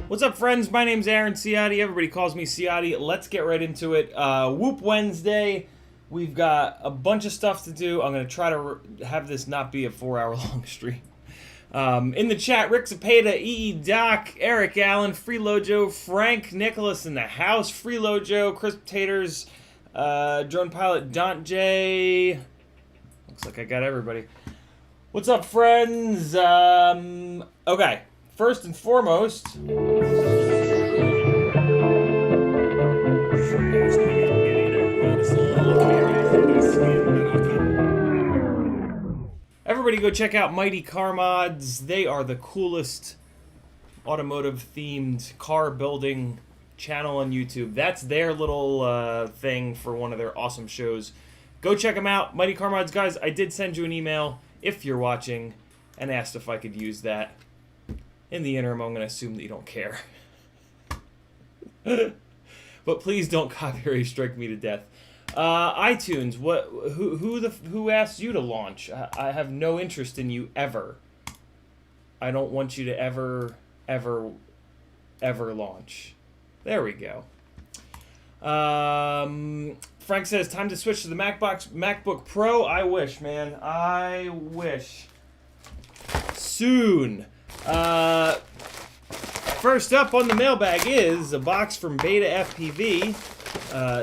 What's up, friends? My name's Aaron Ciotti. Everybody calls me Ciotti. Let's get right into it. Whoop Wednesday. We've got a bunch of stuff to do. I'm going to try to have this not be a 4-hour-long stream. In the chat, Rick Zapata, EE Doc, Eric Allen, Freelojo, Frank Nicholas in the house, Freelojo, Chris Taters, Drone Pilot, Dante J. Looks like I got everybody. What's up, friends? Okay, first and foremost, everybody go check out Mighty Car Mods. They are the coolest automotive-themed car building channel on YouTube. That's their little thing for one of their awesome shows. Go check them out. Mighty Car Mods, guys, I did send you an email, if you're watching, and asked if I could use that. In the interim, I'm going to assume that you don't care. But please don't copyright strike me to death. iTunes, who asked you to launch? I have no interest in you ever. I don't want you to ever launch. There we go. Frank says, time to switch to the MacBook Pro. I wish, man. I wish. Soon. First up on the mailbag is a box from BetaFPV.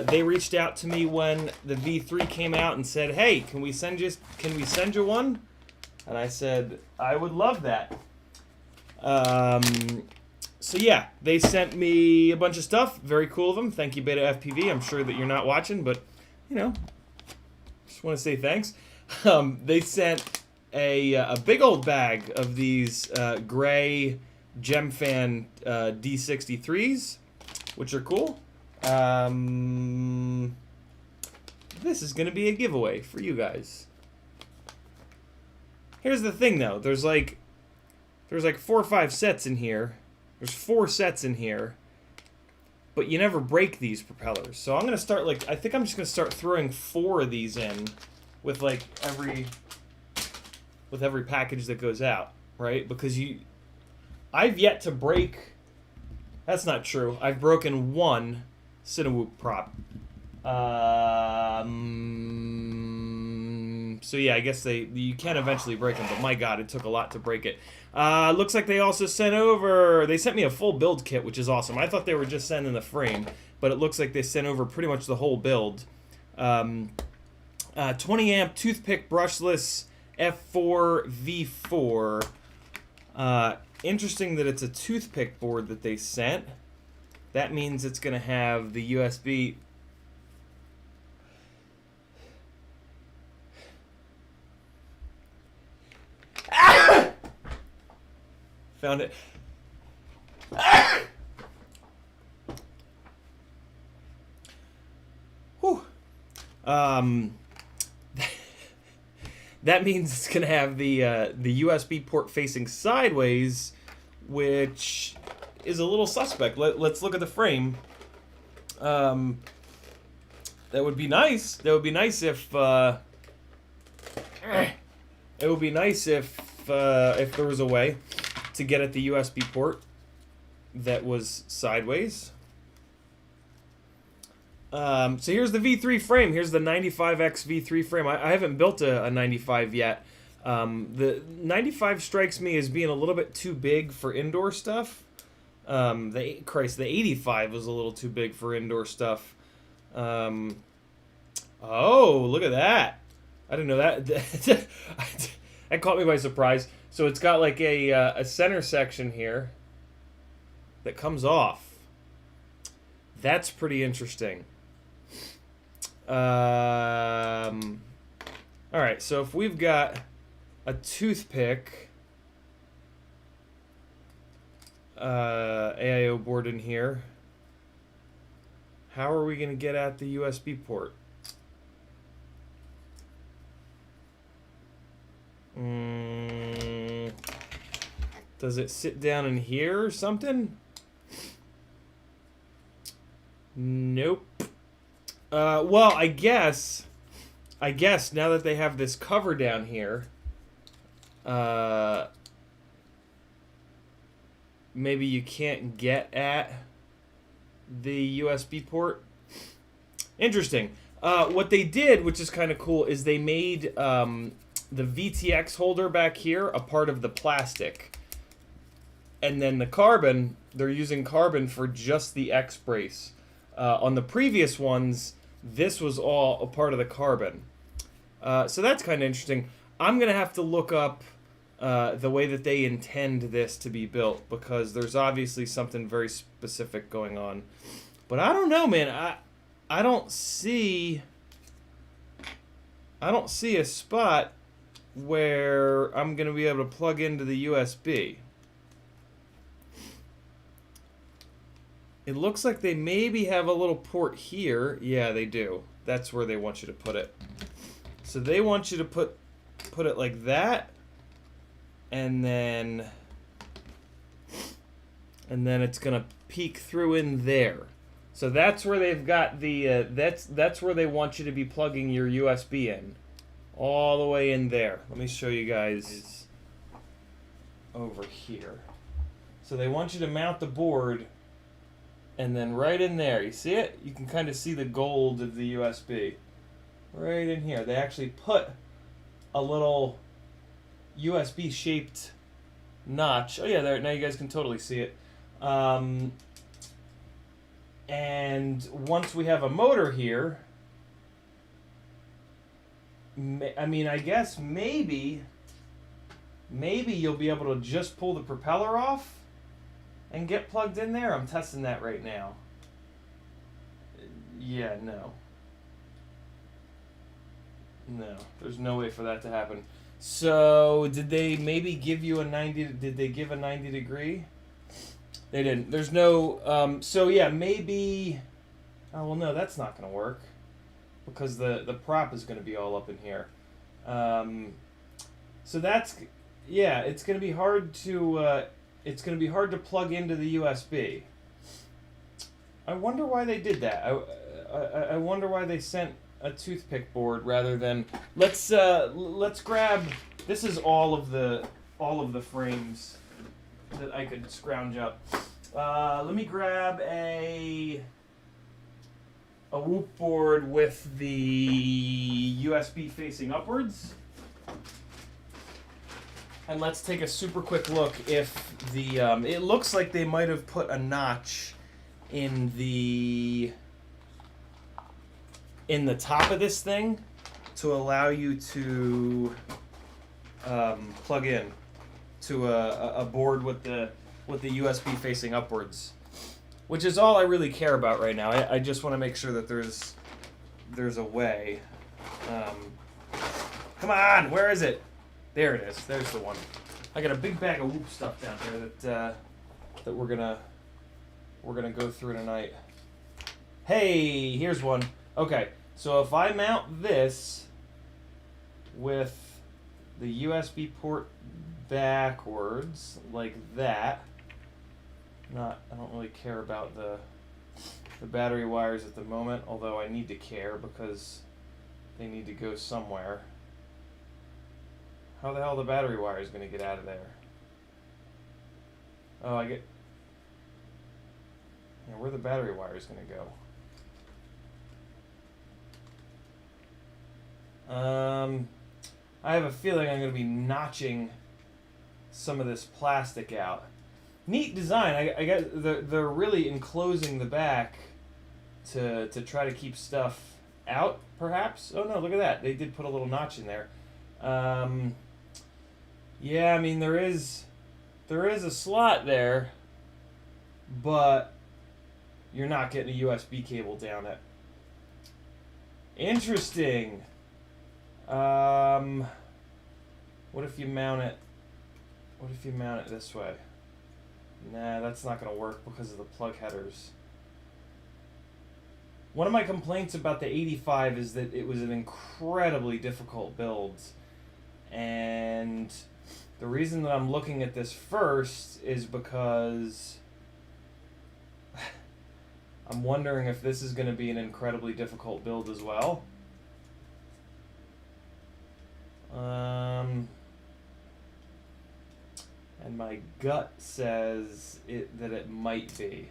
They reached out to me when the V3 came out and said, "Hey, can we send you one?" And I said, "I would love that." So yeah, they sent me a bunch of stuff. Very cool of them. Thank you, BetaFPV. I'm sure that you're not watching, but you know, just want to say thanks. They sent a big old bag of these gray GemFan D63s, which are cool. This is going to be a giveaway for you guys. Here's the thing, though. There's like 4 or 5 sets in here. There's 4 sets in here, but you never break these propellers. So I'm going to start, I think I'm just going to start throwing 4 of these in with, every package that goes out, right? Because I've yet to break... That's not true. I've broken 1 Cinewoop prop. So yeah, I guess you can eventually break them, but my god, it took a lot to break it. Looks like they also sent me a full build kit, which is awesome. I thought they were just sending the frame, but it looks like they sent over pretty much the whole build. 20 amp toothpick brushless F4 V4. Interesting that it's a toothpick board that they sent. That means it's going to have the USB. Found it. Whew. That means it's going to have the USB port facing sideways, which is a little suspect. Let's look at the frame. That would be nice. That would be nice if it would be nice if there was a way to get at the USB port that was sideways. So here's the V3 frame. Here's the 95X V3 frame. I haven't built a 95 yet. The 95 strikes me as being a little bit too big for indoor stuff. The 85 was a little too big for indoor stuff. Oh, look at that. I didn't know that. That caught me by surprise. So it's got like a center section here that comes off. That's pretty interesting. All right, so if we've got a toothpick AIO board in here, how are we going to get at the USB port? Does it sit down in here or something? Nope. Well, I guess now that they have this cover down here, maybe you can't get at the USB port. Interesting. What they did, which is kind of cool, is they made the VTX holder back here a part of the plastic. And then the carbon, they're using carbon for just the X brace. On the previous ones, this was all a part of the carbon. So that's kind of interesting. I'm going to have to look up the way that they intend this to be built, because there's obviously something very specific going on. But I don't know, man. I don't see a spot where I'm going to be able to plug into the USB. It looks like they maybe have a little port here. Yeah, they do. That's where they want you to put it. So they want you to put it like that, and then it's gonna peek through in there. So that's where they've got the that's where they want you to be plugging your USB in, all the way in there. Let me show you guys over here. So they want you to mount the board. And then right in there, you see it? You can kind of see the gold of the USB. Right in here. They actually put a little USB-shaped notch. Oh yeah, there. Now you guys can totally see it. And once we have a motor here, I mean, I guess maybe you'll be able to just pull the propeller off and get plugged in there. I'm testing that right now. Yeah, no. No, there's no way for that to happen. So, did they maybe give you a 90, did they give a 90 degree? They didn't. There's no, so yeah, maybe, oh, well, no, that's not going to work, because the prop is going to be all up in here. So that's, yeah, it's going to be hard to, plug into the USB. I wonder why they did that. I wonder why they sent a toothpick board rather than, let's grab, this is all of the frames that I could scrounge up. Let me grab a Whoop board with the USB facing upwards. And let's take a super quick look if the, it looks like they might have put a notch in the top of this thing to allow you to plug in to a board with the USB facing upwards, which is all I really care about right now. I just want to make sure that there's a way. Come on, where is it? There it is. There's the one. I got a big bag of Whoop stuff down here that we're gonna go through tonight. Hey, here's one. Okay, so if I mount this with the USB port backwards like that, I don't really care about the battery wires at the moment, although I need to care because they need to go somewhere. How the hell the battery wire is going to get out of there? Oh, where the battery wire is going to go? I have a feeling I'm going to be notching some of this plastic out. Neat design. I guess they're really enclosing the back to try to keep stuff out, perhaps. Oh no, look at that. They did put a little notch in there. Yeah, I mean there is a slot there, but you're not getting a USB cable down it. Interesting. What if you mount it? What if you mount it this way? Nah, that's not going to work because of the plug headers. One of my complaints about the 85 is that it was an incredibly difficult build. And the reason that I'm looking at this first is because I'm wondering if this is going to be an incredibly difficult build as well. And my gut says that it might be.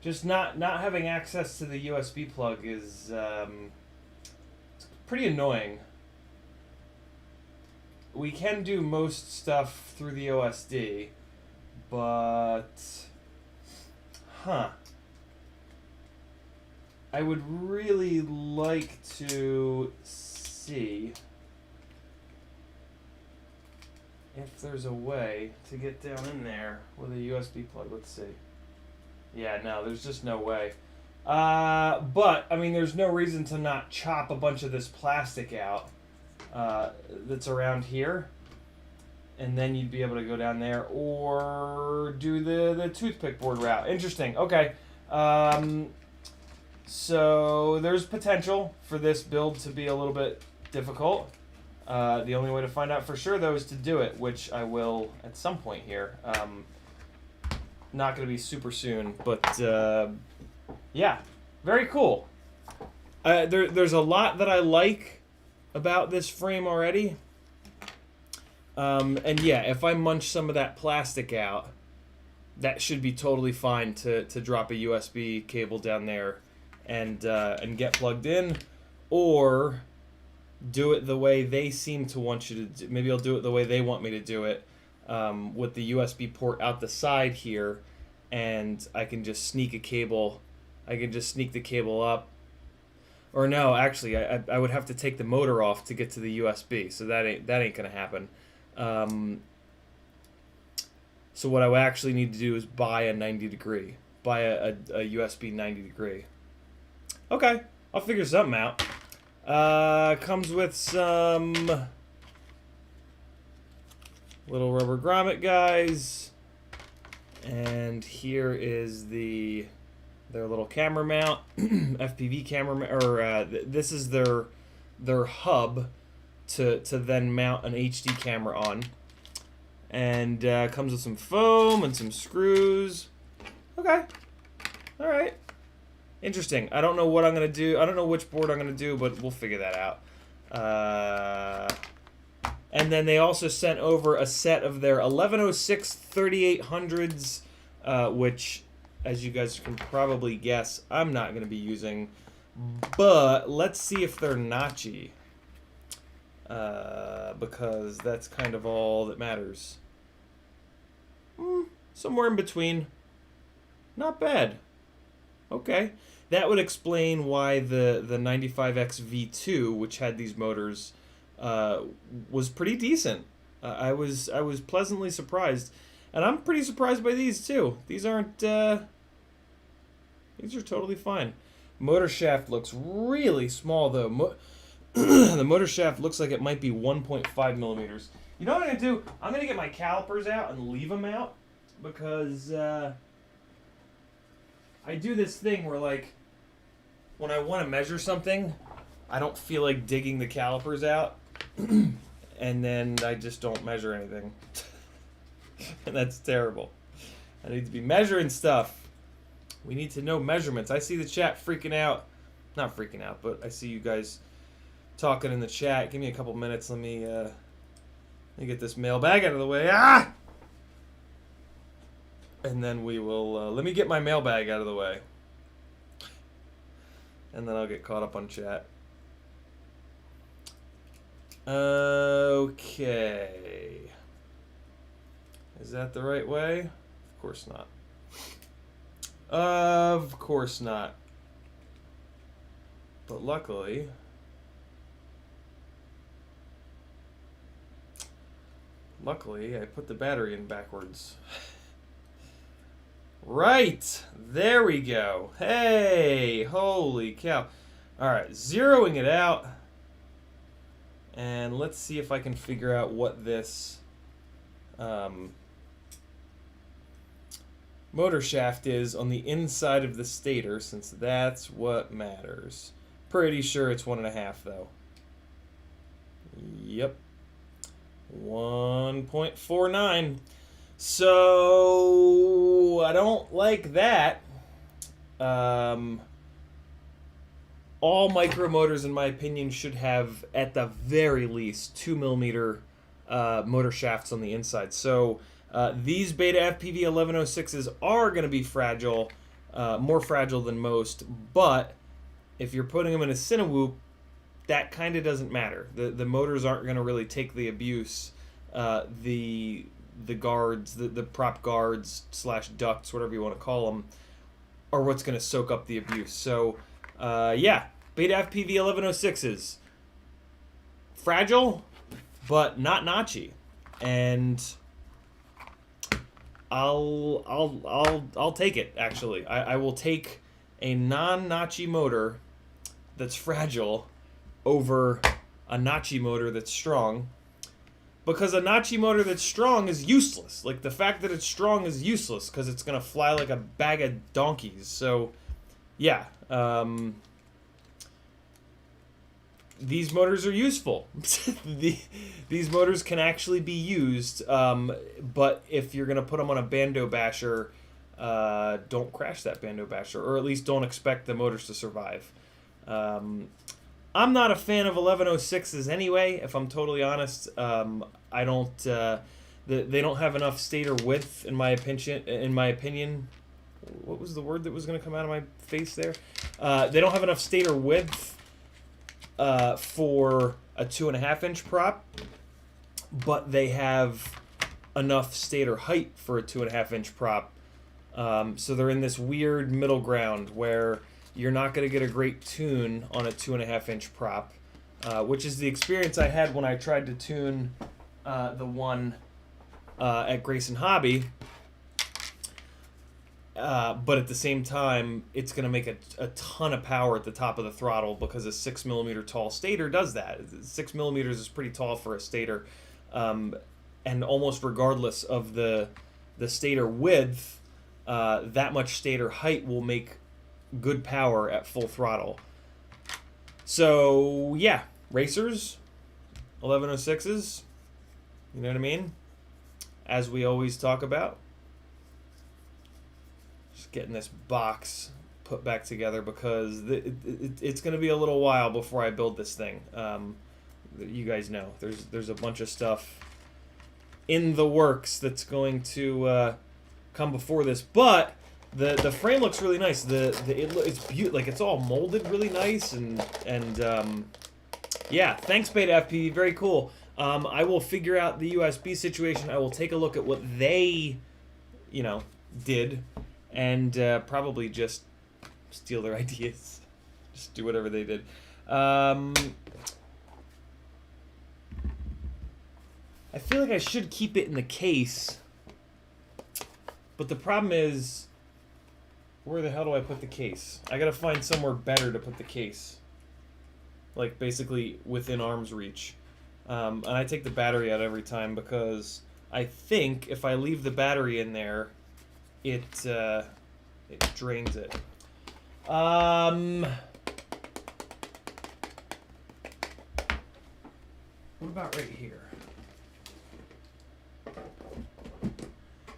Just not having access to the USB plug is it's pretty annoying. We can do most stuff through the OSD, but I would really like to see if there's a way to get down in there with a USB plug. Let's see. Yeah, no, there's just no way. But, I mean, there's no reason to not chop a bunch of this plastic out that's around here. And then you'd be able to go down there or do the toothpick board route. Interesting. Okay. So there's potential for this build to be a little bit difficult. The only way to find out for sure, though, is to do it, which I will at some point here. Not going to be super soon, but yeah, very cool. There's a lot that I like about this frame already. And yeah, if I munch some of that plastic out, that should be totally fine to drop a USB cable down there and get plugged in, or do it the way they seem to want you to do. Maybe I'll do it the way they want me to do it, with the USB port out the side here, and I can just sneak a cable. I can just sneak the cable up. Or no, actually, I would have to take the motor off to get to the USB, so that ain't gonna happen. So what I actually need to do is buy a 90 degree, buy a USB 90 degree. Okay, I'll figure something out. Comes with some little rubber grommet guys, and here is their little camera mount, FPV camera, or this is their hub to then mount an HD camera on, and comes with some foam and some screws. Okay, all right. Interesting. I don't know what I'm going to do. I don't know which board I'm going to do, but we'll figure that out. And then they also sent over a set of their 1106 3800s, which, as you guys can probably guess, I'm not going to be using. But let's see if they're notchy, because that's kind of all that matters. Somewhere in between. Not bad. Okay. That would explain why the 95X V2, which had these motors, was pretty decent. I was pleasantly surprised, and I'm pretty surprised by these too. These aren't. These are totally fine. Motor shaft looks really small though. The motor shaft looks like it might be 1.5 millimeters. You know what I'm gonna do? I'm gonna get my calipers out and leave them out, because I do this thing where, like, when I want to measure something, I don't feel like digging the calipers out, and then I just don't measure anything. And that's terrible. I need to be measuring stuff. We need to know measurements. I see the chat freaking out. Not freaking out, but I see you guys talking in the chat. Give me a couple minutes. Let me get this mailbag out of the way. Ah! And then we will, let me get my mailbag out of the way. And then I'll get caught up on chat. Okay. Is that the right way? Of course not. Of course not. But luckily... Luckily, I put the battery in backwards. Right! There we go. Hey! Holy cow. Alright, zeroing it out. And let's see if I can figure out what this motor shaft is on the inside of the stator, since that's what matters. Pretty sure it's 1.5 though. Yep. 1.49. So I don't like that. All micromotors, in my opinion, should have at the very least 2mm motor shafts on the inside. So these BetaFPV 1106s are going to be fragile, more fragile than most. But if you're putting them in a Cinewhoop, that kind of doesn't matter. The motors aren't going to really take the abuse. The guards, the prop guards / ducts, whatever you want to call them, are what's going to soak up the abuse. So yeah, BetaFPV 1106s, fragile, but not notchy, and I'll take it. Actually, I will take a non-notchy motor that's fragile over a notchy motor that's strong, because a notchy motor that's strong is useless. Like, the fact that it's strong is useless because it's gonna fly like a bag of donkeys. So yeah, these motors are useful. These motors can actually be used, but if you're gonna put them on a bando basher, don't crash that bando basher, or at least don't expect the motors to survive. I'm not a fan of 1106s anyway, if I'm totally honest. I don't. They don't have enough stator width, in my opinion. What was the word that was going to come out of my face there? They don't have enough stator width for a 2.5-inch prop, but they have enough stator height for a 2.5-inch prop. So they're in this weird middle ground where you're not going to get a great tune on a 2.5-inch prop, which is the experience I had when I tried to tune the one at Grayson Hobby. But at the same time, it's going to make a ton of power at the top of the throttle, because a 6mm tall stator does that. 6mm is pretty tall for a stator, and almost regardless of the stator width, that much stator height will make good power at full throttle. So yeah, racers, 1106s, you know what I mean? As we always talk about. Just getting this box put back together, because it's going to be a little while before I build this thing. You guys know there's a bunch of stuff in the works that's going to come before this, but the frame looks really nice. It's beautiful. Like, it's all molded really nice, and yeah, thanks BetaFPV, very cool. I will figure out the USB situation. I will take a look at what they, did, and probably just steal their ideas. Just do whatever they did. I feel like I should keep it in the case, but the problem is, where the hell do I put the case? I gotta find somewhere better to put the case. Like, basically within arm's reach. And I take the battery out every time, because I think if I leave the battery in there, it drains it. What about right here?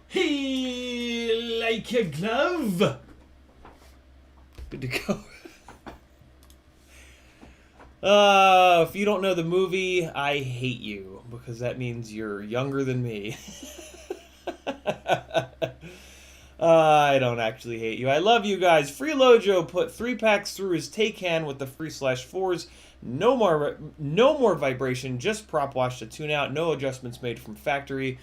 Hey, like a glove. Good to go. If you don't know the movie, I hate you, because that means you're younger than me. I don't actually hate you. I love you guys. Freelojo put 3 packs through his take hand with the free /4s. No more vibration, just prop wash to tune out. No adjustments made from factory.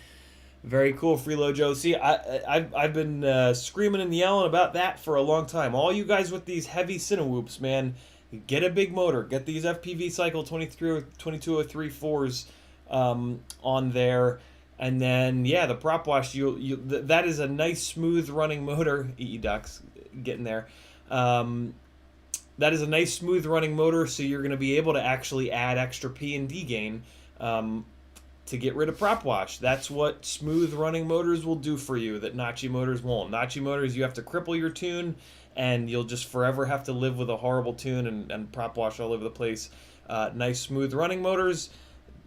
Very cool, Freelojo. See, I've been screaming and yelling about that for a long time. All you guys with these heavy Cinewhoops, man, get a big motor. Get these FPV Cycle 2203 4s on there. And then, yeah, the prop wash, that is a nice, smooth running motor. EE Ducks, getting there. That is a nice, smooth running motor, so you're going to be able to actually add extra P and D gain to get rid of prop wash. That's what smooth running motors will do for you that Nachi motors won't. Nachi motors, you have to cripple your tune, and you'll just forever have to live with a horrible tune and prop wash all over the place. Nice, smooth running motors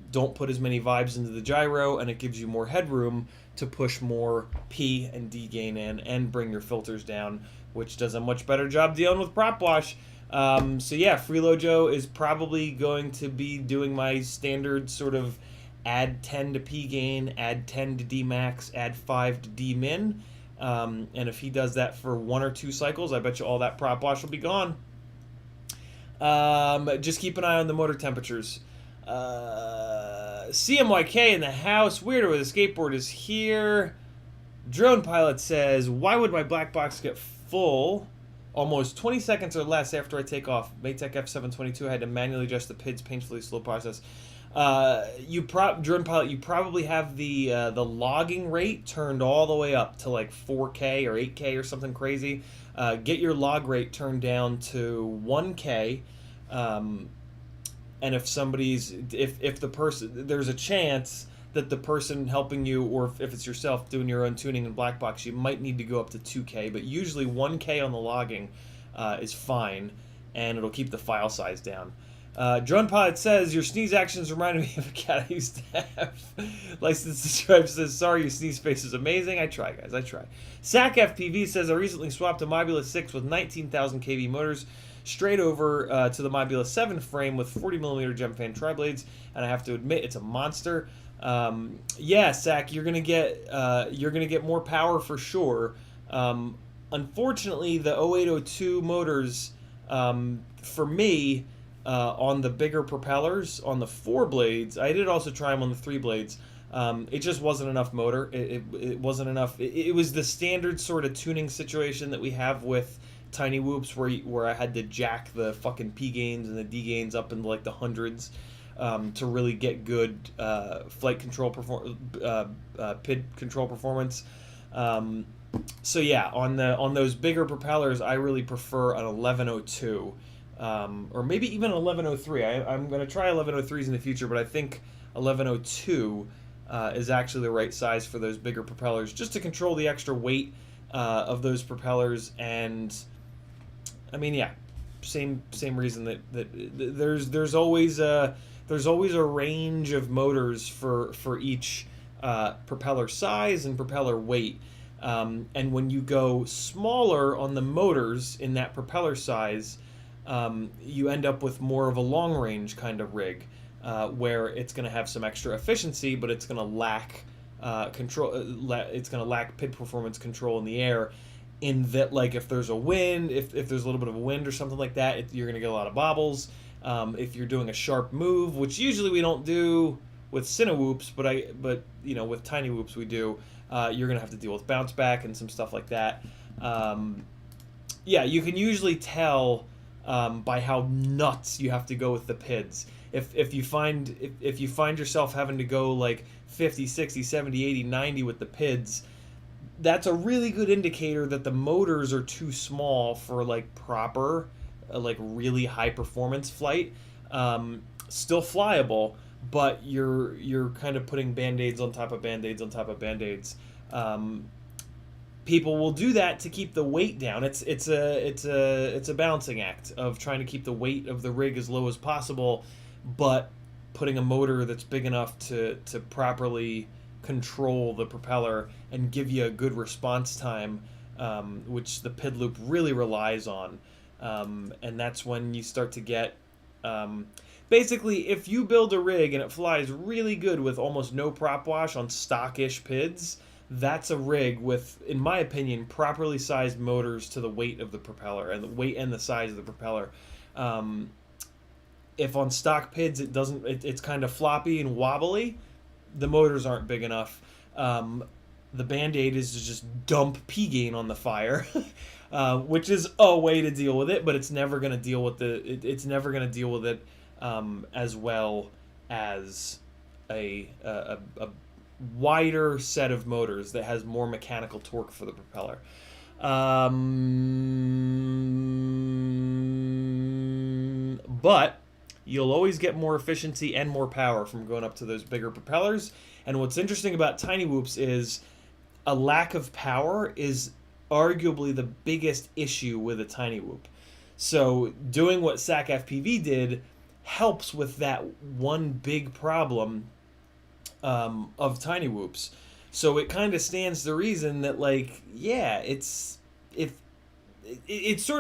don't put as many vibes into the gyro, and it gives you more headroom to push more P and D gain in and bring your filters down, which does a much better job dealing with prop wash. So yeah, Freelojo is probably going to be doing my standard sort of add 10 to P gain, add 10 to D max, add 5 to D min. And if he does that for 1 or 2 cycles, I bet you all that prop wash will be gone. Just keep an eye on the motor temperatures. CMYK in the house. Weirdo with a skateboard is here. Drone Pilot says, why would my black box get full almost 20 seconds or less after I take off? Maytech F722, I had to manually adjust the PIDs, painfully slow process. Drone Pilot, you probably have the logging rate turned all the way up to like 4K or 8K or something crazy. Get your log rate turned down to 1K. And if the person, there's a chance that the person helping you, or if it's yourself doing your own tuning in black box, you might need to go up to 2K, but usually 1K on the logging is fine, and it'll keep the file size down. Drone Pilot says, your sneeze actions reminded me of a cat I used to have. License Describe says, sorry, your sneeze face is amazing. I try, guys, I try. CiottiFPV says, I recently swapped a Mobula 6 with 19,000 kV motors straight over to the Mobula 7 frame with 40mm gem fan tri-blades, and I have to admit, it's a monster. Yeah, Sack, you're gonna get more power for sure. Unfortunately, the 0802 motors, for me, on the bigger propellers, on the 4 blades, I did also try them on the 3 blades. It just wasn't enough motor. It wasn't enough. It was the standard sort of tuning situation that we have with Tiny Whoops, where I had to jack the fucking P gains and the D gains up into like the hundreds to really get good flight control PID control performance. So yeah, on those bigger propellers, I really prefer an 1102. Or maybe even an 1103. I'm going to try 1103s in the future, but I think 1102 is actually the right size for those bigger propellers, just to control the extra weight of those propellers. And I mean, yeah, same reason that there's always a range of motors for each propeller size and propeller weight. And when you go smaller on the motors in that propeller size, you end up with more of a long range kind of rig, where it's going to have some extra efficiency, but it's going to lack control. It's going to lack PID performance control in the air. In that, like, if there's a wind, if there's a little bit of a wind or something like that, you're going to get a lot of bobbles. If you're doing a sharp move, which usually we don't do with Cinewhoops, but you know, with Tiny Whoops we do, you're going to have to deal with bounce back and some stuff like that. Yeah, you can usually tell by how nuts you have to go with the PIDs. If you find yourself having to go like 50, 60, 70, 80, 90 with the PIDs, that's a really good indicator that the motors are too small for like proper, like really high performance flight. Still flyable, but you're kind of putting band-aids on top of band-aids on top of band-aids. People will do that to keep the weight down. It's a balancing act of trying to keep the weight of the rig as low as possible, but putting a motor that's big enough to properly control the propeller and give you a good response time, which the PID loop really relies on. And that's when you start to get... basically, if you build a rig and it flies really good with almost no prop wash on stockish PIDs, that's a rig with, in my opinion, properly sized motors to the weight of the propeller and the weight and the size of the propeller. Um, if on stock PIDs it's kind of floppy and wobbly, the motors aren't big enough. The band-aid is to just dump P gain on the fire, which is a way to deal with it, but it's never going to deal with it's never going to deal with it as well as a wider set of motors that has more mechanical torque for the propeller. But you'll always get more efficiency and more power from going up to those bigger propellers. And what's interesting about tiny whoops is a lack of power is arguably the biggest issue with a tiny whoop. So doing what CiottiFPV did helps with that one big problem of tiny whoops. So it kind of stands to reason that, like, yeah, it sort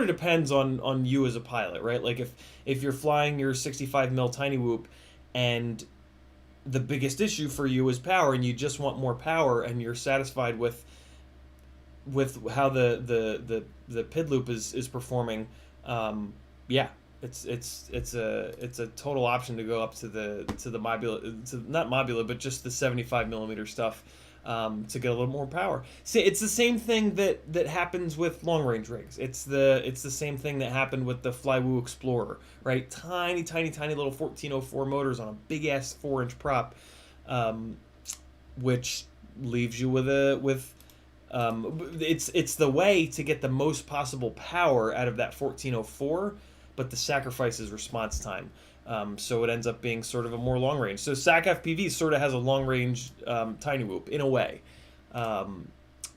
of depends on you as a pilot, right? Like if you're flying your 65 mil tiny whoop and the biggest issue for you is power and you just want more power and you're satisfied with how the PID loop is performing, yeah, it's a total option to go up to the Mobula, not Mobula, but just the 75 millimeter stuff, to get a little more power. See, it's the same thing that happens with long range rigs. It's the same thing that happened with the Flywoo Explorer, right? Tiny little 1404 motors on a big ass 4-inch prop, which leaves you with it's the way to get the most possible power out of that 1404, but the sacrifice is response time. So it ends up being sort of a more long range. So CiottiFPV sort of has a long range tiny whoop in a way.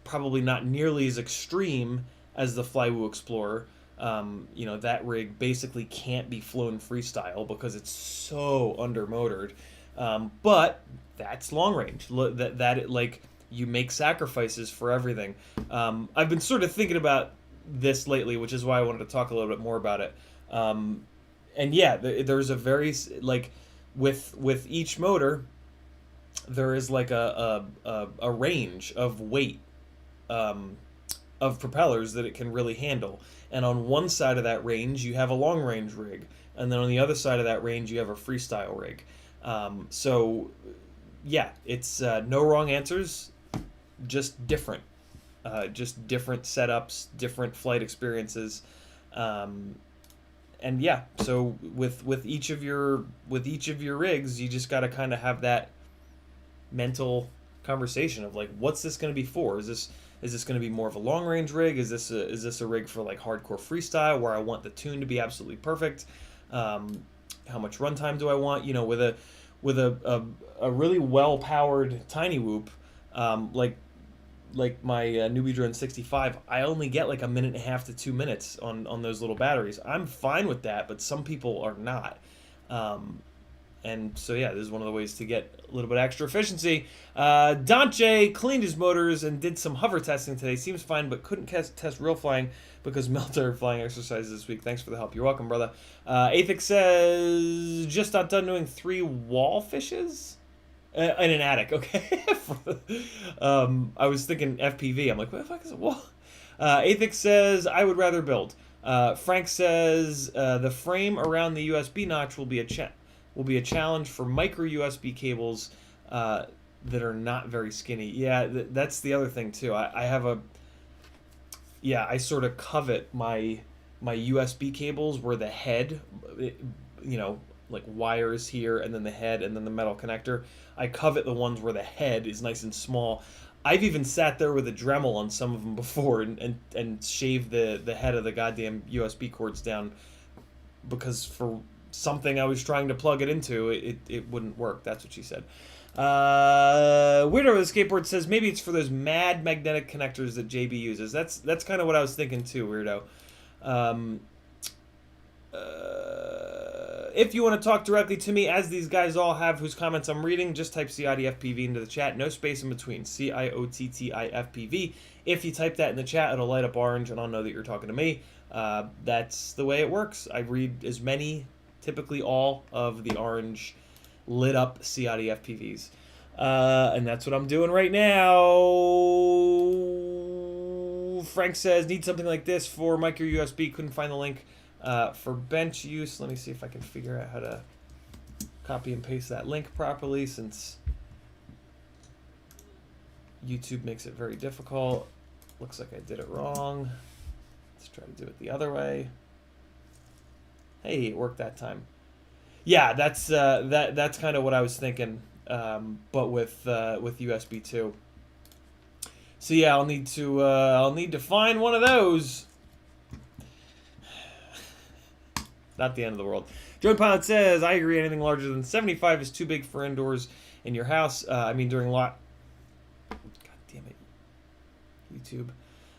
Probably not nearly as extreme as the Flywoo Explorer. That rig basically can't be flown freestyle because it's so undermotored. But that's long range. Like, you make sacrifices for everything. I've been sort of thinking about this lately, which is why I wanted to talk a little bit more about it. And yeah, there's a very, like, with each motor, there is like a range of weight of propellers that it can really handle. And on one side of that range, you have a long range rig, and then on the other side of that range, you have a freestyle rig. So yeah, it's no wrong answers, just different setups, different flight experiences. And yeah, so with each of your rigs, you just got to kind of have that mental conversation of, like, what's this going to be for? Is this going to be more of a long range rig? Is this a rig for, like, hardcore freestyle where I want the tune to be absolutely perfect? How much runtime do I want? With a really well powered tiny whoop, like my Newbie Drone 65, I only get like 1.5 to 2 minutes on those little batteries. I'm fine with that, but some people are not. And so yeah, this is one of the ways to get a little bit extra efficiency. Dante cleaned his motors and did some hover testing today. Seems fine, but couldn't test real flying because Melter flying exercises this week. Thanks for the help. You're welcome, brother. Athix says, just got done doing 3 wall fishes? In an attic, okay. I was thinking FPV. I'm like, what the fuck is a wall? Athix says, I would rather build. Frank says, the frame around the USB notch will be a challenge for micro USB cables that are not very skinny. Yeah, that's the other thing too. I sort of covet my USB cables where the head, like wires here and then the head and then the metal connector. I covet the ones where the head is nice and small. I've even sat there with a Dremel on some of them before and shaved the head of the goddamn USB cords down because for something I was trying to plug it into, it wouldn't work. That's what she said. Weirdo with the skateboard says maybe it's for those mad magnetic connectors that JB uses. That's kind of what I was thinking too, Weirdo. If you want to talk directly to me, as these guys all have whose comments I'm reading, just type CiottiFPV into the chat. No space in between. CiottiFPV. If you type that in the chat, it'll light up orange, and I'll know that you're talking to me. That's the way it works. I read as many, typically all, of the orange lit up CiottiFPVs. And that's what I'm doing right now. Frank says, need something like this for micro USB. Couldn't find the link for bench use. Let me see if I can figure out how to copy and paste that link properly, since YouTube makes it very difficult. Looks like I did it wrong. Let's try to do it the other way. Hey, it worked that time. Yeah, that's kind of what I was thinking, but with USB 2. So yeah, I'll need to find one of those. Not the end of the world. Drone Pilot says, I agree. Anything larger than 75 is too big for indoors in your house. I mean, during God damn it, YouTube.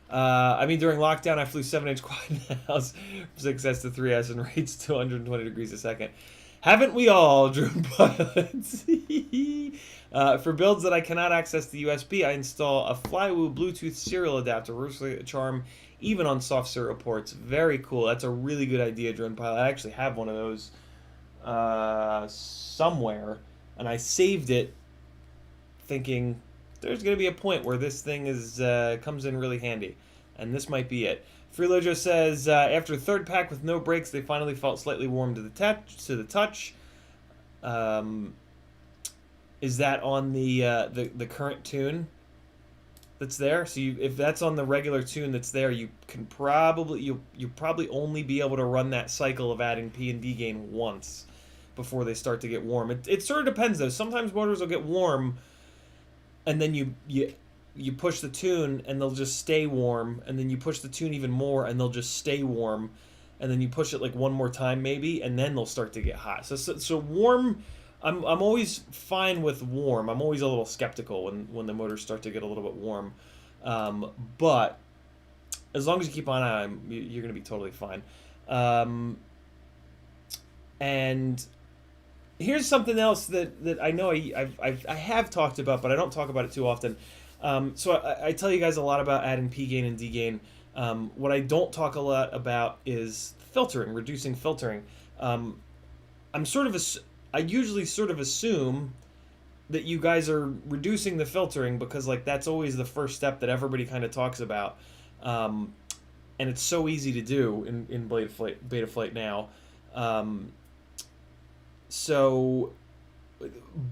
I mean, during lockdown, I flew 7-inch quad in the house from 6S to 3S and rates to 120 degrees a second. Haven't we all, Drone Pilots? For builds that I cannot access the USB, I install a Flywoo Bluetooth serial adapter, reverse charm, even on soft serial ports. Very cool. That's a really good idea, Drone Pilot. I actually have one of those somewhere, and I saved it thinking there's going to be a point where this thing comes in really handy, and this might be it. Freelojo says, after third pack with no brakes, they finally felt slightly warm to the touch. Is that on the current tune that's there? So if that's on the regular tune that's there, you can probably you probably only be able to run that cycle of adding P and D gain once before they start to get warm. It sort of depends though. Sometimes motors will get warm, and then you push the tune and they'll just stay warm, and then you push the tune even more and they'll just stay warm, and then you push it like one more time maybe, and then they'll start to get hot. So warm, I'm always fine with warm. I'm always a little skeptical when the motors start to get a little bit warm, but as long as you keep on you're going to be totally fine. And here's something else that I know I have talked about, but I don't talk about it too often. So I tell you guys a lot about adding P gain and D gain. What I don't talk a lot about is filtering, reducing filtering. I usually sort of assume that you guys are reducing the filtering because like that's always the first step that everybody kind of talks about, and it's so easy to do in Betaflight now.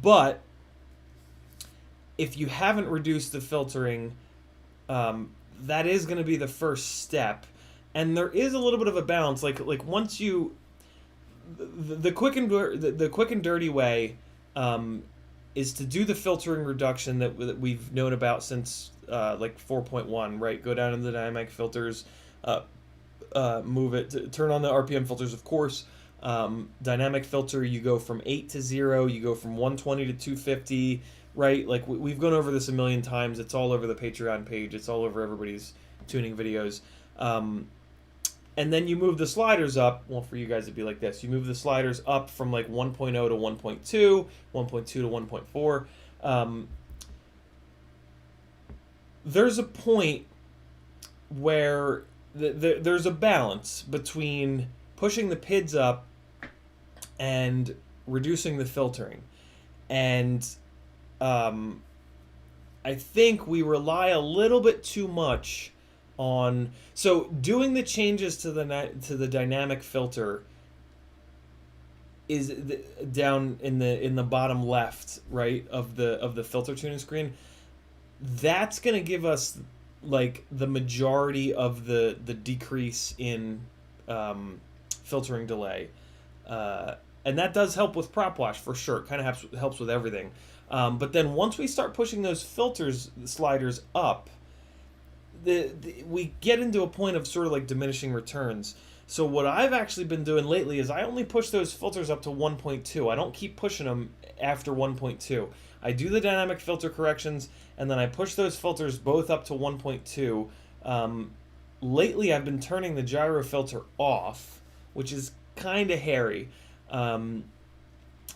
But if you haven't reduced the filtering, that is going to be the first step, and there is a little bit of a balance. Like once you, the quick and dirty way is to do the filtering reduction that we've known about since like 4.1, right? Go down into the dynamic filters, move it, turn on the RPM filters, of course. Dynamic filter, you go from 8 to 0, you go from 120 to 250. Right, like we've gone over this a million times. It's all over the Patreon page. It's all over everybody's tuning videos. And then you move the sliders up. Well, for you guys, it'd be like this. You move the sliders up from like 1.0 to 1.2, 1.2 to 1.4. There's a point where there's a balance between pushing the PIDs up and reducing the filtering. And I think we rely a little bit too much on doing the changes to the dynamic filter is down in the bottom left, right, of the filter tuning screen. That's going to give us like the majority of the decrease in filtering delay, and that does help with prop wash for sure. It kind of helps with everything. But then once we start pushing those sliders up, we get into a point of sort of like diminishing returns. So what I've actually been doing lately is I only push those filters up to 1.2. I don't keep pushing them after 1.2. I do the dynamic filter corrections, and then I push those filters both up to 1.2. Lately, I've been turning the gyro filter off, which is kind of hairy.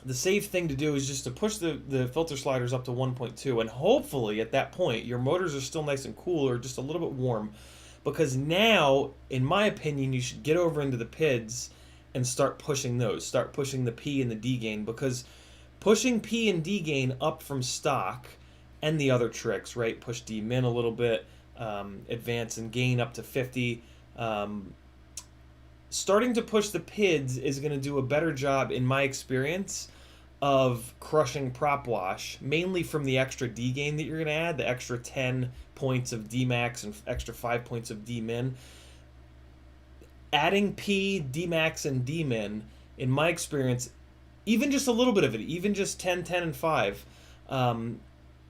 The safe thing to do is just to push the filter sliders up to 1.2, and hopefully at that point your motors are still nice and cool or just a little bit warm, because now, in my opinion, you should get over into the PIDs and start pushing those. Start pushing the P and the D gain, because pushing P and D gain up from stock, and the other tricks, right? Push D min a little bit, advance and gain up to 50. Starting to push the PIDs is going to do a better job, in my experience, of crushing prop wash, mainly from the extra D gain that you're going to add, the extra 10 points of D max and extra 5 points of D min. Adding P, D max, and D min, in my experience, even just a little bit of it, even just 10, 10, and 5,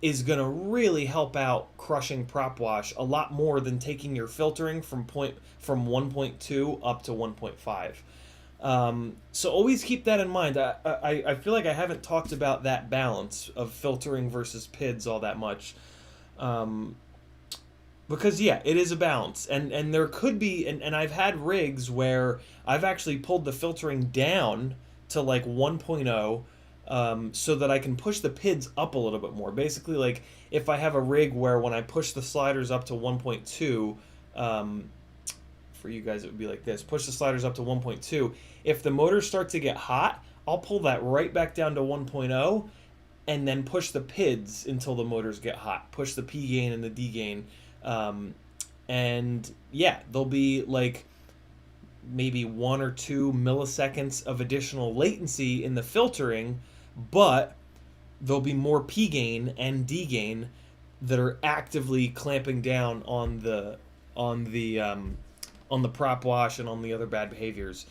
is going to really help out crushing prop wash a lot more than taking your filtering from 1.2 up to 1.5. So always keep that in mind. I feel like I haven't talked about that balance of filtering versus PIDs all that much. Because, yeah, it is a balance. And there could be, and I've had rigs where I've actually pulled the filtering down to like 1.0, so that I can push the PIDs up a little bit more. Basically, like, if I have a rig where when I push the sliders up to 1.2, for you guys it would be like this, push the sliders up to 1.2, if the motors start to get hot, I'll pull that right back down to 1.0, and then push the PIDs until the motors get hot. Push the P gain and the D gain. And yeah, there'll be like maybe 1 or 2 milliseconds of additional latency in the filtering, but there'll be more P gain and D gain that are actively clamping down on the prop wash and on the other bad behaviors.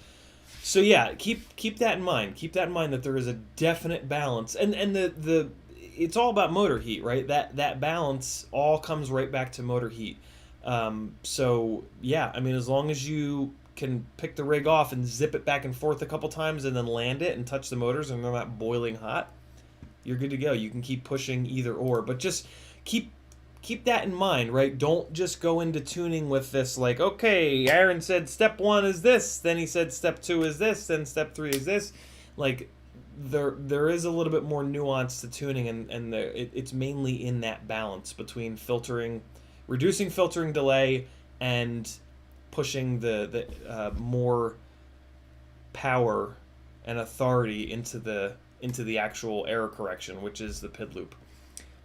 So yeah, keep that in mind. Keep that in mind that there is a definite balance, and the it's all about motor heat, right? That balance all comes right back to motor heat. So yeah, I mean, as long as you can pick the rig off and zip it back and forth a couple times and then land it and touch the motors and they're not boiling hot, you're good to go. You can keep pushing either or, but just keep that in mind, right? Don't just go into tuning with this like, okay, Aaron said step 1 is this, then he said step 2 is this, then step 3 is this. Like, there is a little bit more nuance to tuning, and it's mainly in that balance between filtering, reducing filtering delay, and pushing the more power and authority into the actual error correction, which is the PID loop.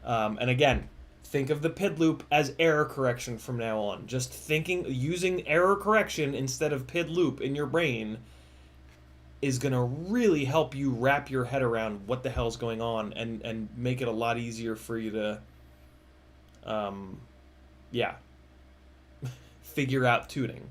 And again, think of the PID loop as error correction from now on. Just using error correction instead of PID loop in your brain is going to really help you wrap your head around what the hell's going on, and make it a lot easier for you to figure out tuning.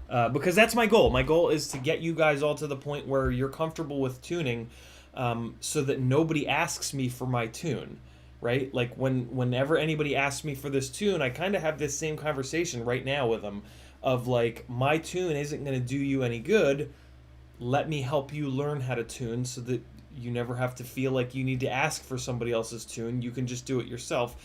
Because that's my goal. My goal is to get you guys all to the point where you're comfortable with tuning, so that nobody asks me for my tune, right? Like, whenever anybody asks me for this tune, I kind of have this same conversation right now with them of like, my tune isn't going to do you any good. Let me help you learn how to tune so that you never have to feel like you need to ask for somebody else's tune. You can just do it yourself,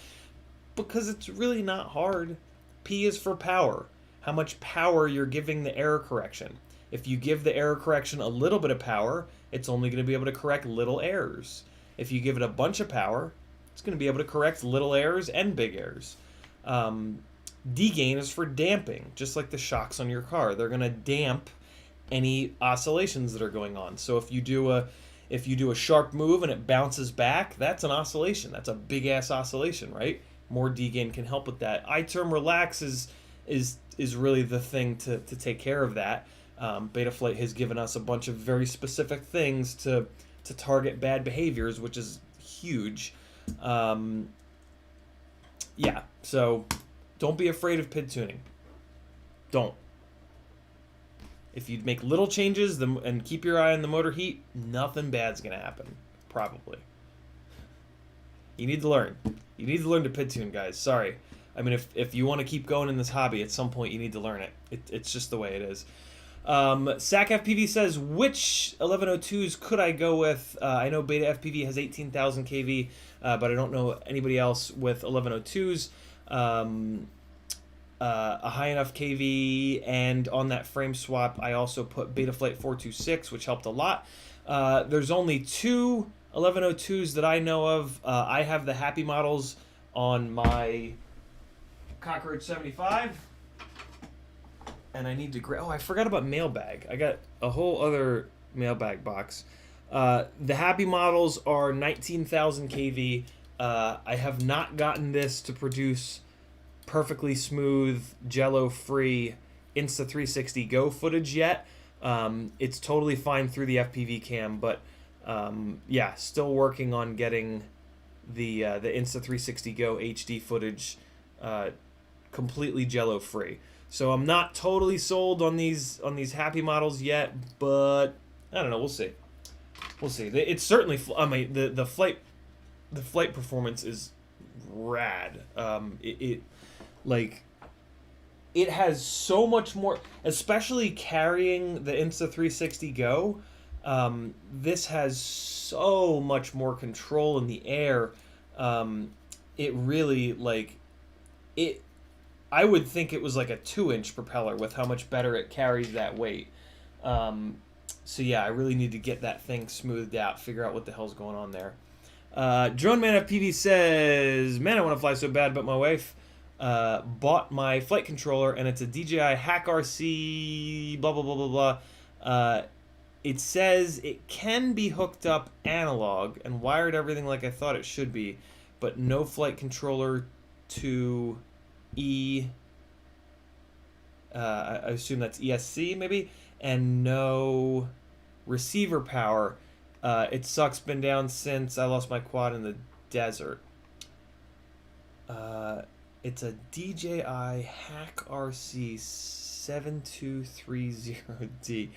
because it's really not hard. P is for power. How much power you're giving the error correction. If you give the error correction a little bit of power, it's only going to be able to correct little errors. If you give it a bunch of power, it's going to be able to correct little errors and big errors. D gain is for damping, just like the shocks on your car. They're going to damp any oscillations that are going on. So if you do a sharp move and it bounces back, that's an oscillation. That's a big ass oscillation, right? More D gain can help with that. I-term relax is really the thing to take care of that. Betaflight has given us a bunch of very specific things to target bad behaviors, which is huge. Yeah, so don't be afraid of PID tuning. Don't. If you make little changes and keep your eye on the motor heat, nothing bad's going to happen, probably. You need to learn. You need to learn to PID tune, guys. Sorry. I mean, if you want to keep going in this hobby, at some point you need to learn it. It's just the way it is. CiottiFPV says, which 1102s could I go with? I know BetaFPV has 18,000 kV, but I don't know anybody else with 1102s. A high enough kV, and on that frame swap, I also put BetaFlight 426, which helped a lot. There's only 2 1102s that I know of. I have the Happy models on my Cockroach 75, and I need to grab. Oh, I forgot about mailbag. I got a whole other mailbag box. The happy models are 19,000 kV. I have not gotten this to produce perfectly smooth, jello-free Insta360 Go footage yet. It's totally fine through the FPV cam, but yeah, still working on getting the Insta360 Go HD footage completely jello-free. So I'm not totally sold on these happy models yet, but I don't know. We'll see. We'll see. It's certainly. I mean, the flight performance is rad. Like, it has so much more, especially carrying the Insta360 Go. This has so much more control in the air. It really, like, it. I would think it was like a 2-inch propeller with how much better it carries that weight. So yeah, I really need to get that thing smoothed out, figure out what the hell's going on there. Drone Man FPV says, man, I want to fly so bad, but my wife bought my flight controller, and it's a DJI Hack RC, blah, blah, blah, blah, blah. It says it can be hooked up analog and wired everything like I thought it should be, but no flight controller to I assume that's ESC maybe, and no receiver power. It sucks, been down since I lost my quad in the desert. It's a DJI Hack RC 7230D.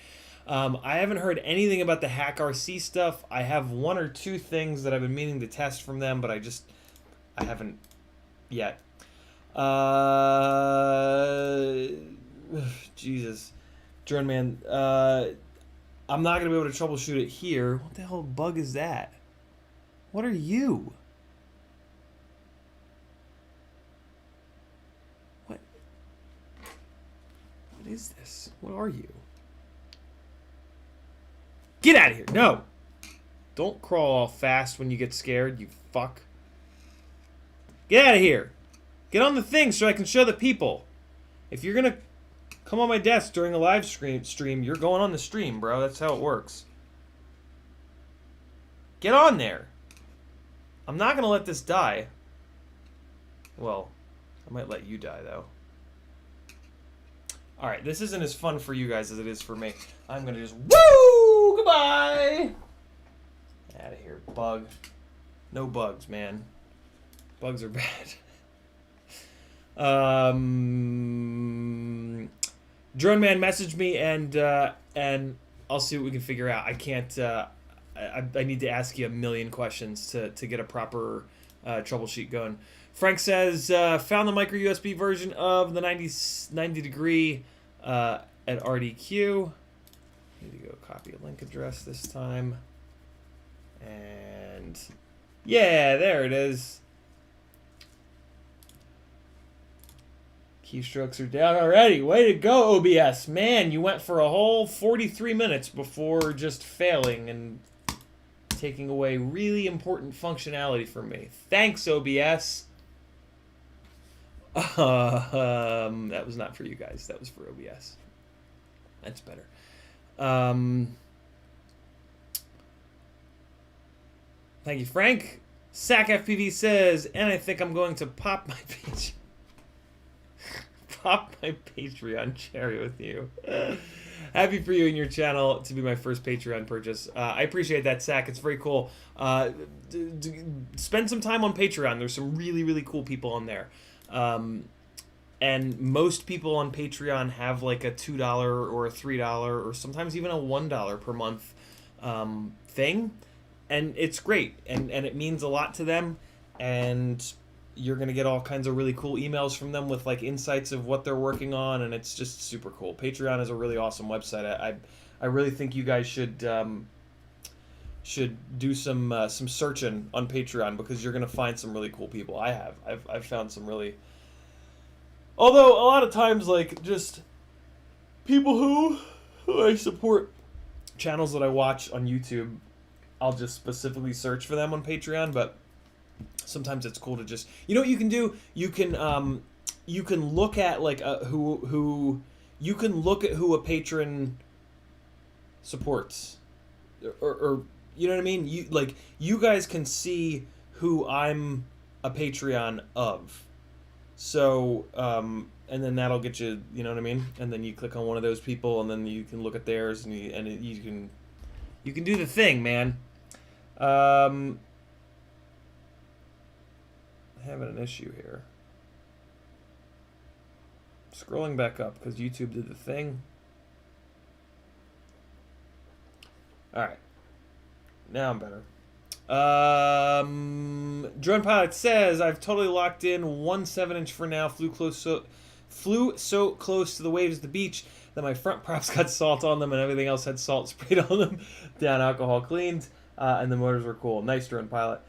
I haven't heard anything about the Hack RC stuff. I have 1 or 2 things that I've been meaning to test from them, but I haven't yet. Jesus. Drone Man, I'm not going to be able to troubleshoot it here. What the hell bug is that? What are you? What is this? What are you? Get out of here. No. Don't crawl all fast when you get scared, you fuck. Get out of here. Get on the thing so I can show the people. If you're going to come on my desk during a live stream, you're going on the stream, bro. That's how it works. Get on there. I'm not going to let this die. Well, I might let you die, though. Alright, this isn't as fun for you guys as it is for me. I'm going to just... Woo! Goodbye! Out of here, bug. No bugs, man. Bugs are bad. Drone Man messaged me, and I'll see what we can figure out. I can't. I need to ask you a million questions to get a proper troubleshoot going. Frank says, found the micro USB version of the 90 degree at RDQ. Need to go copy a link address this time. And yeah, there it is. Keystrokes are down already. Way to go, OBS. Man, you went for a whole 43 minutes before just failing and taking away really important functionality from me. Thanks, OBS. That was not for you guys. That was for OBS. That's better. Thank you, Frank. SacFPV says, and I think I'm going to pop my page. Pop my Patreon cherry with you. Happy for you and your channel to be my first Patreon purchase. I appreciate that, Sack. It's very cool. Spend some time on Patreon. There's some really, really cool people on there. And most people on Patreon have like a $2 or a $3 or sometimes even a $1 per month thing. And it's great. And it means a lot to them. And you're going to get all kinds of really cool emails from them with like insights of what they're working on, and it's just super cool. Patreon is a really awesome website. I really think you guys should do some searching on Patreon, because you're going to find some really cool people. I've found some really, although a lot of times like just people who I support, channels that I watch on YouTube, I'll just specifically search for them on Patreon, but sometimes it's cool to just, you know what you can do? You can look at like who you can look at who a patron supports, or you know what I mean? You guys can see who I'm a Patreon of. So, and then that'll get you, you know what I mean? And then you click on one of those people, and then you can look at theirs, and you can do the thing, man. Having an issue here. Scrolling back up because YouTube did the thing. All right, now I'm better. Drone Pilot says, I've totally locked in 1 7-inch for now. Flew so close to the waves at the beach that my front props got salt on them and everything else had salt sprayed on them. Down alcohol cleaned, and the motors were cool. Nice, Drone Pilot.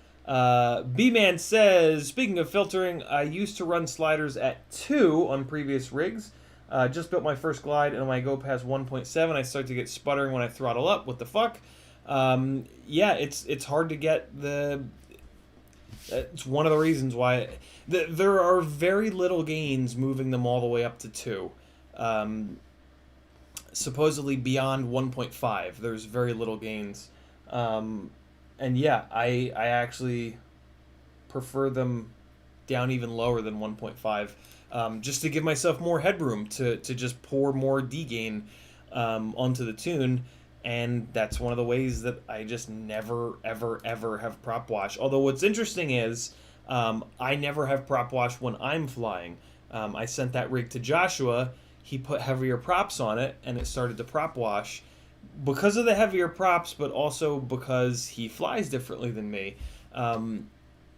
B-Man says, speaking of filtering, I used to run sliders at 2 on previous rigs. Just built my first glide, and when I go past 1.7, I start to get sputtering when I throttle up. What the fuck? Yeah, it's hard to get the... It's one of the reasons why... there are very little gains moving them all the way up to 2. Supposedly beyond 1.5, there's very little gains. And yeah, I actually prefer them down even lower than 1.5, just to give myself more headroom to just pour more D-gain onto the tune. And that's one of the ways that I just never, ever, ever have prop wash. Although what's interesting is I never have prop wash when I'm flying. I sent that rig to Joshua. He put heavier props on it, and it started to prop wash because of the heavier props, but also because he flies differently than me.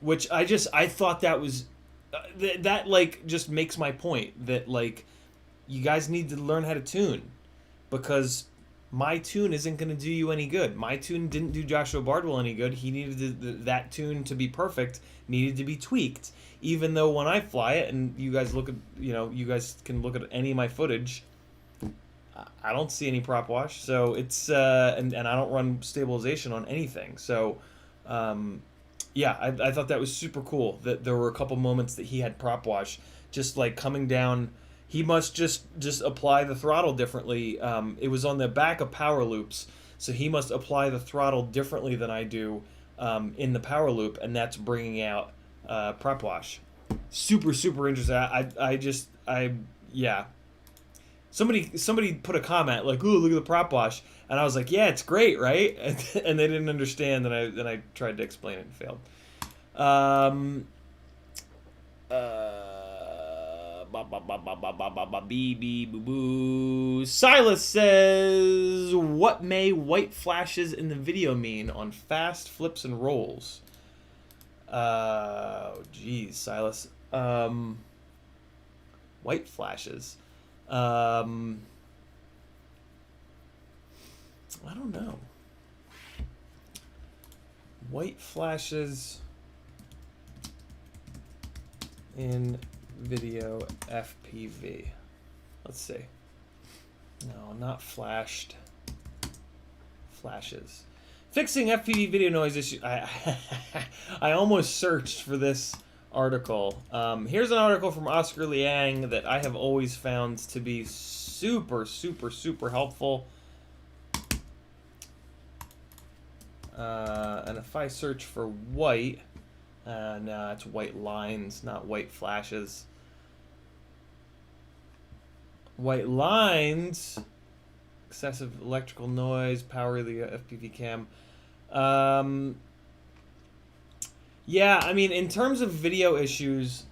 Which I thought that was... that like, just makes my point that, like, you guys need to learn how to tune. Because... my tune isn't going to do you any good. My tune didn't do Joshua Bardwell any good. He needed that tune to be perfect, needed to be tweaked. Even though when I fly it, and you guys look at, you guys can look at any of my footage, I don't see any prop wash. So it's, and I don't run stabilization on anything. So, yeah, I thought that was super cool that there were a couple moments that he had prop wash, just like coming down. He must just apply the throttle differently. It was on the back of power loops, so he must apply the throttle differently than I do in the power loop, and that's bringing out prop wash. Super, super interesting. Yeah. Somebody put a comment like, "Ooh, look at the prop wash," and I was like, "Yeah, it's great, right?" And they didn't understand, and I tried to explain it and failed. Silas says, what may white flashes in the video mean on fast flips and rolls? Geez, Silas. White flashes. I don't know. White flashes in video FPV. Let's see. No, not flashed. Flashes. Fixing FPV video noise issue. I almost searched for this article. Here's an article from Oscar Liang that I have always found to be super, super, super helpful. And if I search for white, no, it's white lines, not white flashes. White lines, excessive electrical noise, power of the FPV cam. Yeah, I mean, in terms of video issues,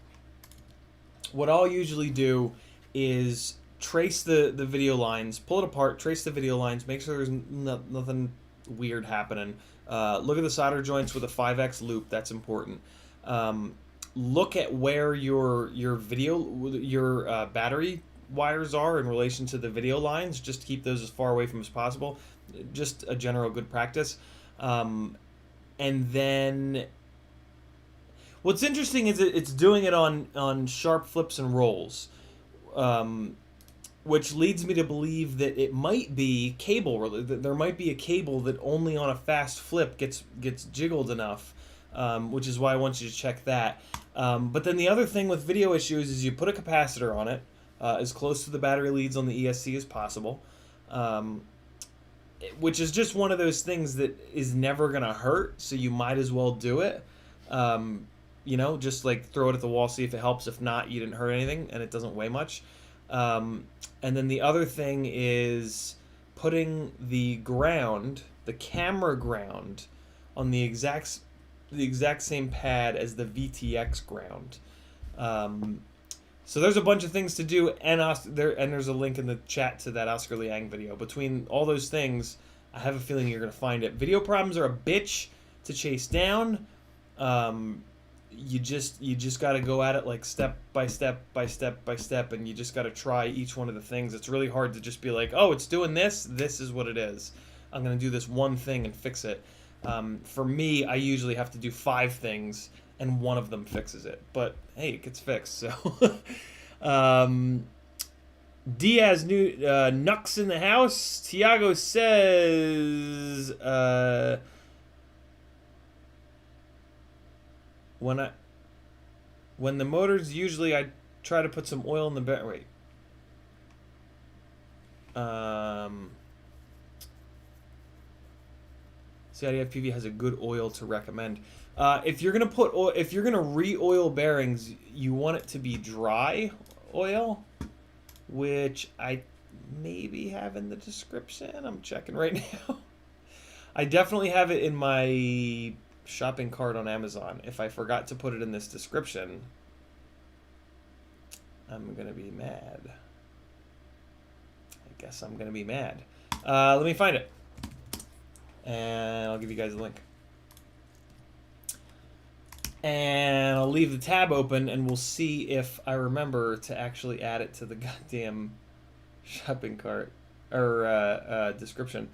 what I'll usually do is trace the video lines, pull it apart, trace the video lines, make sure there's nothing weird happening. Look at the solder joints with a 5x loop. That's important. Look at where your battery wires are in relation to the video lines. Just to keep those as far away from as possible. Just a general good practice. And then what's interesting is it's doing it on sharp flips and rolls. Which leads me to believe that it might be cable. That there might be a cable that only on a fast flip gets jiggled enough, which is why I want you to check that. But then the other thing with video issues is you put a capacitor on it, as close to the battery leads on the ESC as possible. which is just one of those things that is never gonna hurt, so you might as well do it. You know, just like throw it at the wall, see if it helps. If not, you didn't hurt anything, and it doesn't weigh much. And then the other thing is putting the ground, the camera ground, on the exact same pad as the VTX ground. So there's a bunch of things to do, and there's a link in the chat to that Oscar Liang video. Between all those things, I have a feeling you're gonna find it. Video problems are a bitch to chase down. You just got to go at it like step by step by step by step, and you just got to try each one of the things. It's really hard to just be like, oh, it's doing this. This is what it is. I'm gonna do this one thing and fix it. For me, I usually have to do 5 things, and one of them fixes it. But hey, it gets fixed. So Diaz Nux in the house. Tiago says when the motors, usually I try to put some oil in the battery. CiottiFPV has a good oil to recommend. If you're gonna re-oil bearings, you want it to be dry oil, which I maybe have in the description. I'm checking right now. I definitely have it in my shopping cart on Amazon. If I forgot to put it in this description, I'm gonna be mad. I guess I'm gonna be mad. Let me find it, and I'll give you guys a link. And I'll leave the tab open, and we'll see if I remember to actually add it to the goddamn shopping cart or description.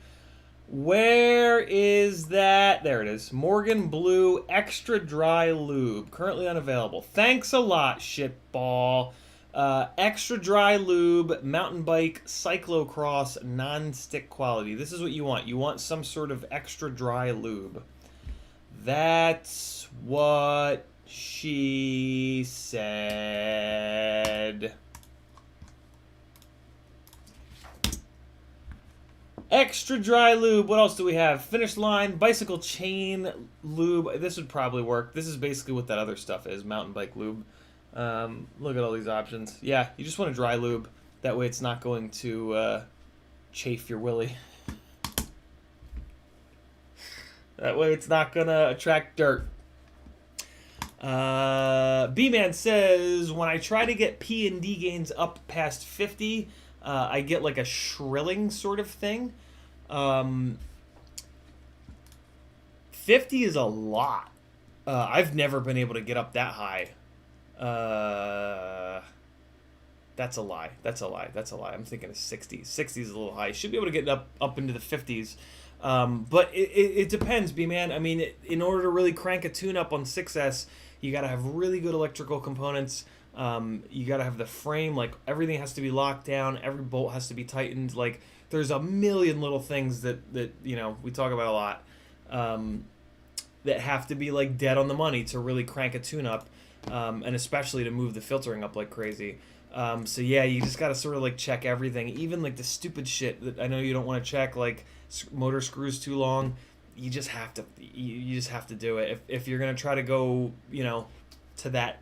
Where is that? There it is. Morgan Blue Extra Dry Lube. Currently unavailable. Thanks a lot, shitball. Extra Dry Lube, mountain bike, cyclocross, non-stick quality. This is what you want. You want some sort of extra dry lube. That's what she said. Extra dry lube. What else do we have? Finish line, bicycle chain lube. This would probably work. This is basically what that other stuff is, mountain bike lube. Look at all these options. Yeah, you just want a dry lube. That way it's not going to chafe your willy. That way it's not going to attract dirt. B-Man says, when I try to get P and D gains up past 50, I get like a shrilling sort of thing. 50 is a lot. I've never been able to get up that high. That's a lie. That's a lie. That's a lie. I'm thinking of 60. 60 is a little high. Should be able to get up into the 50s. But it depends, B-Man. I mean, in order to really crank a tune-up on 6S, you got to have really good electrical components. You got to have the frame. Like, everything has to be locked down. Every bolt has to be tightened. Like, there's a million little things that you know, we talk about a lot, that have to be, like, dead on the money to really crank a tune-up, and especially to move the filtering up like crazy. So, yeah, you just got to sort of, like, check everything. Even, like, the stupid shit that I know you don't want to check, like motor screws too long. You just have to do it. If you're gonna try to go, you know, to that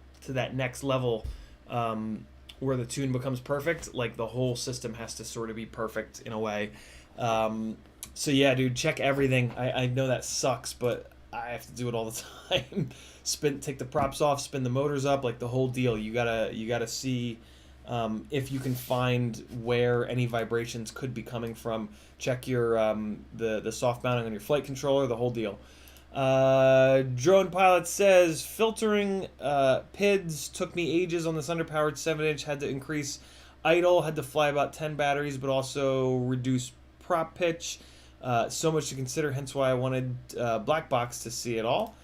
next level, where the tune becomes perfect, like the whole system has to sort of be perfect in a way. So yeah, dude, check everything. I know that sucks, but I have to do it all the time. Take the props off, spin the motors up, like the whole deal. You gotta see if you can find where any vibrations could be coming from. Check your the soft mounting on your flight controller, the whole deal. Drone Pilot says, filtering PIDs took me ages on this underpowered 7-inch. Had to increase idle, had to fly about 10 batteries, but also reduce prop pitch. So much to consider, hence why I wanted Black Box to see it all.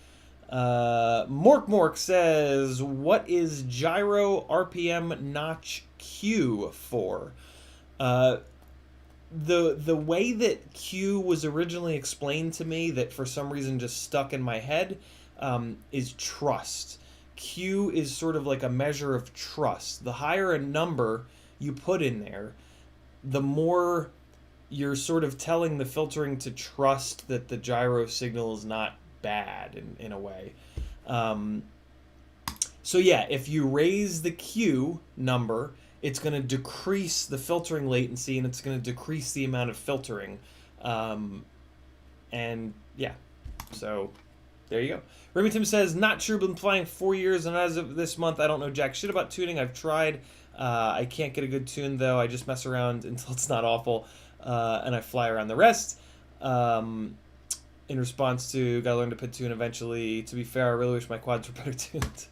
Mork says, what is gyro RPM notch Q for? The way that Q was originally explained to me, that for some reason just stuck in my head, is trust. Q is sort of like a measure of trust. The higher a number you put in there, the more you're sort of telling the filtering to trust that the gyro signal is not bad in a way. So yeah, if you raise the Q number, it's going to decrease the filtering latency, and it's going to decrease the amount of filtering. And yeah, so there you go. Remington says, not true, been flying 4 years, and as of this month, I don't know jack shit about tuning. I've tried. I can't get a good tune, though. I just mess around until it's not awful, and I fly around the rest. In response to, gotta learn to pit tune eventually. To be fair, I really wish my quads were better tuned.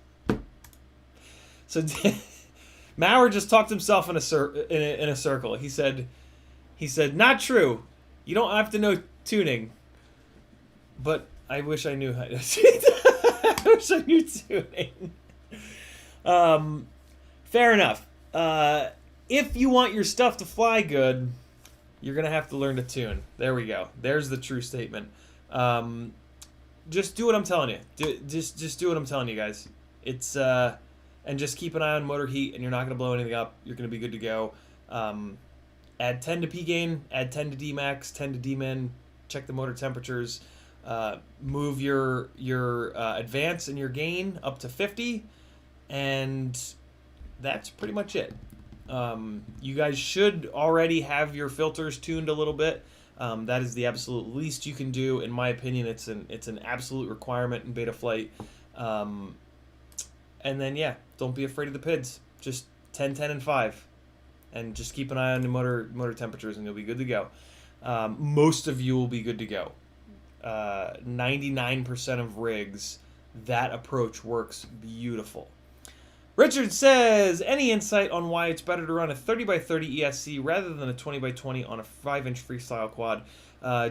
So Maurer just talked himself in a circle. He said, not true. You don't have to know tuning. But I wish I knew how to I wish I knew tuning. Fair enough. If you want your stuff to fly good, you're going to have to learn to tune. There we go. There's the true statement. Just do what I'm telling you. Just do what I'm telling you guys. It's and just keep an eye on motor heat, and you're not going to blow anything up. You're going to be good to go. Add 10 to P gain, add 10 to D max, 10 to D min. Check the motor temperatures. Move your advance and your gain up to 50, and that's pretty much it. You guys should already have your filters tuned a little bit. That is the absolute least you can do, in my opinion. It's an absolute requirement in beta flight. And then yeah, don't be afraid of the PIDs. Just 10, 10, and 5, and just keep an eye on the motor temperatures, and you'll be good to go. Most of you will be good to go. 99% of rigs, that approach works beautiful. Richard says, any insight on why it's better to run a 30x30 ESC rather than a 20x20 on a 5-inch freestyle quad?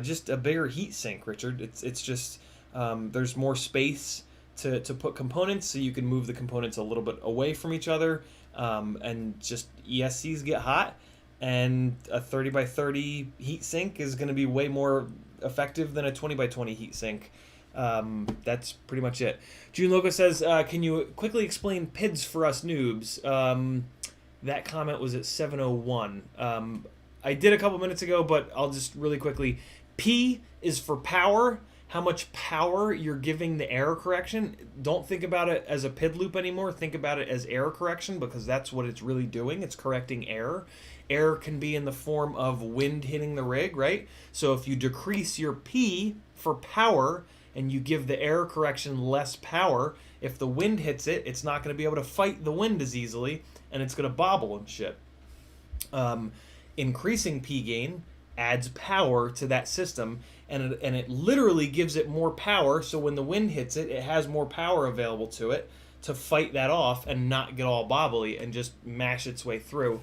Just a bigger heat sink, Richard. It's just there's more space to put components, so you can move the components a little bit away from each other, and just ESCs get hot, and a 30x30 heat sink is going to be way more effective than a 20x20 heat sink. That's pretty much it. June Loco says, can you quickly explain PIDs for us noobs? That comment was at 7:01. I did a couple minutes ago, but I'll just really quickly. P is for power, how much power you're giving the error correction. Don't think about it as a PID loop anymore. Think about it as error correction, because that's what it's really doing. It's correcting error. Error can be in the form of wind hitting the rig, right? So if you decrease your P for power and you give the error correction less power, if the wind hits it, it's not going to be able to fight the wind as easily, and it's going to bobble and shit. Increasing P gain adds power to that system, and it literally gives it more power, so when the wind hits it, it has more power available to it to fight that off and not get all bobbly and just mash its way through.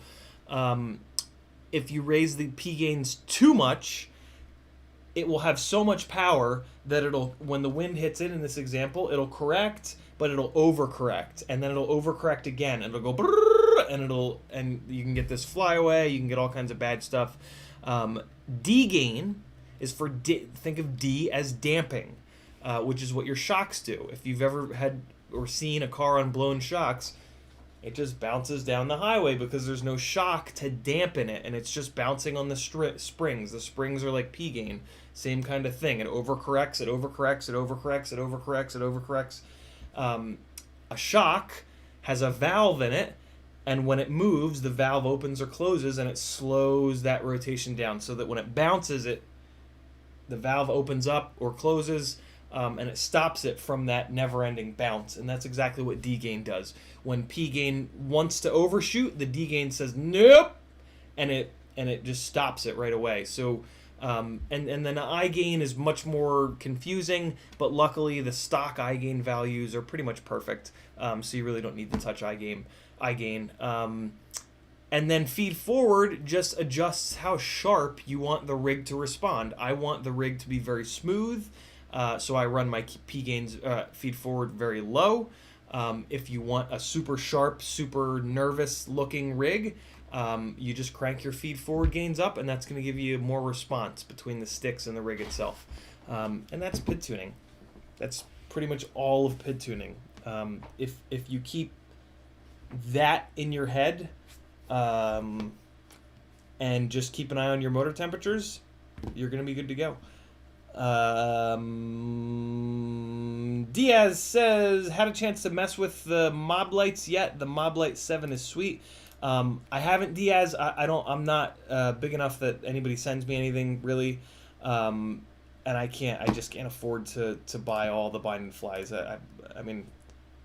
If you raise the P gains too much, it will have so much power that it'll, when the wind hits it in this example, it'll correct, but it'll overcorrect, and then it'll overcorrect again, and it'll go brrr, and you can get this flyaway, you can get all kinds of bad stuff. D gain is for think of D as damping, which is what your shocks do. If you've ever had or seen a car on blown shocks, it just bounces down the highway because there's no shock to dampen it, and it's just bouncing on the springs. The springs are like P gain, same kind of thing. It overcorrects, it overcorrects, it overcorrects, it overcorrects, it overcorrects. A shock has a valve in it, and when it moves, the valve opens or closes, and it slows that rotation down so that when it bounces, the valve opens up or closes, and it stops it from that never-ending bounce. And that's exactly what D gain does. When P gain wants to overshoot, the D gain says nope, and it just stops it right away. So and then I gain is much more confusing, but luckily the stock I gain values are pretty much perfect, so you really don't need to touch I gain. And then feed forward just adjusts how sharp you want the rig to respond. I want the rig to be very smooth, so I run my P gains feed forward very low. If you want a super sharp, super nervous looking rig, you just crank your feed forward gains up, and that's going to give you more response between the sticks and the rig itself. And that's PID tuning. That's pretty much all of PID tuning. If you keep that in your head, and just keep an eye on your motor temperatures, you're going to be good to go. Diaz says, had a chance to mess with the Mob Lights yet. The Mob Light 7 is sweet. I haven't, Diaz. I'm not big enough that anybody sends me anything really. And I just can't afford to buy all the binding flies. I mean,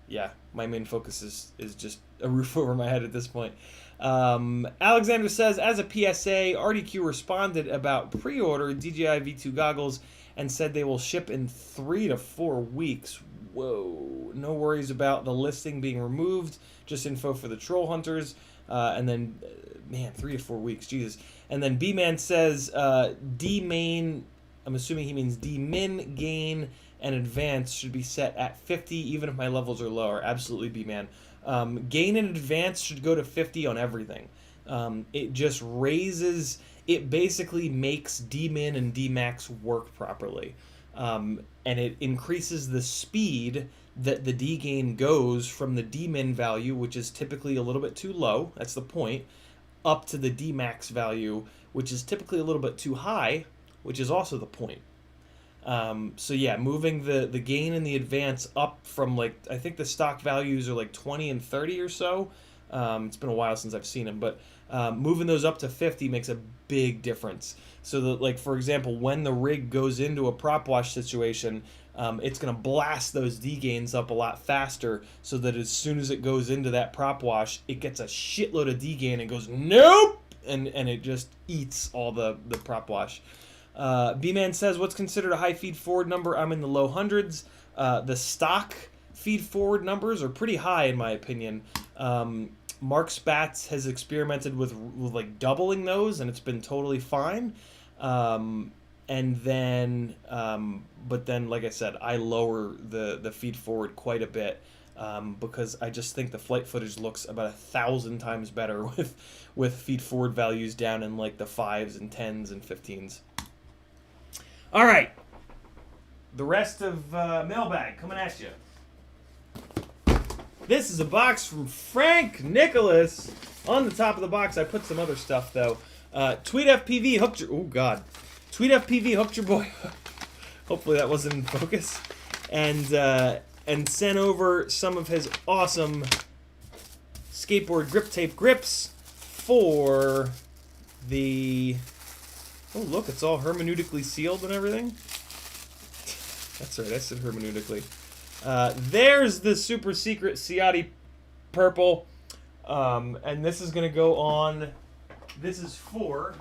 yeah, my main focus is just a roof over my head at this point. Alexander says, as a PSA, RDQ responded about pre-order DJI V2 goggles and said they will ship in 3 to 4 weeks. Whoa. No worries about the listing being removed. Just info for the troll hunters. And then, man, 3 to 4 weeks. Jesus. And then B-Man says, D-main, I'm assuming he means D-min, gain, and advance should be set at 50 even if my levels are lower. Absolutely, B-Man. Gain and advance should go to 50 on everything. It just raises, it basically makes D-min and D-max work properly. And it increases the speed that the D-gain goes from the D-min value, which is typically a little bit too low, that's the point, up to the D-max value, which is typically a little bit too high, which is also the point. So yeah, moving the gain and the advance up from, like, I think the stock values are like 20 and 30 or so. It's been a while since I've seen them, but moving those up to 50 makes a big difference. So that, like, for example, when the rig goes into a prop wash situation, it's going to blast those D-gains up a lot faster so that as soon as it goes into that prop wash, it gets a shitload of D-gain and goes, nope! And it just eats all the prop wash. B-Man says, what's considered a high feed forward number? I'm in the low hundreds. The stock feed forward numbers are pretty high in my opinion. Mark Spatz has experimented with like doubling those, and it's been totally fine. And then, but then, like I said, I lower the feed forward quite a bit because I just think the flight footage looks about 1,000 times better with feed forward values down in like the 5s and 10s and 15s. All right, the rest of mailbag coming at you. This is a box from Frank Nicholas. On the top of the box, I put some other stuff though. CiottiFPV hooked your. Oh God, CiottiFPV hooked your boy. Hopefully that wasn't in focus. And sent over some of his awesome skateboard grip tape grips for the. Oh, look, it's all hermeneutically sealed and everything. That's right, I said hermeneutically. There's the super secret Ciotti purple. And this is going to go on. This is for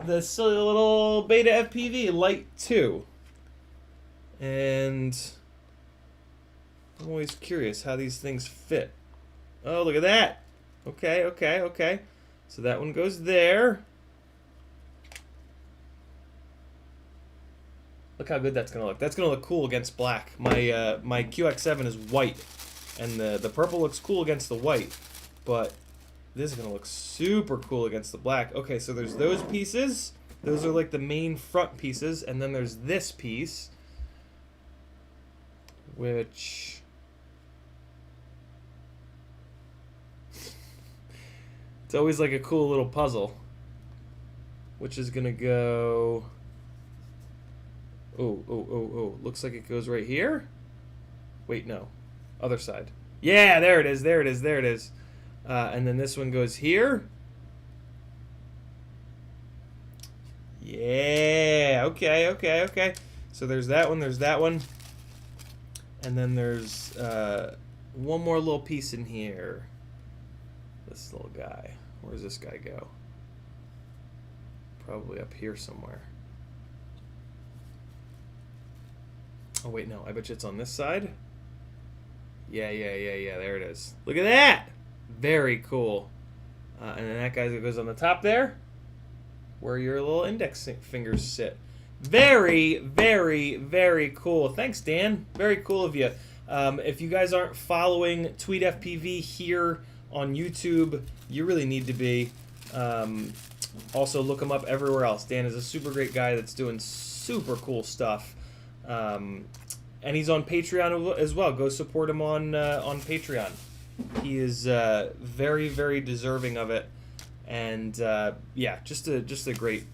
the silly little BetaFPV Lite 2. And I'm always curious how these things fit. Oh, look at that. Okay. So that one goes there. Look how good that's gonna look. That's gonna look cool against black. My my QX7 is white, and the purple looks cool against the white, but this is gonna look super cool against the black. Okay, so there's those pieces. Those are like the main front pieces, and then there's this piece, which it's always like a cool little puzzle, which is gonna go. Oh. Looks like it goes right here. Wait, no. Other side. Yeah, there it is. And then this one goes here. Yeah, okay. So there's that one. And then there's one more little piece in here. This little guy. Where does this guy go? Probably up here somewhere. Oh, wait, no. I bet you it's on this side. Yeah. There it is. Look at that! Very cool. And then that guy that goes on the top there, where your little index fingers sit. Very, very, very cool. Thanks, Dan. Very cool of you. If you guys aren't following CiottiFPV here on YouTube, you really need to be. Also, look him up everywhere else. Dan is a super great guy that's doing super cool stuff. And he's on Patreon as well. Go support him on Patreon. He is very, very deserving of it. and yeah, just a great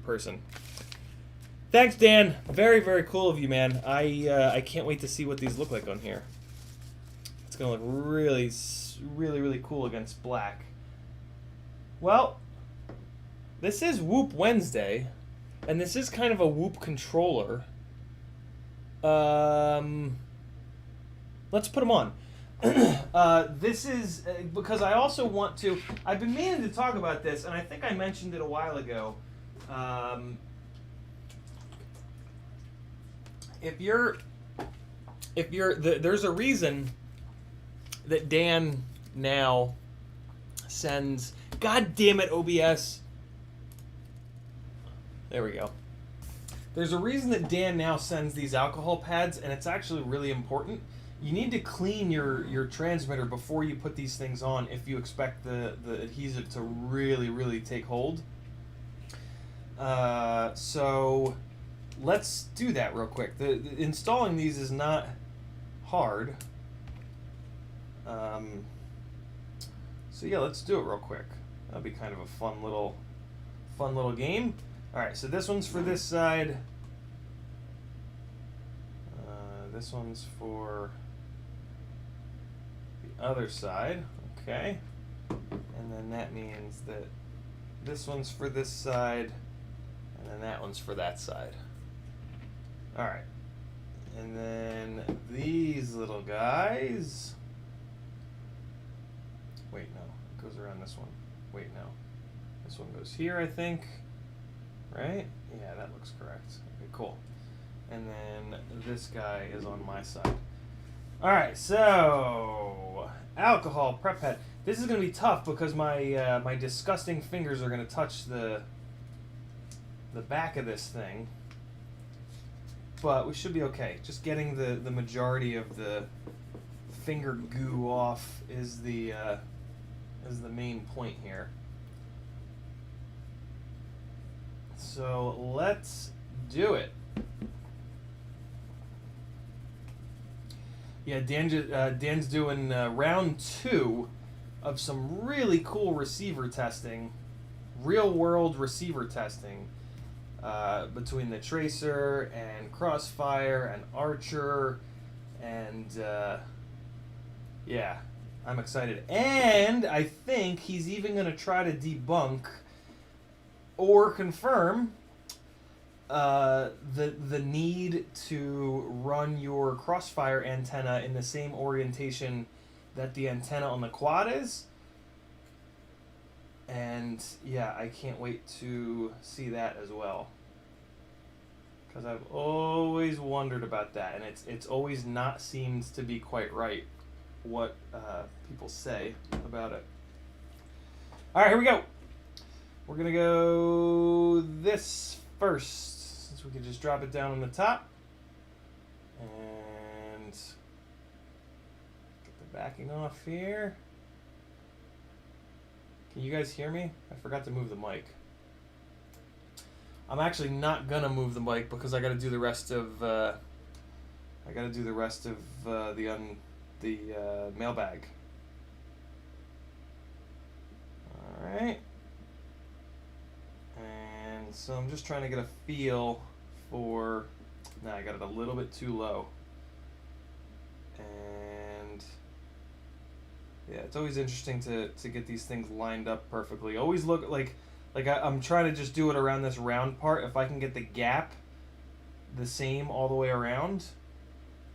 person. Thanks, Dan. Very, very cool of you, man. I can't wait to see what these look like on here. It's gonna look really, really, really cool against black. Well, this is Whoop Wednesday, and this is kind of a Whoop controller. Let's put them on. This is because I also want to. I've been meaning to talk about this, and I think I mentioned it a while ago. There's a reason that Dan now sends. God damn it, OBS. There we go. There's a reason that Dan now sends these alcohol pads, and it's actually really important. You need to clean your transmitter before you put these things on if you expect the adhesive to really, really take hold. So let's do that real quick. The installing these is not hard. So yeah, let's do it real quick. That'll be kind of a fun little game. All right, so this one's for this side. This one's for the other side. Okay, and then that means that this one's for this side, and then that one's for that side. All right, and then these little guys. Wait, no, it goes around this one. Wait, no, this one goes here, I think. Right? Yeah, that looks correct. Okay, cool. And then this guy is on my side. All right, so alcohol prep pad. This is going to be tough because my my disgusting fingers are going to touch the back of this thing. But we should be okay. Just getting the majority of the finger goo off is the main point here. So let's do it. Yeah, Dan's doing round 2 of some really cool receiver testing, real world receiver testing between the Tracer and Crossfire and Archer, and yeah, I'm excited. And I think he's even going to try to debunk or confirm the need to run your Crossfire antenna in the same orientation that the antenna on the quad is. And yeah, I can't wait to see that as well, because I've always wondered about that, and it's always not seemed to be quite right what people say about it. All right, here we go. We're going to go this first, since we can just drop it down on the top. And get the backing off here. Can you guys hear me? I forgot to move the mic. I'm actually not going to move the mic because I got to do the rest of the mailbag. All right. And so I'm just trying to get a feel for. Nah, I got it a little bit too low. And yeah, it's always interesting to get these things lined up perfectly. Always look like I'm trying to just do it around this round part. If I can get the gap the same all the way around,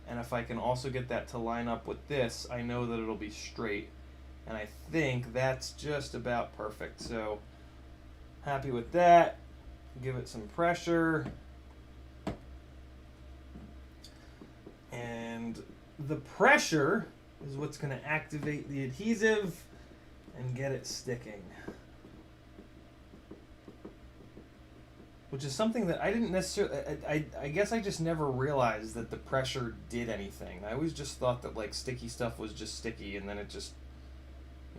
and if I can also get that to line up with this, I know that it'll be straight. And I think that's just about perfect. So happy with that. Give it some pressure. And the pressure is what's going to activate the adhesive and get it sticking. Which is something that I didn't necessarily... I guess I just never realized that the pressure did anything. I always just thought that like sticky stuff was just sticky, and then it just,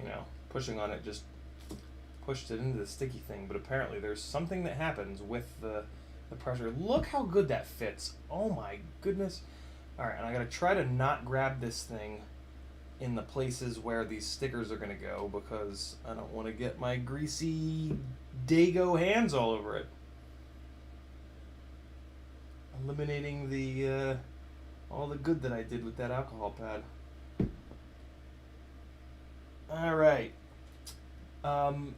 you know, pushing on it just pushed it into the sticky thing. But apparently there's something that happens with the pressure. Look how good that fits. Oh my goodness. Alright, and I gotta try to not grab this thing in the places where these stickers are going to go because I don't want to get my greasy Dago hands all over it. Eliminating the all the good that I did with that alcohol pad. All right. I'm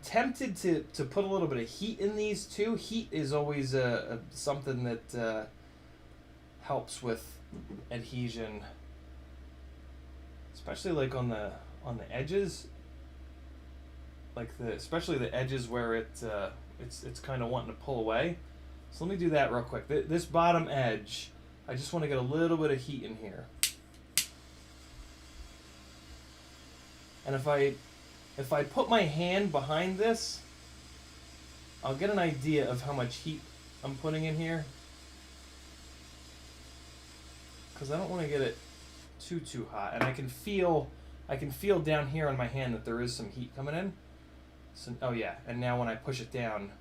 tempted to put a little bit of heat in these too. Heat is always something that helps with adhesion, especially like on the edges, like especially the edges where it's kind of wanting to pull away. So let me do that real quick. This bottom edge, I just want to get a little bit of heat in here. And if I put my hand behind this, I'll get an idea of how much heat I'm putting in here. Because I don't want to get it too hot. And I can feel down here on my hand that there is some heat coming in. So, oh yeah, and now when I push it down,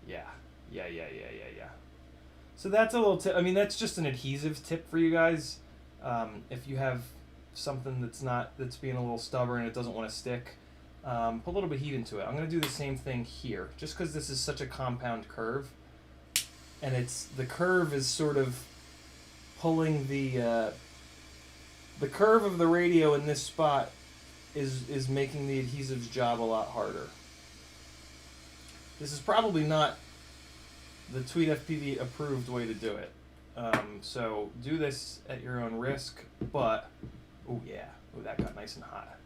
yeah. So that's a little tip. I mean, that's just an adhesive tip for you guys. If you have something that's being a little stubborn and it doesn't want to stick, put a little bit of heat into it. I'm going to do the same thing here, just because this is such a compound curve, and the curve is sort of pulling the curve of the radio in this spot is making the adhesive's job a lot harder. This is probably not the CiottiFPV approved way to do it. So do this at your own risk, but, oh yeah, oh that got nice and hot.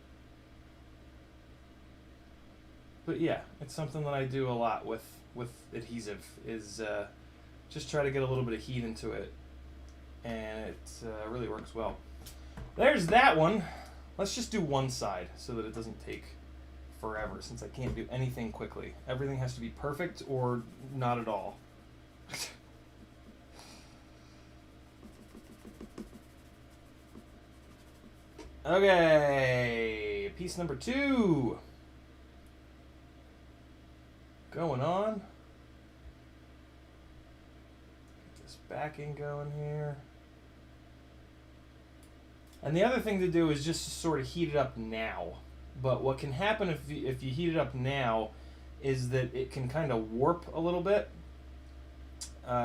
But yeah, it's something that I do a lot with adhesive, is just try to get a little bit of heat into it, and it really works well. There's that one. Let's just do one side so that it doesn't take forever, since I can't do anything quickly. Everything has to be perfect or not at all. Okay, piece number 2. Going on. Get this backing going here. And the other thing to do is just sort of heat it up now. But what can happen if you heat it up now is that it can kind of warp a little bit.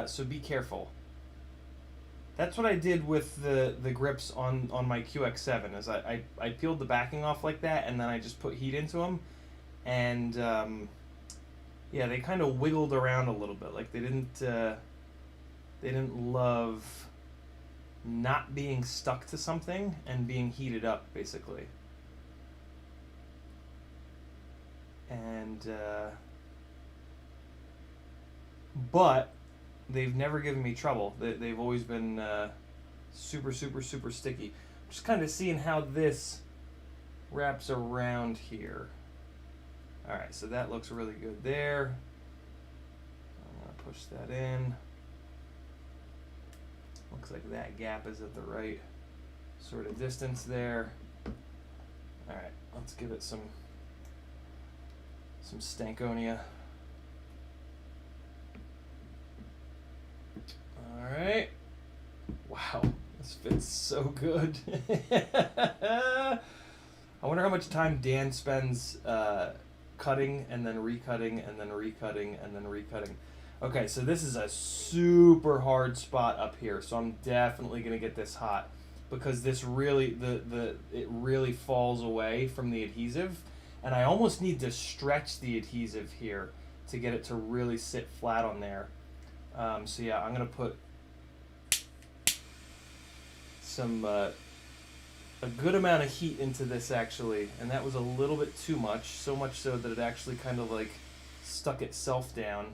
So be careful. That's what I did with the grips on my QX7. Is I peeled the backing off like that, and then I just put heat into them, and yeah, they kind of wiggled around a little bit. Like they didn't love not being stuck to something and being heated up, basically. And but they've never given me trouble. They've always been super sticky. Just kind of seeing how this wraps around here. Alright, so that looks really good there. I'm going to push that in. Looks like that gap is at the right sort of distance there. Alright, let's give it some Stankonia. Alright. Wow, this fits so good. I wonder how much time Dan spends cutting and then recutting and then recutting and then recutting. Okay, so this is a super hard spot up here, so I'm definitely gonna get this hot because this really it really falls away from the adhesive, and I almost need to stretch the adhesive here to get it to really sit flat on there. So yeah, I'm gonna put some a good amount of heat into this actually, and that was a little bit too much, so much so that it actually kind of like stuck itself down.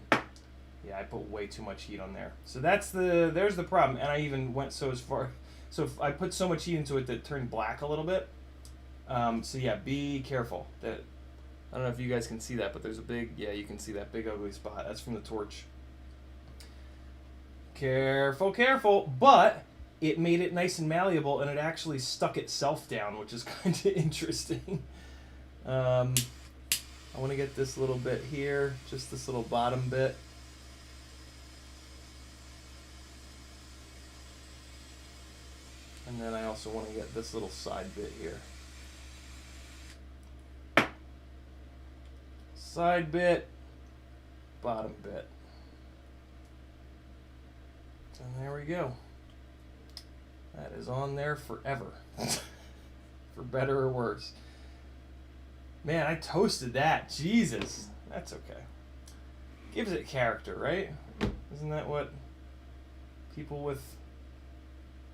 Yeah, I put way too much heat on there. So there's the problem, and I even went so far. So if I put so much heat into it that it turned black a little bit. So yeah, be careful. That I don't know if you guys can see that, but there's a big, yeah, you can see that big ugly spot. That's from the torch. Careful, careful, but it made it nice and malleable, and it actually stuck itself down, which is kind of interesting. I want to get this little bit here, just this little bottom bit. And then I also want to get this little side bit here. Side bit, bottom bit. And there we go. That is on there forever. For better or worse. Man, I toasted that. Jesus. That's okay. Gives it character, right? Isn't that what people with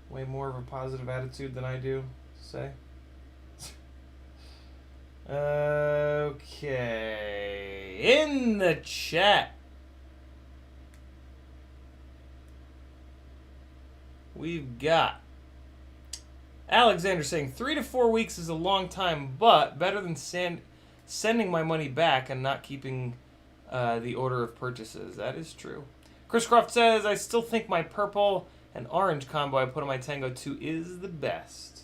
way more of a positive attitude than I do say? Okay. In the chat, we've got Alexander saying 3 to 4 weeks is a long time, but better than sending my money back and not keeping the order of purchases. That is true. Chris Croft says, I still think my purple and orange combo I put on my Tango 2 is the best.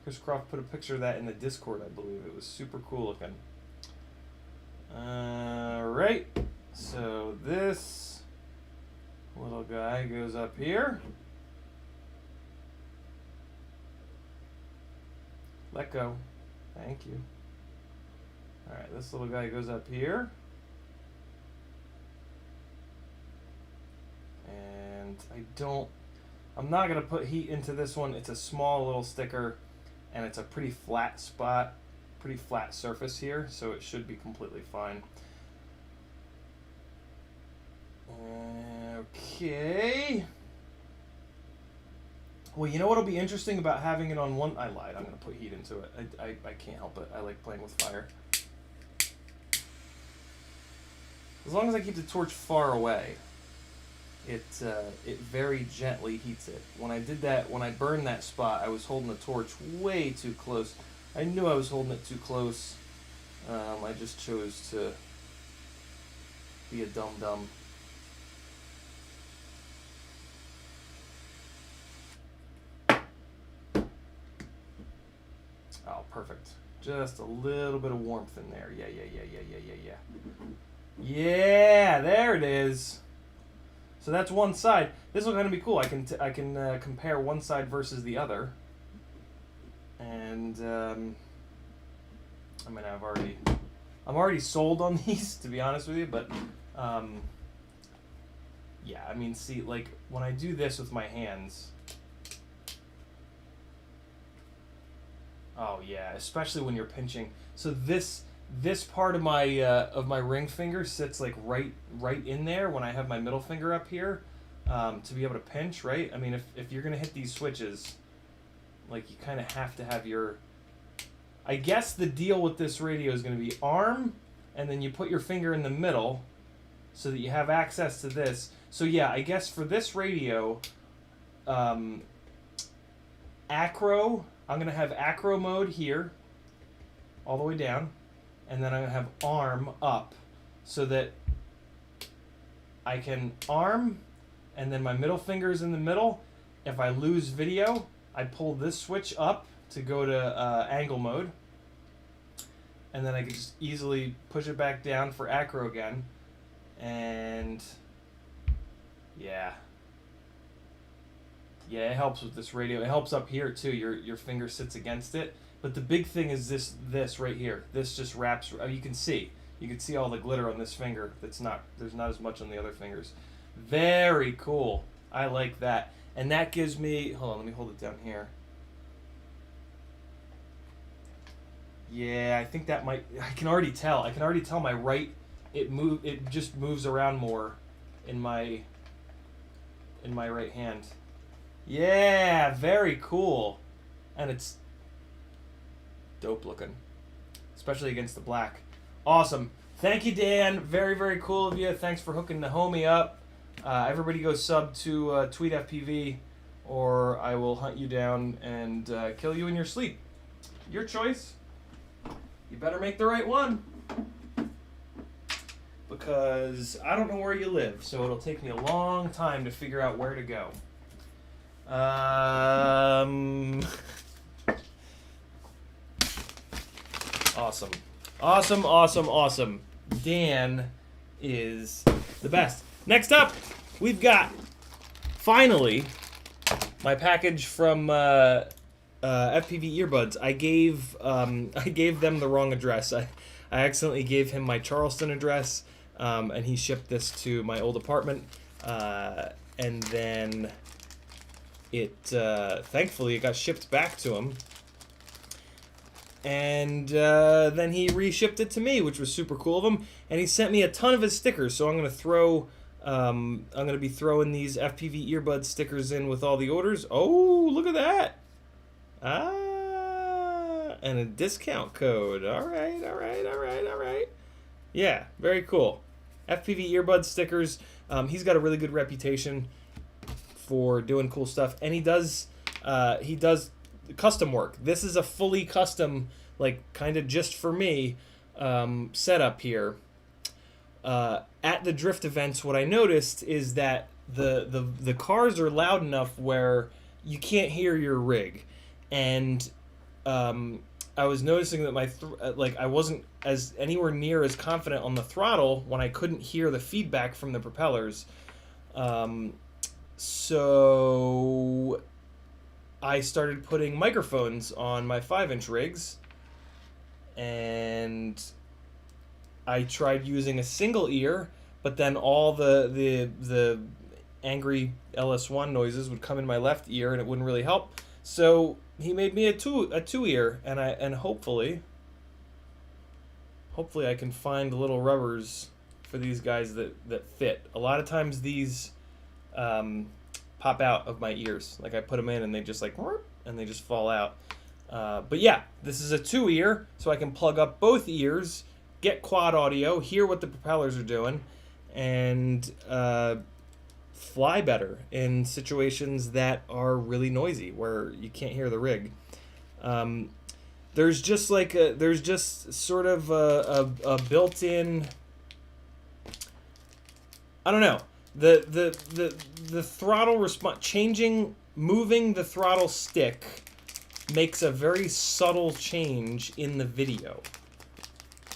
Chris Croft put a picture of that in the Discord, I believe. It was super cool looking. Alright, so this little guy goes up here. Let go. Thank you. Alright, this little guy goes up here. And I'm not going to put heat into this one. It's a small little sticker, and it's a pretty flat spot, pretty flat surface here, so it should be completely fine. Okay. Well, you know what'll be interesting about having it on one... I lied. I'm going to put heat into it. I can't help it. I like playing with fire. As long as I keep the torch far away, it very gently heats it. When I did that, when I burned that spot, I was holding the torch way too close. I knew I was holding it too close. I just chose to be a dum-dum. Oh, perfect. Just a little bit of warmth in there. Yeah. Yeah, there it is. So that's one side. This will kind of be cool. I can compare one side versus the other. And I mean, I'm already sold on these, to be honest with you. But yeah, I mean, see, like when I do this with my hands. Oh yeah, especially when you're pinching. So this part of my ring finger sits like right in there when I have my middle finger up here to be able to pinch, right? I mean, if you're gonna hit these switches, like you kind of have to have your. I guess the deal with this radio is gonna be arm, and then you put your finger in the middle, so that you have access to this. So yeah, I guess for this radio, acro. I'm going to have acro mode here, all the way down, and then I'm going to have arm up, so that I can arm, and then my middle finger is in the middle. If I lose video, I pull this switch up to go to angle mode, and then I can just easily push it back down for acro again, and yeah. Yeah, it helps with this radio. It helps up here too. Your finger sits against it. But the big thing is this right here. This just wraps. You can see all the glitter on this finger. There's not as much on the other fingers. Very cool. I like that. And that gives me. Hold on, let me hold it down here. Yeah, I think that might. I can already tell. My right. It just moves around more in my right hand. Yeah, very cool. And it's dope looking, especially against the black. Awesome. Thank you, Dan. Very, very cool of you. Thanks for hooking the homie up. Everybody go sub to CiottiFPV, or I will hunt you down and kill you in your sleep. Your choice. You better make the right one, because I don't know where you live, so it'll take me a long time to figure out where to go. Awesome. Dan is the best. Next up, we've got, finally, My package from FPV earbuds. I gave them the wrong address. I accidentally gave him my Charleston address, and he shipped this to my old apartment. And then it thankfully it got shipped back to him. And then he reshipped it to me, which was super cool of him. And he sent me a ton of his stickers. So I'm gonna be throwing these FPV earbud stickers in with all the orders. Oh, look at that! And a discount code. All right. Yeah, very cool. FPV earbud stickers. He's got a really good reputation for doing cool stuff, and he does custom work. This is a fully custom, like kind of just for me, setup here. At the drift events, what I noticed is that the cars are loud enough where you can't hear your rig, and I was noticing that I wasn't as anywhere near as confident on the throttle when I couldn't hear the feedback from the propellers. So I started putting microphones on my 5-inch rigs, and I tried using a single ear, but then all the angry LS1 noises would come in my left ear, and it wouldn't really help. So he made me a two ear, and hopefully I can find little rubbers for these guys that fit. A lot of times these pop out of my ears. Like I put them in and they just and they just fall out. But yeah, this is a 2-ear, so I can plug up both ears, get quad audio, hear what the propellers are doing, and fly better in situations that are really noisy where you can't hear the rig. There's just sort of a built-in, I don't know, the throttle response, moving the throttle stick makes a very subtle change in the video.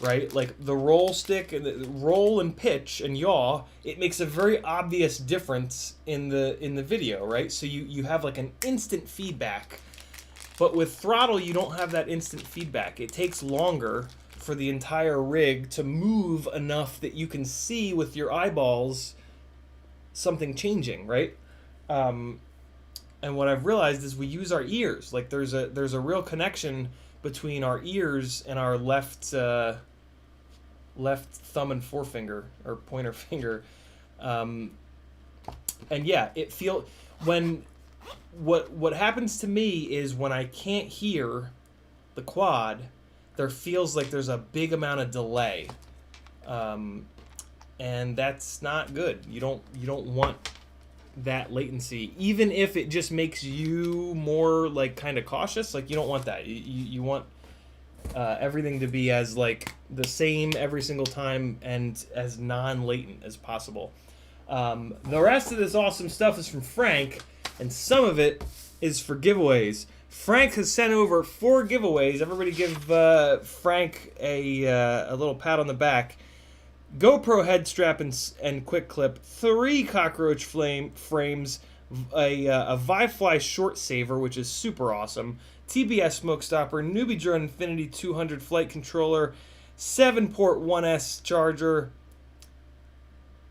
Right? Like the roll stick, the roll and pitch and yaw, it makes a very obvious difference in the video, right? So you have like an instant feedback. But with throttle, you don't have that instant feedback. It takes longer for the entire rig to move enough that you can see with your eyeballs something changing, right? And what I've realized is we use our ears. Like there's a real connection between our ears and our left thumb and forefinger or pointer finger, and yeah, what happens to me is when I can't hear the quad, there feels like there's a big amount of delay, and that's not good. You don't want that latency, even if it just makes you more like kind of cautious. Like you don't want that. You want everything to be as like the same every single time and as non-latent as possible. The rest of this awesome stuff is from Frank, and some of it is for giveaways. Frank has sent over 4 giveaways. Everybody give Frank a little pat on the back. GoPro head strap and quick clip, 3 cockroach frames, a Vifly short saver, which is super awesome, TBS smoke stopper, Newbie Drone Infinity 200 flight controller, 7-port 1S charger,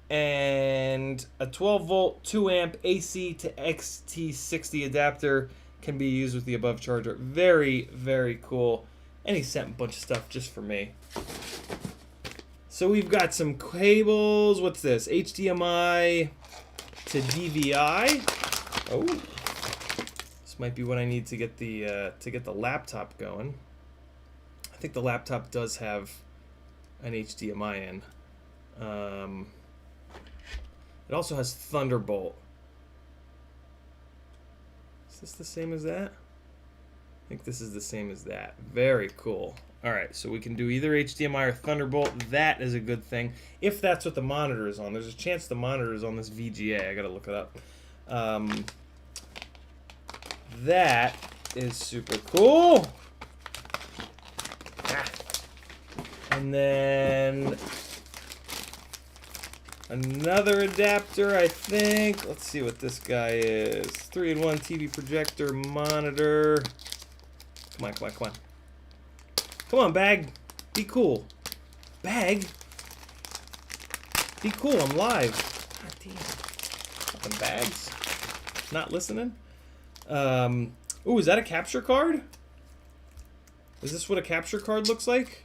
and a 12-volt 2-amp AC to XT60 adapter can be used with the above charger. Very, very cool. And he sent a bunch of stuff just for me. So we've got some cables. What's this? HDMI to DVI. Oh, this might be what I need to get the laptop going. I think the laptop does have an HDMI in. It also has Thunderbolt. Is this the same as that? I think this is the same as that. Very cool. Alright, so we can do either HDMI or Thunderbolt. That is a good thing. If that's what the monitor is on. There's a chance the monitor is on this VGA. I gotta look it up. That is super cool. And then another adapter, I think. Let's see what this guy is. 3-in-1 TV projector, monitor. Come on, come on, come on. Come on, bag. Be cool. Bag? Be cool, I'm live. God damn. Fucking bags. Not listening? Ooh, is that a capture card? Is this what a capture card looks like?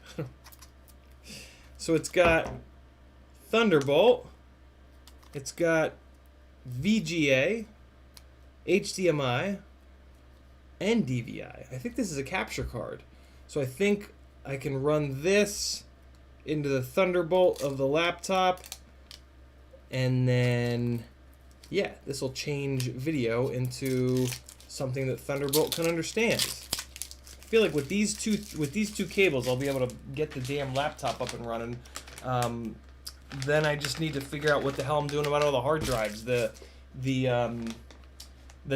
So it's got Thunderbolt. It's got VGA, HDMI, and DVI. I think this is a capture card. So I think I can run this into the Thunderbolt of the laptop, and then, yeah, this will change video into something that Thunderbolt can understand. I feel like with these two cables, I'll be able to get the damn laptop up and running. Then I just need to figure out what the hell I'm doing about all the hard drives. The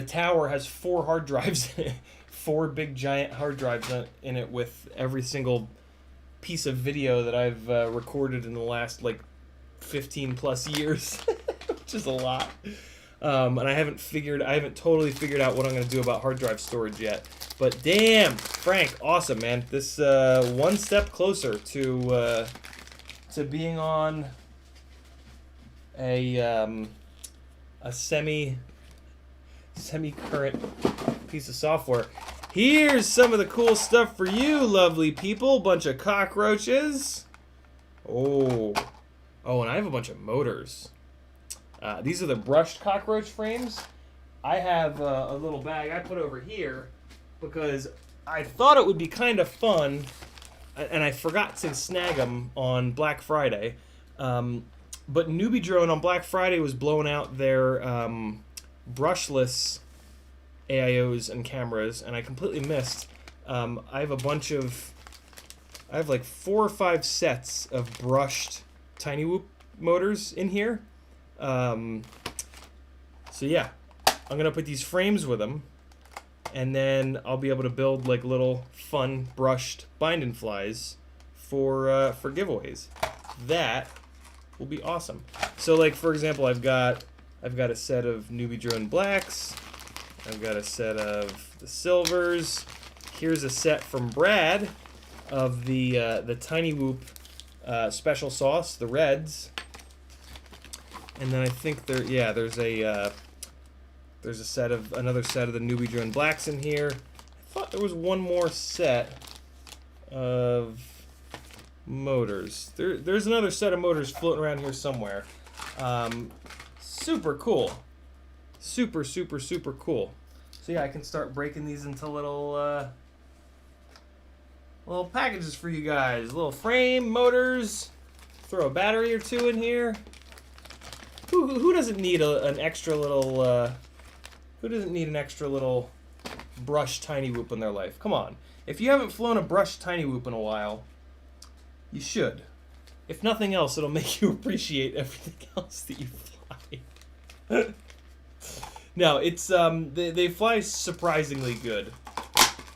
tower has 4 hard drives, 4 big giant hard drives in it with every single piece of video that I've recorded in the last like 15 plus years, which is a lot. And I haven't totally figured out what I'm going to do about hard drive storage yet. But damn, Frank, awesome, man. This one step closer to being on a semi-current piece of software. Here's some of the cool stuff for you, lovely people. Bunch of cockroaches. Oh, and I have a bunch of motors. These are the brushed cockroach frames. I have a little bag I put over here because I thought it would be kind of fun, and I forgot to snag them on Black Friday. But Newbie Drone on Black Friday was blowing out their brushless AIOs and cameras, and I completely missed. I have like 4 or 5 sets of brushed Tiny Whoop motors in here. So yeah, I'm gonna put these frames with them, and then I'll be able to build like little fun brushed bind and flies for giveaways. That will be awesome. So like for example, I've got a set of Newbie Drone blacks. I've got a set of the silvers. Here's a set from Brad of the Tiny Whoop special sauce, the reds. And then I think there's another set of the Newbie Drone blacks in here. I thought there was one more set of motors. There's another set of motors floating around here somewhere. Super cool. Super, super, super cool. So yeah, I can start breaking these into little packages for you guys. Little frame, motors, throw a battery or 2 in here. Who doesn't need an extra little brushed Tiny Whoop in their life? Come on. If you haven't flown a brushed Tiny Whoop in a while, you should. If nothing else, it'll make you appreciate everything else that you fly. No, it's they fly surprisingly good,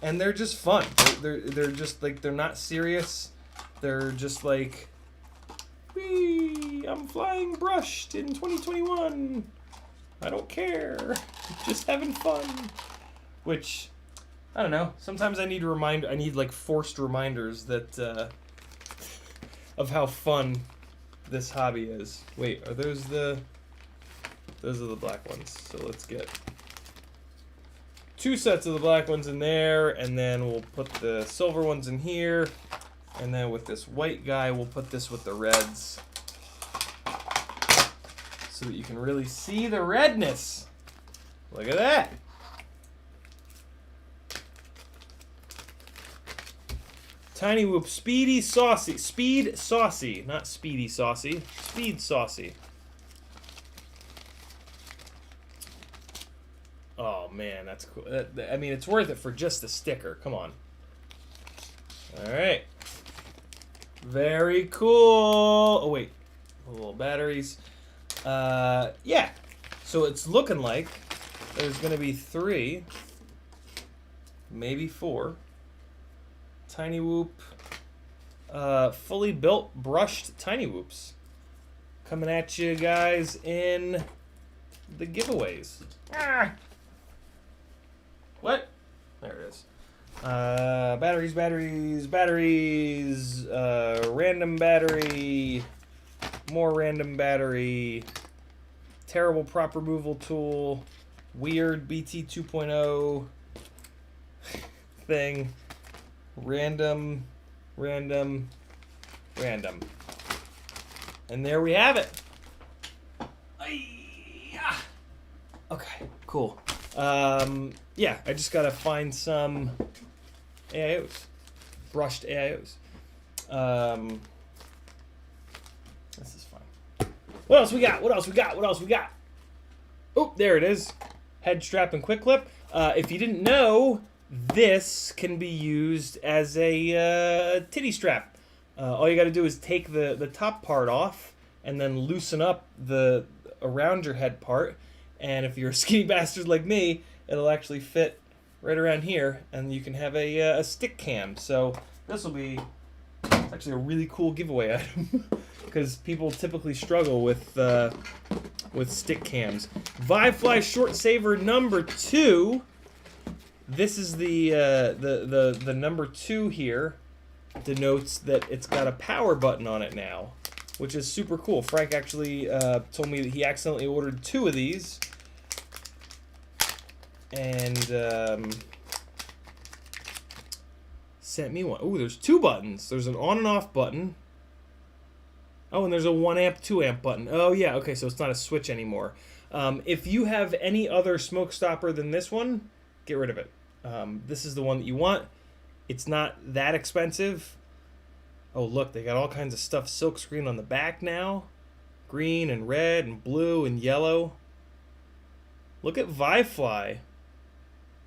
and they're just fun. They're just like, they're not serious. They're just like, whee, I'm flying brushed in 2021. I don't care. Just having fun. Which, I don't know. Sometimes I need like forced reminders that of how fun this hobby is. Wait, are those the? Those are the black ones. So let's get 2 sets of the black ones in there, and then we'll put the silver ones in here, and then with this white guy, we'll put this with the reds, so that you can really see the redness. Look at that. Tiny Whoop Speed Saucy, not Speedy Saucy, Speed Saucy. Oh man, that's cool. I mean, it's worth it for just the sticker. Come on. All right. Very cool. Oh wait, little batteries. Yeah. So it's looking like there's gonna be 3, maybe 4. Tiny Whoop, fully built brushed Tiny Whoops. coming at you guys in the giveaways. Ah! What? There it is. Batteries, random battery, more random battery, terrible prop removal tool, weird BT 2.0 thing, random. And there we have it. Okay, cool. Yeah, I just gotta find some AIOs, brushed AIOs. This is fine. What else we got? Oh, there it is. Head strap and quick clip. If you didn't know, this can be used as a titty strap. All you got to do is take the top part off and then loosen up the around your head part. And if you're a skinny bastard like me, it'll actually fit right around here, and you can have a stick cam. So this will be actually a really cool giveaway item because people typically struggle with stick cams. Vivefly Short Saver number 2. This is the number 2 here. Denotes that it's got a power button on it now, which is super cool. Frank actually told me that he accidentally ordered 2 of these, and sent me one. Ooh, there's 2 buttons. There's an on and off button. Oh, and there's a 1 amp, 2 amp button. Oh yeah, okay, so it's not a switch anymore. If you have any other smoke stopper than this one, get rid of it. This is the one that you want. It's not that expensive. Oh, look, they got all kinds of stuff silkscreen on the back now. Green and red and blue and yellow. Look at Vivefly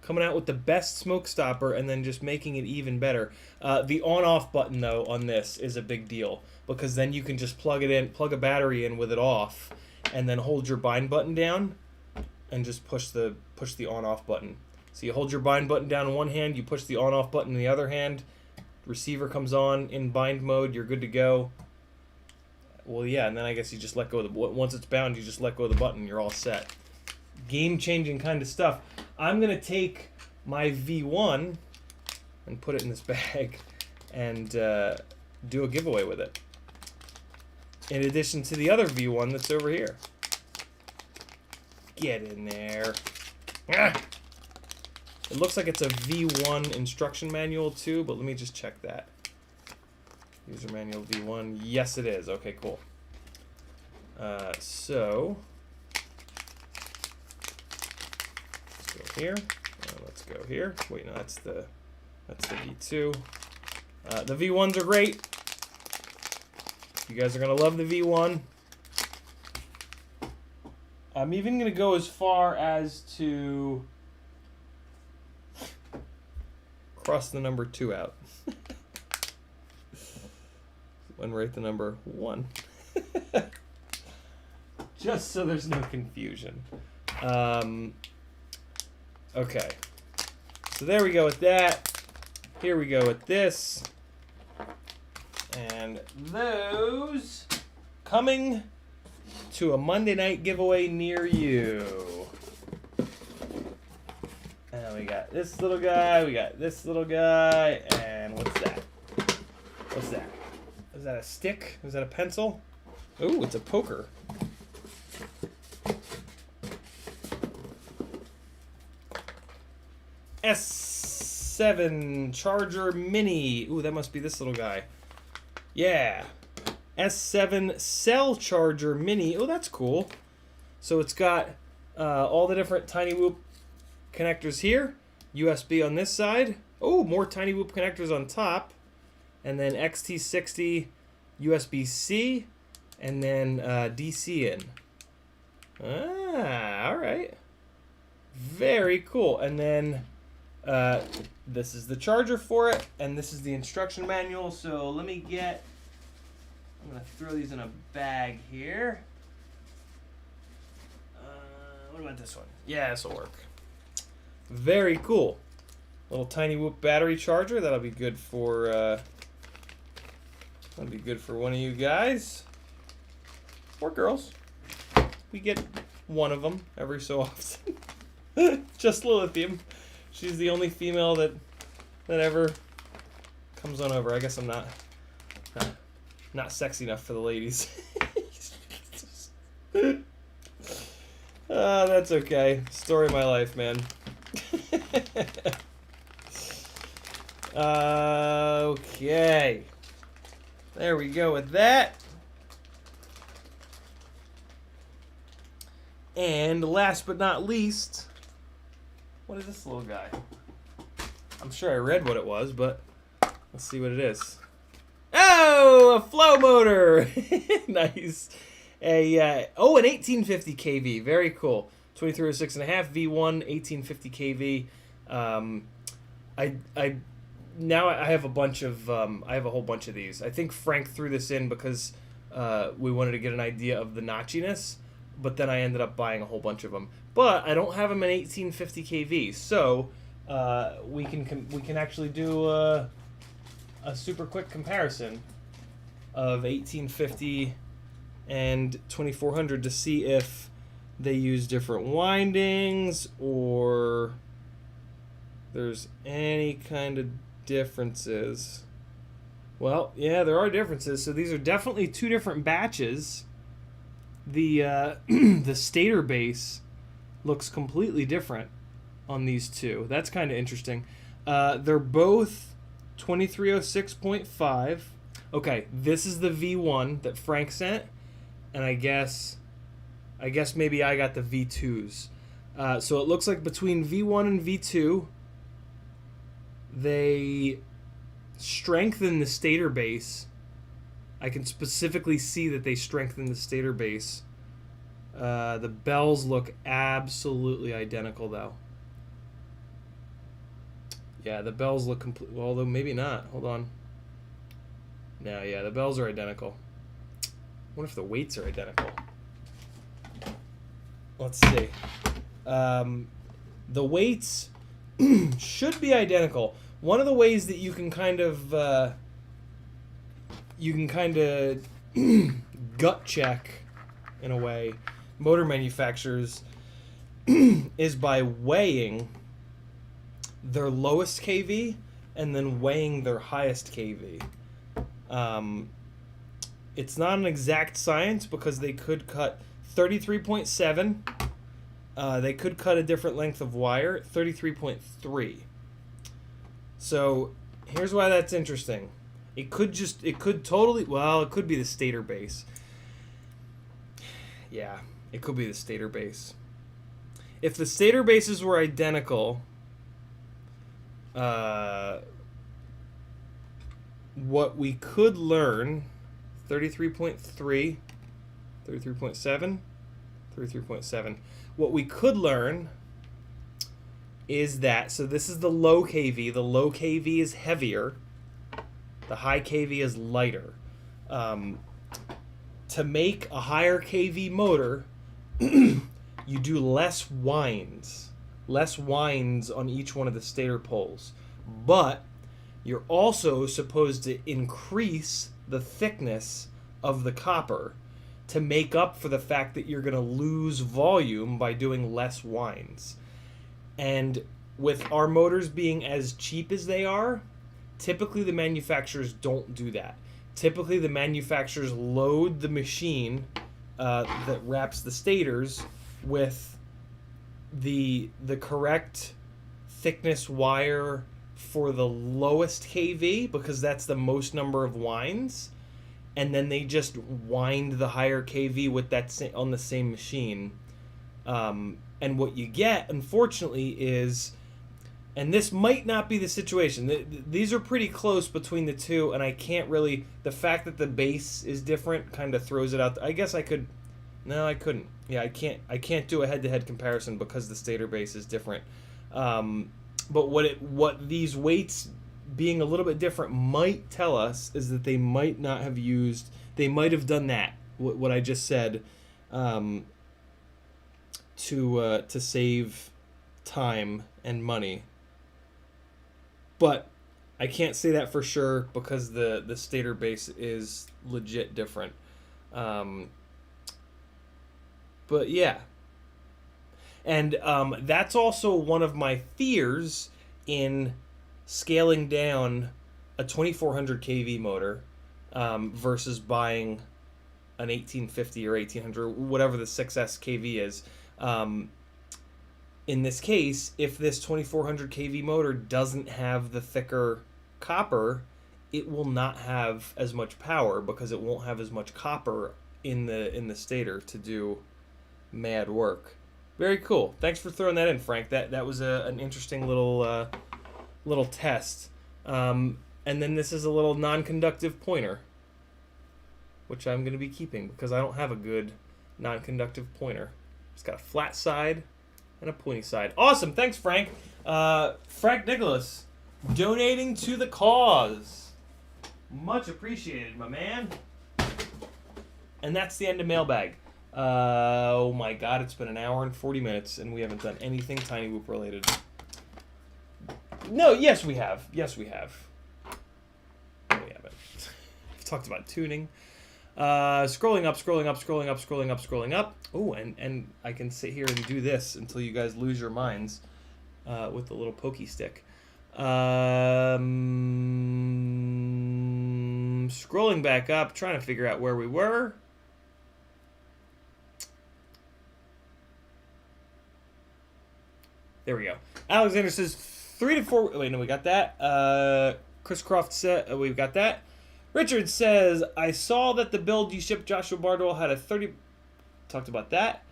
coming out with the best smoke stopper and then just making it even better. The on-off button, though, on this is a big deal because then you can just plug a battery in with it off and then hold your bind button down and just push the on-off button. So you hold your bind button down in one hand, you push the on-off button in the other hand, receiver comes on in bind mode, you're good to go. Well, yeah, and then I guess you just let go of the... Once it's bound, you just let go of the button, you're all set. Game-changing kind of stuff. I'm going to take my V1 and put it in this bag and do a giveaway with it. In addition to the other V1 that's over here. Get in there. Ah! It looks like it's a V1 instruction manual too, but let me just check that. User manual V1. Yes, it is. Okay, cool. So let's go here. Let's go here. Wait, no, that's the V2. The V1s are great. You guys are gonna love the V1. I'm even gonna go as far as to cross the number 2 out. And write the number 1. Just so there's no confusion. Okay. So there we go with that. Here we go with this. And those coming to a Monday night giveaway near you. And we got this little guy, we got this little guy, and what's that? What's that? Is that a stick? Is that a pencil? Ooh, it's a poker. S7 Charger Mini. Ooh, that must be this little guy. Yeah. S7 Cell Charger Mini. Oh, that's cool. So it's got all the different Tiny Whoop connectors here. USB on this side. Oh, more Tiny Whoop connectors on top. And then XT60 USB-C. And then DC in. Ah, alright. Very cool. And then this is the charger for it. And this is the instruction manual. So let me get... I'm going to throw these in a bag here. What about this one? Yeah, this will work. Very cool. Little Tiny Whoop battery charger. That'll be good for one of you guys. or girls. We get one of them every so often. Just Lilithium. She's the only female that ever comes on over. I guess I'm not sexy enough for the ladies. That's okay. Story of my life, man. Okay. There we go with that. And last but not least, what is this little guy? I'm sure I read what it was, but let's see what it is. Oh, a flow motor. Nice. An 1850 kV. Very cool. 2306.5 V1 1850 kV. Now I have a bunch of I have a whole bunch of these. I think Frank threw this in because we wanted to get an idea of the notchiness, but then I ended up buying a whole bunch of them. But I don't have them in 1850 kV, so we can actually do a super quick comparison of 1850 and 2400 to see if they use different windings or there's any kind of differences. Well, yeah, there are differences. So these are definitely two different batches. The the stator base looks completely different on these two. That's kind of interesting. They're both 2306.5. Okay, this is the V1 that Frank sent, and I guess maybe I got the V2s. So it looks like between V1 and V2, they strengthen the stator base. I can specifically see that they strengthen the stator base. The bells look absolutely identical, though. Yeah, the bells look complete. Well, although maybe not. Hold on. No, yeah, the bells are identical. I wonder if the weights are identical. Let's see. The weights should be identical. One of the ways that you can kind of gut check, in a way, motor manufacturers is by weighing their lowest kV and then weighing their highest kV. It's not an exact science because they could cut 33.7. They could cut a different length of wire, 33.3. So here's why that's interesting. It could totally, well, it could be the stator base. Yeah, it could be the stator base. If the stator bases were identical, what we could learn, 33.3, 33.7, 33.7. What we could learn is that, so this is the low kV. The low kV is heavier. The high kV is lighter. To make a higher kV motor, you do less winds. Less winds on each one of the stator poles. But you're also supposed to increase the thickness of the copper to make up for the fact that you're going to lose volume by doing less winds. And with our motors being as cheap as they are, typically the manufacturers don't do that. Typically the manufacturers load the machine that wraps the stators with the correct thickness wire for the lowest kV, because that's the most number of winds, and then they just wind the higher kV with that on the same machine. And what you get, unfortunately, is, and this might not be the situation, these are pretty close between the two, and I can't really, the fact that the base is different kind of throws it out. I guess I could, no, I couldn't. Yeah, I can't do a head-to-head comparison because the stator base is different. But what these weights being a little bit different might tell us is that they might not have used, they might have done that, what I just said, to save time and money. But I can't say that for sure because the stator base is legit different. But yeah. And that's also one of my fears in scaling down a 2400 kV motor versus buying an 1850 or 1800, whatever the 6S kV is. In this case, if this 2400 kV motor doesn't have the thicker copper, it will not have as much power because it won't have as much copper in the stator to do mad work. Very cool. Thanks for throwing that in, Frank. That was an interesting little test. And then this is a little non-conductive pointer, which I'm going to be keeping because I don't have a good non-conductive pointer. It's got a flat side and a pointy side. Awesome. Thanks, Frank. Frank Nicholas, donating to the cause. Much appreciated, my man. And that's the end of Mailbag. Oh my god, it's been an hour and 40 minutes and we haven't done anything Tiny Whoop related. No, yes we have. Yes we have. No, we haven't. We've talked about tuning. Scrolling up, scrolling up, scrolling up, scrolling up, scrolling up. Oh, and I can sit here and do this until you guys lose your minds with the little pokey stick. Scrolling back up, trying to figure out where we were. There we go. Alexander says 3 to 4. Wait, no, we got that. Chris Croft said we've got that. Richard says, I saw that the build you shipped Joshua Bardwell had a 30... Talked about that.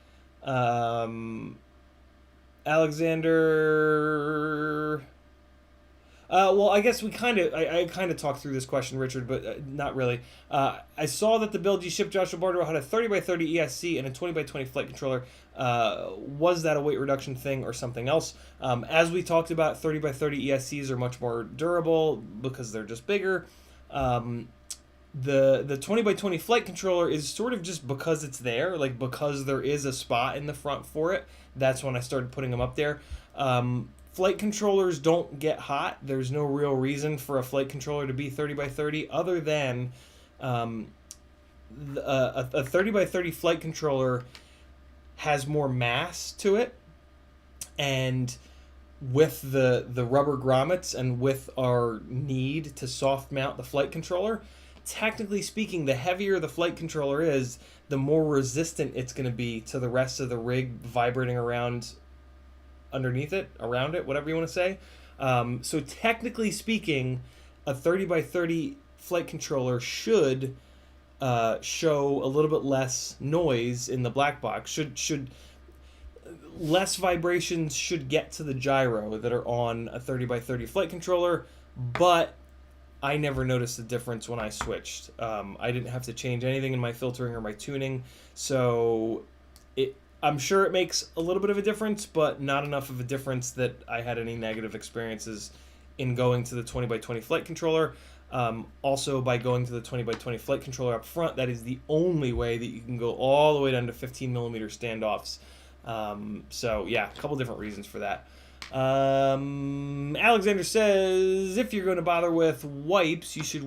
Alexander... well, I guess we I kind of talked through this question, Richard, but not really. I saw that the build you shipped Joshua Bardwell had a 30x30 ESC and a 20x20 flight controller. Was that a weight reduction thing or something else? As we talked about, 30x30 ESCs are much more durable because they're just bigger. The 20x20 flight controller is sort of just because it's there, like because there is a spot in the front for it. That's when I started putting them up there. Flight controllers don't get hot. There's no real reason for a flight controller to be 30x30 other than a 30x30 flight controller has more mass to it, and with the rubber grommets and with our need to soft mount the flight controller, technically speaking, the heavier the flight controller is, the more resistant it's going to be to the rest of the rig vibrating around underneath it, around it, whatever you want to say. So technically speaking, a 30x30 flight controller should show a little bit less noise in the black box. Should less vibrations should get to the gyro that are on a 30x30 flight controller, but I never noticed the difference when I switched. I didn't have to change anything in my filtering or my tuning, so I'm sure it makes a little bit of a difference, but not enough of a difference that I had any negative experiences in going to the 20x20 flight controller. Also, by going to the 20x20 flight controller up front, that is the only way that you can go all the way down to 15mm standoffs. So yeah, a couple different reasons for that. Alexander says, if you're going to bother with wipes, you should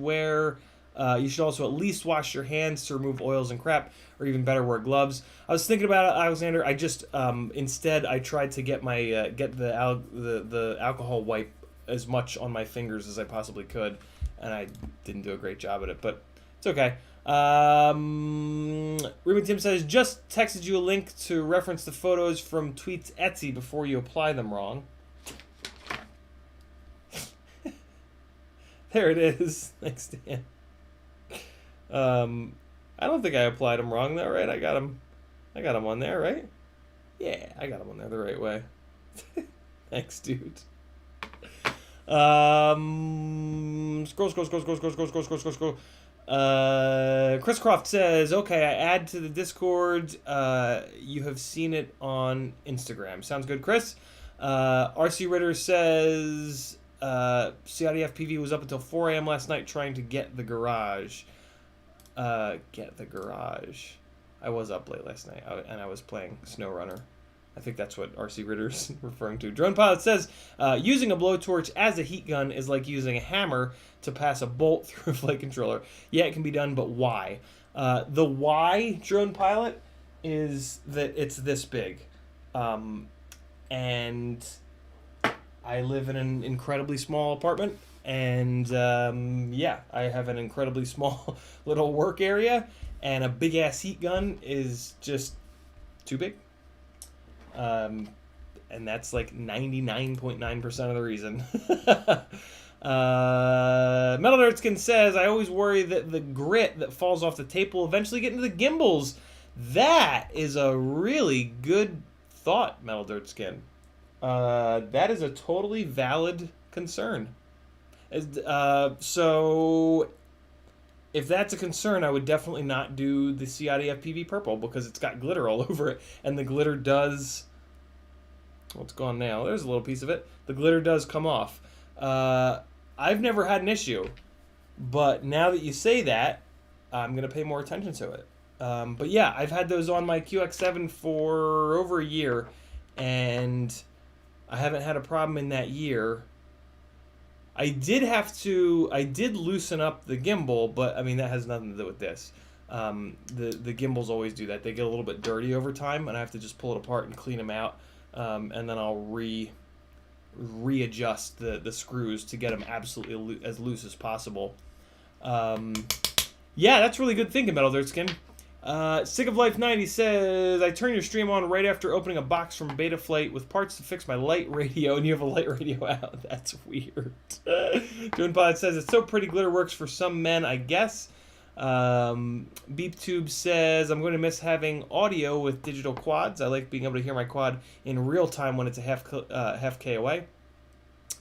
also at least wash your hands to remove oils and crap, or even better, wear gloves. I was thinking about it, Alexander. I just instead I tried to get my the alcohol wipe as much on my fingers as I possibly could, and I didn't do a great job at it, but it's okay. Ruben Tim says, just texted you a link to reference the photos from Tweet's Etsy before you apply them wrong. There it is. Thanks, Dan. I don't think I applied them wrong though, right? I got them on there, right? Yeah, I got them on there the right way. Thanks, dude. Scroll. Chris Croft says, okay, I add to the Discord. You have seen it on Instagram. Sounds good, Chris. RC Ritter says, CiottiFPV was up until 4 a.m. last night trying to get the garage. I was up late last night, and I was playing SnowRunner. I think that's what RC Ritter's referring to. Drone Pilot says, using a blowtorch as a heat gun is like using a hammer to pass a bolt through a flight controller. Yeah, it can be done, but why? The why, Drone Pilot, is that it's this big. And I live in an incredibly small apartment. And yeah, I have an incredibly small little work area. And a big ass heat gun is just too big. And that's like 99.9% of the reason. Metal Nerdskin says, I always worry that the grit that falls off the tape will eventually get into the gimbals. That is a really good thought, Metal Nerdskin. That is a totally valid concern. So, if that's a concern, I would definitely not do the CiottiFPV purple because it's got glitter all over it, and the glitter does... Well, it's gone now. There's a little piece of it. The glitter does come off. I've never had an issue, but now that you say that, I'm going to pay more attention to it. But yeah, I've had those on my QX7 for over a year, and I haven't had a problem in that year. I did loosen up the gimbal, but I mean, that has nothing to do with this. The gimbals always do that. They get a little bit dirty over time, and I have to just pull it apart and clean them out. And then I'll readjust the screws to get them absolutely as loose as possible. Yeah, that's really good thinking, Metal Dirtskin. Sick of Life 90 says, I turn your stream on right after opening a box from Betaflight with parts to fix my light radio, and you have a light radio out. That's weird. Joan Pod says, it's so pretty, glitter works for some men, I guess. BeepTube says, I'm going to miss having audio with digital quads. I like being able to hear my quad in real time when it's a half K away.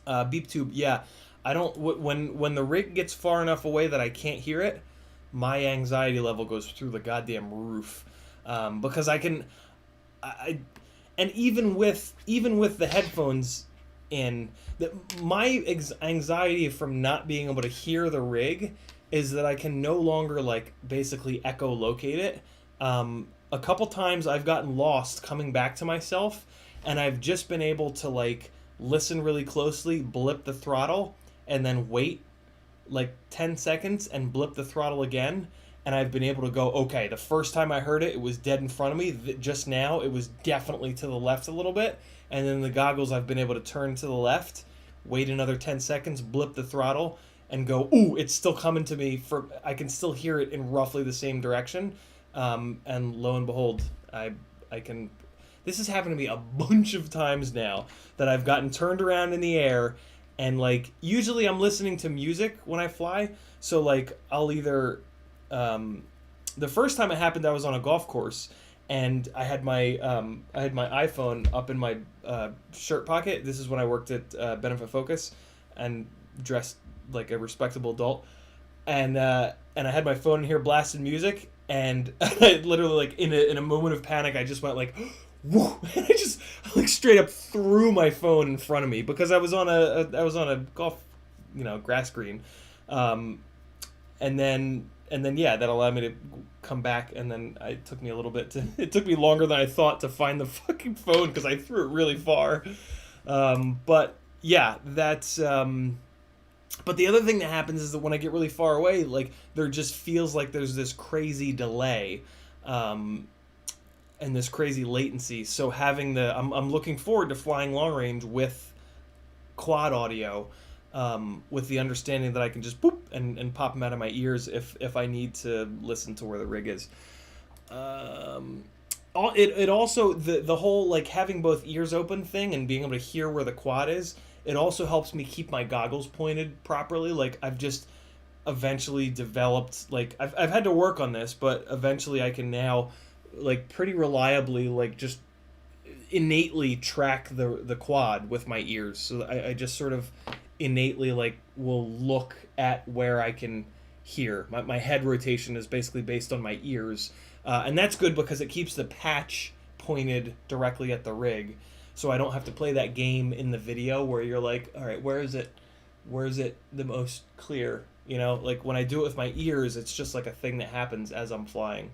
BeepTube, yeah, I don't, when the rig gets far enough away that I can't hear it, my anxiety level goes through the goddamn roof. Because and even with the headphones in, my anxiety from not being able to hear the rig is that I can no longer, like, basically echolocate it. A couple times I've gotten lost coming back to myself, and I've just been able to, like, listen really closely, blip the throttle, and then wait, like, 10 seconds and blip the throttle again, and I've been able to go, okay, the first time I heard it, it was dead in front of me. Just now, it was definitely to the left a little bit, and then the goggles, I've been able to turn to the left, wait another 10 seconds, blip the throttle, and go, ooh, it's still coming to me. I can still hear it in roughly the same direction. And lo and behold, I can... This has happened to me a bunch of times now that I've gotten turned around in the air, and, like, usually I'm listening to music when I fly. So, like, I'll either... the first time it happened, I was on a golf course, and I had my iPhone up in my shirt pocket. This is when I worked at Benefit Focus and dressed like a respectable adult, and I had my phone in here blasting music, and I literally, like, in a moment of panic, I just went like, whoo, and I just, like, straight up threw my phone in front of me because I was on a golf, grass green, and then yeah, that allowed me to come back, and then it took me it took me longer than I thought to find the fucking phone because I threw it really far, but yeah, that's. But the other thing that happens is that when I get really far away, like, there just feels like there's this crazy delay, and this crazy latency. So having I'm looking forward to flying long range with quad audio, with the understanding that I can just boop and pop them out of my ears if I need to listen to where the rig is. It also, the whole, like, having both ears open thing and being able to hear where the quad is, it also helps me keep my goggles pointed properly. Like, I've just eventually developed, like, I've had to work on this, but eventually I can now, like, pretty reliably, like, just innately track the quad with my ears. So I just sort of innately, like, will look at where I can hear. My head rotation is basically based on my ears. And that's good because it keeps the patch pointed directly at the rig. So I don't have to play that game in the video where you're like, all right, where is it the most clear? Like, when I do it with my ears, it's just like a thing that happens as I'm flying.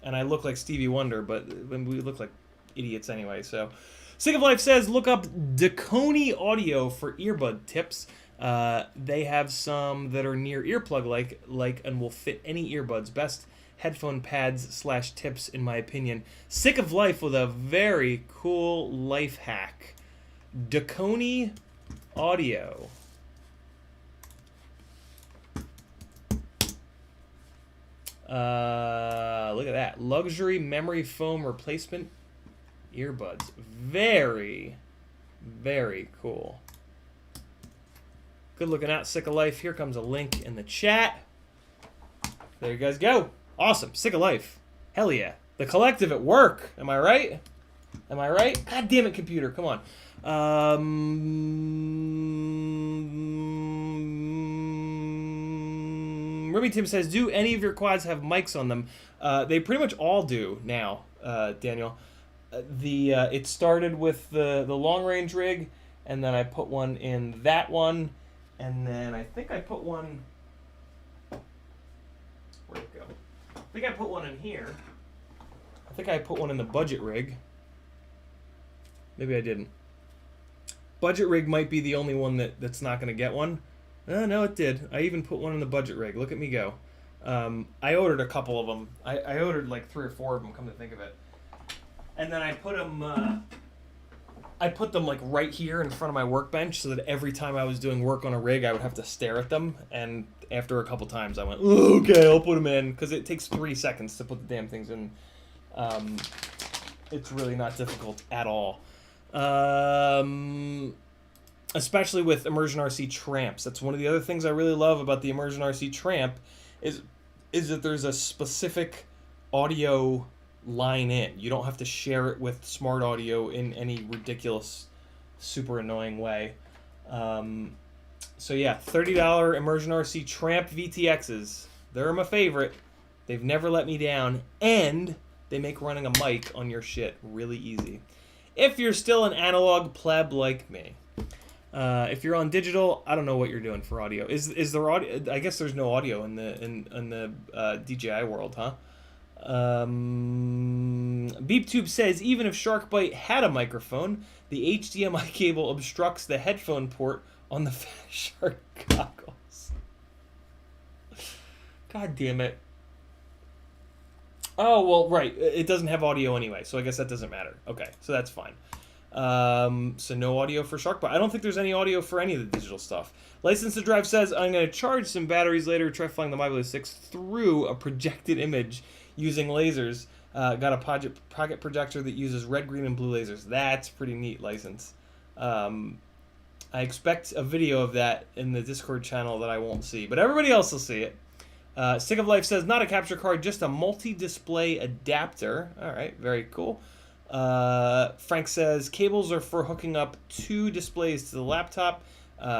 And I look like Stevie Wonder, but we look like idiots anyway. So, Sick of Life says, look up Deconi Audio for earbud tips. They have some that are near earplug like and will fit any earbuds. Best headphone pads / tips, in my opinion. Sick of Life with a very cool life hack. Dakoni Audio. Look at that. Luxury memory foam replacement earbuds. Very, very cool. Good looking out, Sick of Life. Here comes a link in the chat. There you guys go. Awesome. Sick of Life. Hell yeah. The collective at work. Am I right? Am I right? God damn it, computer. Come on. Ruby Tim says, do any of your quads have mics on them? They pretty much all do now, Daniel. It started with the long range rig, and then I put one in that one, and then I think I put one. Where'd it go? I think I put one in here. I think I put one in the budget rig. Maybe I didn't. Budget rig might be the only one that's not going to get one. No, it did. I even put one in the budget rig. Look at me go. I ordered a couple of them. I ordered like 3 or 4 of them, come to think of it. And then I put them... I put them like right here in front of my workbench so that every time I was doing work on a rig, I would have to stare at them. And after a couple times, I went, oh, okay, I'll put them in. Because it takes 3 seconds to put the damn things in. It's really not difficult at all. Especially with Immersion RC Tramps. That's one of the other things I really love about the Immersion RC Tramp is that there's a specific audio line in. You don't have to share it with smart audio in any ridiculous, super annoying way. So yeah, $30 Immersion RC Tramp VTXs. They're my favorite. They've never let me down, and they make running a mic on your shit really easy. If you're still an analog pleb like me. If you're on digital, I don't know what you're doing for audio. Is there audio? I guess there's no audio in the DJI world, huh? BeepTube says, even if SharkBite had a microphone, the HDMI cable obstructs the headphone port on the Fat Shark goggles. God damn it. Oh, well, right. It doesn't have audio anyway, so I guess that doesn't matter. Okay, so that's fine. So no audio for SharkBite. I don't think there's any audio for any of the digital stuff. License to Drive says, I'm going to charge some batteries later, try flying the MyBlue 6 through a projected image using lasers. Got a pocket projector that uses red, green, and blue lasers. That's pretty neat, License. I expect a video of that in the Discord channel that I won't see, but everybody else will see it. Sick of Life says, not a capture card, just a multi-display adapter. All right, very cool. Frank says, cables are for hooking up 2 displays to the laptop.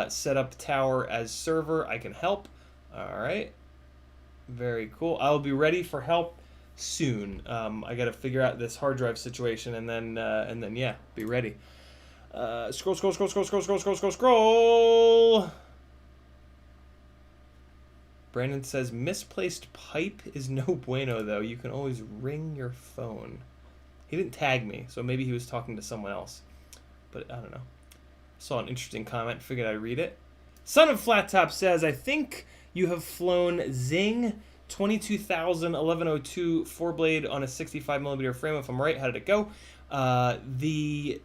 Set up tower as server. I can help. All right. Very cool. I'll be ready for help soon. I got to figure out this hard drive situation, and then yeah, be ready. Scroll. Brandon says, misplaced pipe is no bueno, though. You can always ring your phone. He didn't tag me, so maybe he was talking to someone else. But I don't know. Saw an interesting comment, figured I'd read it. Son of Flat Top says, I think you have flown Zing 22,000 1102 4-blade on a 65mm frame. If I'm right, how did it go? The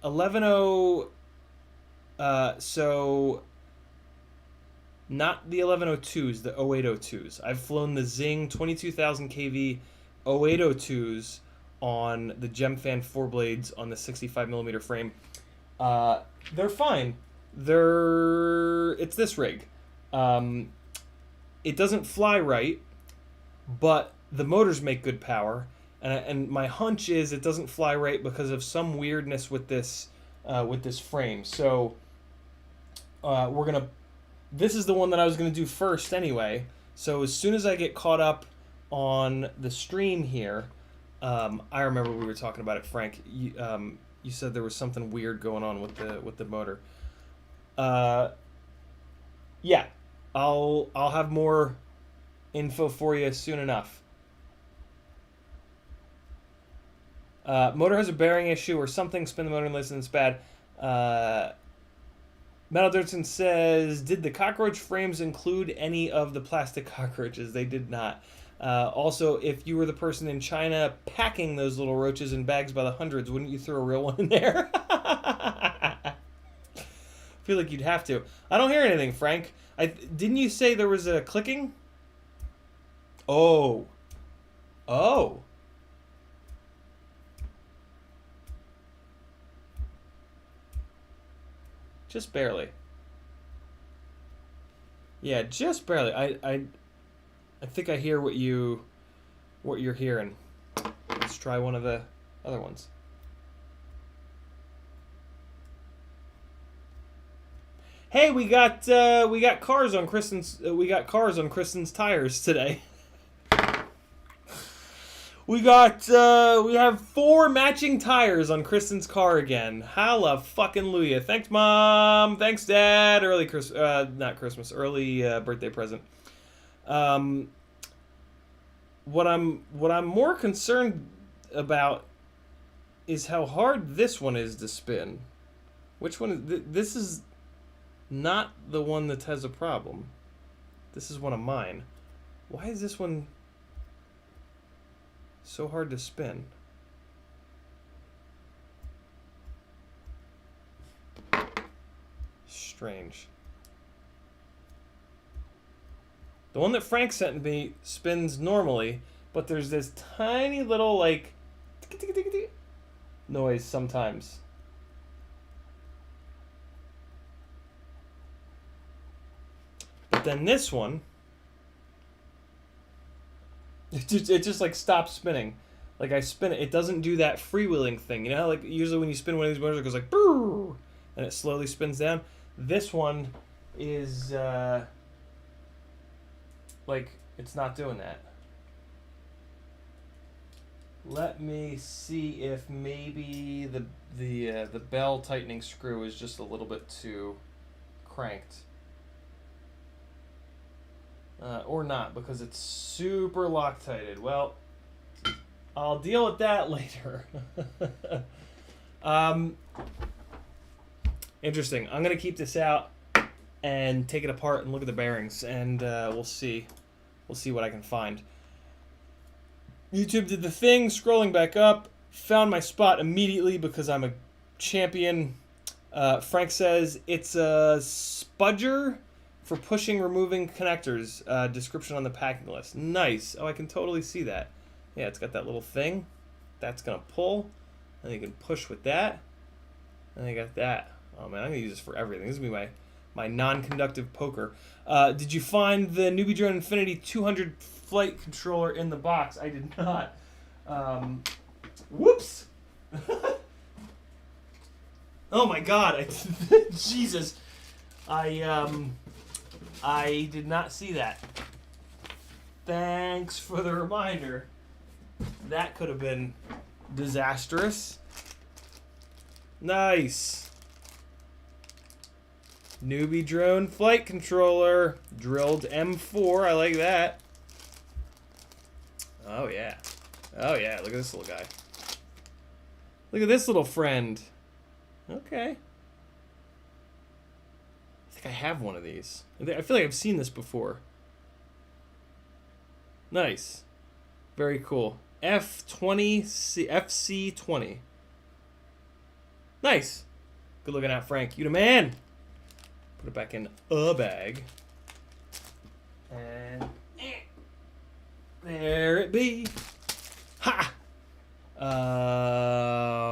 11.0... so... Not the 1102s, the 0802s. I've flown the Zing 22,000 kV 0802s on the Gemfan 4-blades on the 65mm frame. They're fine. It's this rig. It doesn't fly right, but the motors make good power. And my hunch is it doesn't fly right because of some weirdness with this frame. So we're gonna. This is the one that I was gonna do first anyway. So as soon as I get caught up on the stream here, I remember we were talking about it, Frank. You said there was something weird going on with the motor. Yeah, I'll have more info for you soon enough. Motor has a bearing issue or something. Spin the motor and listen. It's bad. Metal Dirtson says, did the cockroach frames include any of the plastic cockroaches? They did not. Also, if you were the person in China packing those little roaches in bags by the hundreds, wouldn't you throw a real one in there? I feel like you'd have to. I don't hear anything, Frank. Didn't you say there was a clicking? Oh. Oh. Just barely. Yeah, just barely. I think I hear what you're hearing. Let's try one of the other ones. Hey, we got cars on Kristen's tires today. We have 4 matching tires on Kristen's car again. Hallelujah. Thanks, Mom. Thanks, Dad. Early birthday present. What I'm more concerned about is how hard this one is to spin. Which one is this? Is not the one that has a problem. This is one of mine. Why is this one so hard to spin? Strange. The one that Frank sent me spins normally, but there's this tiny little, like, noise sometimes. But then this one, it just like stops spinning. Like I spin it, it doesn't do that freewheeling thing. You know, like usually when you spin one of these motors, it goes like brrr, and it slowly spins down. This one is like it's not doing that. Let me see if maybe the bell tightening screw is just a little bit too cranked. Or not, because it's super Loctited. Well, I'll deal with that later. Interesting. I'm going to keep this out and take it apart and look at the bearings, and we'll see. We'll see what I can find. YouTube did the thing, scrolling back up, found my spot immediately because I'm a champion. Frank says it's a spudger for pushing, removing connectors. Description on the packing list. Nice. Oh, I can totally see that. Yeah, it's got that little thing. That's going to pull. And you can push with that. And you got that. Oh, man, I'm going to use this for everything. This is going to be my non-conductive poker. Did you find the Newbie Drone Infinity 200 flight controller in the box? I did not. Whoops! Oh, my God. Jesus. I did not see that. Thanks for the reminder. That could have been disastrous. Nice. Newbie Drone flight controller. Drilled M4. I like that. Oh, yeah. Oh, yeah. Look at this little guy. Look at this little friend. Okay. I think I have one of these. I feel like I've seen this before. Nice. Very cool. FC20. Nice. Good looking out, Frank. You the man. Put it back in a bag. And there it be. Ha!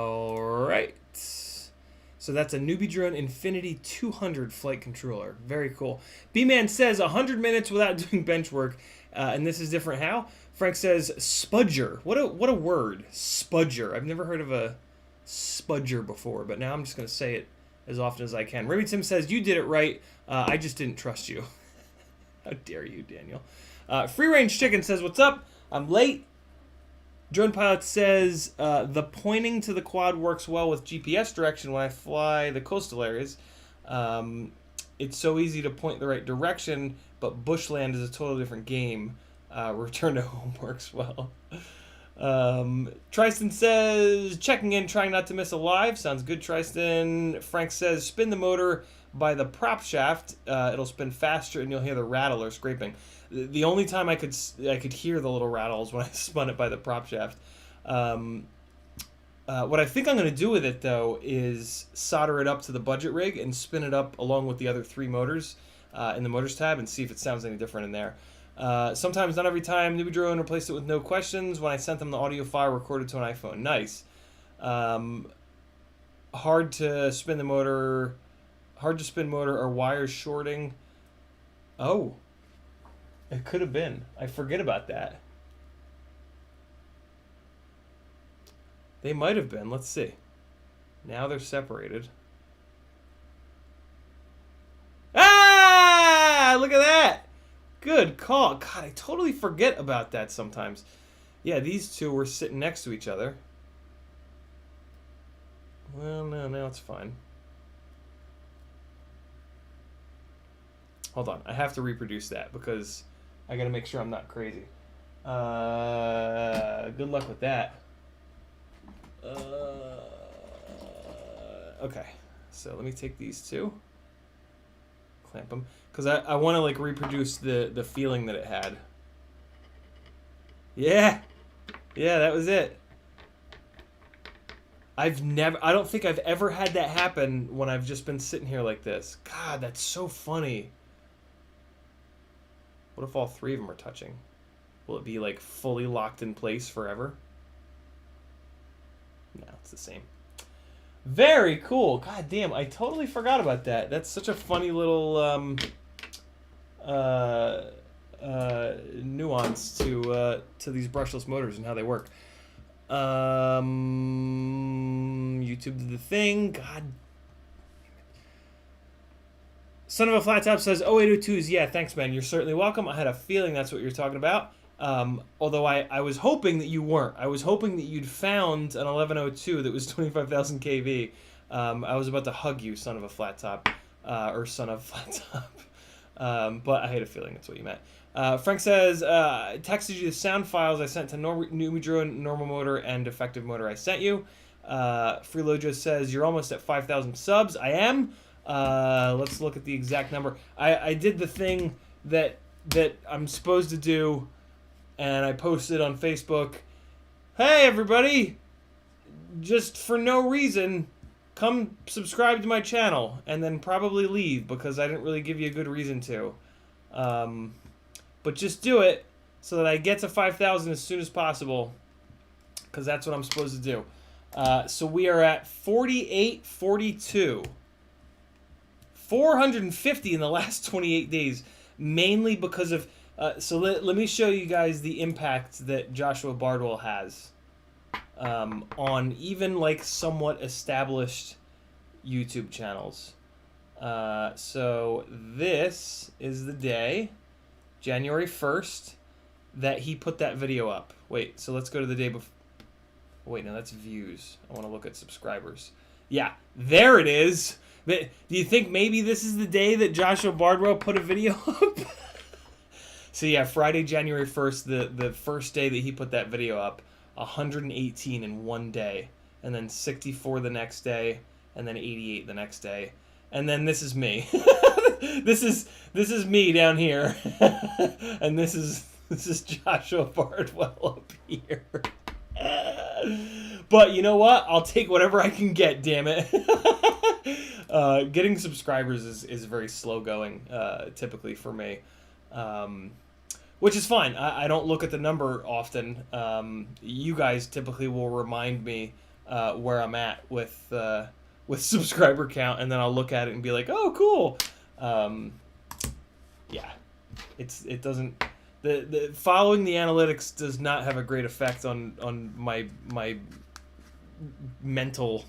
Alright. So that's a Newbie Drone Infinity 200 flight controller. Very cool. B-Man says 100 minutes without doing bench work. And this is different how? Frank says spudger. What a word. Spudger. I've never heard of a spudger before, but now I'm just going to say it as often as I can. Remy Tim says, you did it right. I just didn't trust you. How dare you, Daniel. Free Range Chicken says, what's up? I'm late. Drone Pilot says, the pointing to the quad works well with GPS direction when I fly the coastal areas. It's so easy to point the right direction, but bushland is a totally different game. Return to home works well. Tristan says, checking in, trying not to miss a live. Sounds good, Tristan. Frank says, spin the motor by the prop shaft, it'll spin faster, and you'll hear the rattle or scraping. The only time I could hear the little rattles when I spun it by the prop shaft. What I think I'm going to do with it, though, is solder it up to the budget rig and spin it up along with the other 3 motors in the motors tab and see if it sounds any different in there. Sometimes, not every time, Newbie Drone replaced it with no questions when I sent them the audio file recorded to an iPhone. Nice. Hard to spin motor or wires shorting. Oh. It could have been. I forget about that. They might have been. Let's see. Now they're separated. Ah! Look at that! Good call. God, I totally forget about that sometimes. Yeah, these two were sitting next to each other. Well, no, now it's fine. Hold on. I have to reproduce that because I gotta make sure I'm not crazy. Good luck with that. Okay, so let me take these two, clamp them, because I want to like reproduce the feeling that it had. Yeah, that was it. I don't think I've ever had that happen when I've just been sitting here like this. God, that's so funny. What if all 3 of them are touching? Will it be like fully locked in place forever? No, it's the same. Very cool. God damn, I totally forgot about that. That's such a funny little nuance to these brushless motors and how they work. YouTube did the thing. God. Son of a Flat Top says, 0802s, yeah, thanks, man. You're certainly welcome. I had a feeling that's what you're talking about. Although I was hoping that you weren't. I was hoping that you'd found an 1102 that was 25,000 kV. I was about to hug you, son of a flat top, or son of flat top. But I had a feeling that's what you meant. Frank says, texted you the sound files I sent to Newbie Drone, normal motor, and effective motor I sent you. Freelojo says, you're almost at 5,000 subs. I am. Let's look at the exact number. I did the thing that I'm supposed to do, and I posted on Facebook, hey everybody, just for no reason, come subscribe to my channel, and then probably leave because I didn't really give you a good reason to. But just do it so that I get to 5,000 as soon as possible, because that's what I'm supposed to do. So we are at 4842. 450 in the last 28 days, mainly because of... so let me show you guys the impact that Joshua Bardwell has on even like somewhat established YouTube channels. So this is the day, January 1st, that he put that video up. Wait, so let's go to the day before. Wait, no, that's views. I want to look at subscribers. Yeah, there it is. Do you think maybe this is the day that Joshua Bardwell put a video up? So yeah, Friday, January 1st, the first day that he put that video up, 118 in one day, and then 64 the next day, and then 88 the next day, and then this is me. This is me down here, and this is Joshua Bardwell up here. But you know what? I'll take whatever I can get. Damn it. Getting subscribers is very slow going, typically for me. Which is fine. I don't look at the number often. You guys typically will remind me where I'm at with subscriber count, and then I'll look at it and be like, "Oh, cool." Yeah, it doesn't. The following the analytics does not have a great effect on my mental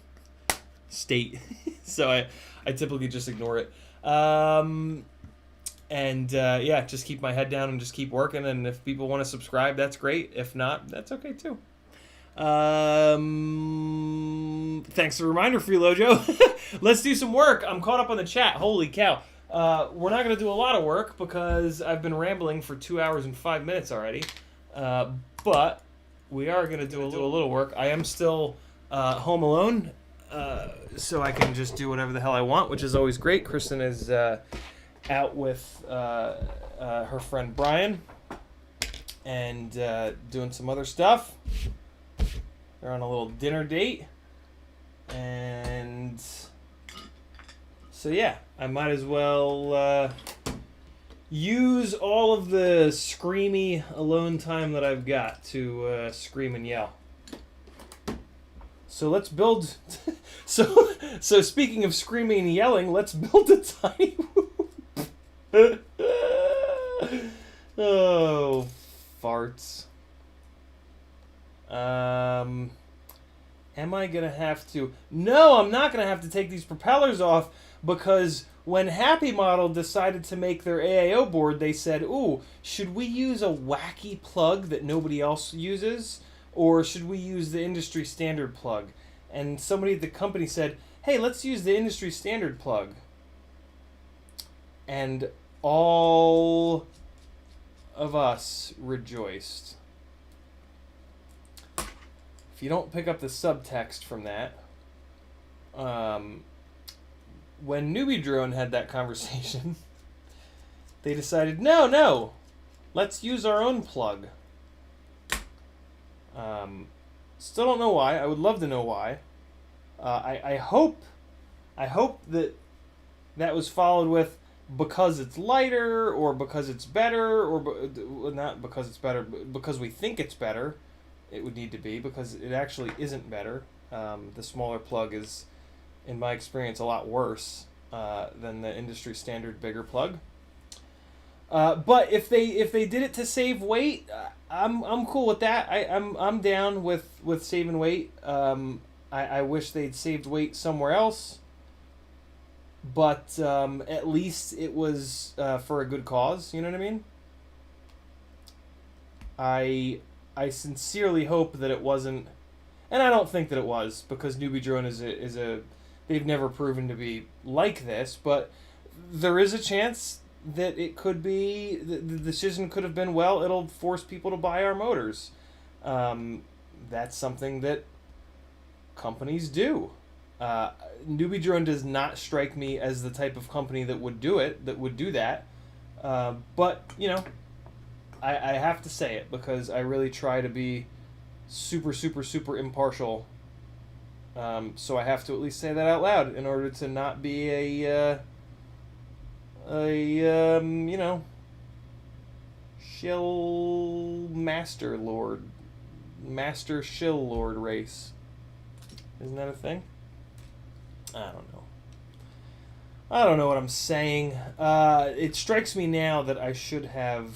state, so I typically just ignore it. Yeah, just keep my head down and just keep working, and if people want to subscribe, that's great. If not, that's okay too. Thanks for the reminder, Freelojo. Let's do some work. I'm caught up on the chat. Holy cow. We're not going to do a lot of work because I've been rambling for 2 hours and 5 minutes already. But we are going to do a little work. I am still home alone. so I can just do whatever the hell I want, which is always great. Kristen is out with her friend Brian and doing some other stuff. They're on a little dinner date. And so, yeah, I might as well use all of the screamy alone time that I've got to scream and yell. So let's build... so speaking of screaming and yelling, let's build a tiny whoop. Oh, farts. Am I going to have to... No, I'm not going to have to take these propellers off, because when Happy Model decided to make their AAO board, they said, ooh, should we use a wacky plug that nobody else uses? Or should we use the industry standard plug? And somebody at the company said, hey, let's use the industry standard plug. And all of us rejoiced. If you don't pick up the subtext from that, when Newbie Drone had that conversation, they decided, no, let's use our own plug. Still don't know why. I would love to know why. I hope that was followed with because it's lighter, or because it's better, or not because it's better, but because we think it's better. It would need to be, because it actually isn't better. The smaller plug is, in my experience, a lot worse than the industry standard bigger plug. But if they did it to save weight, I'm cool with that. I'm down with saving weight. I wish they'd saved weight somewhere else, but at least it was for a good cause. You know what I mean? I sincerely hope that it wasn't, and I don't think that it was, because Newbie Drone is a they've never proven to be like this, but there is a chance that it could be, the decision could have been, well, it'll force people to buy our motors. That's something that companies do. Newbie Drone does not strike me as the type of company that would do that. But, you know, I have to say it, because I really try to be super, super, super impartial. So I have to at least say that out loud in order to not be a you know, shill master shill lord race. Isn't that a thing? I don't know what I'm saying. It strikes me now that I should have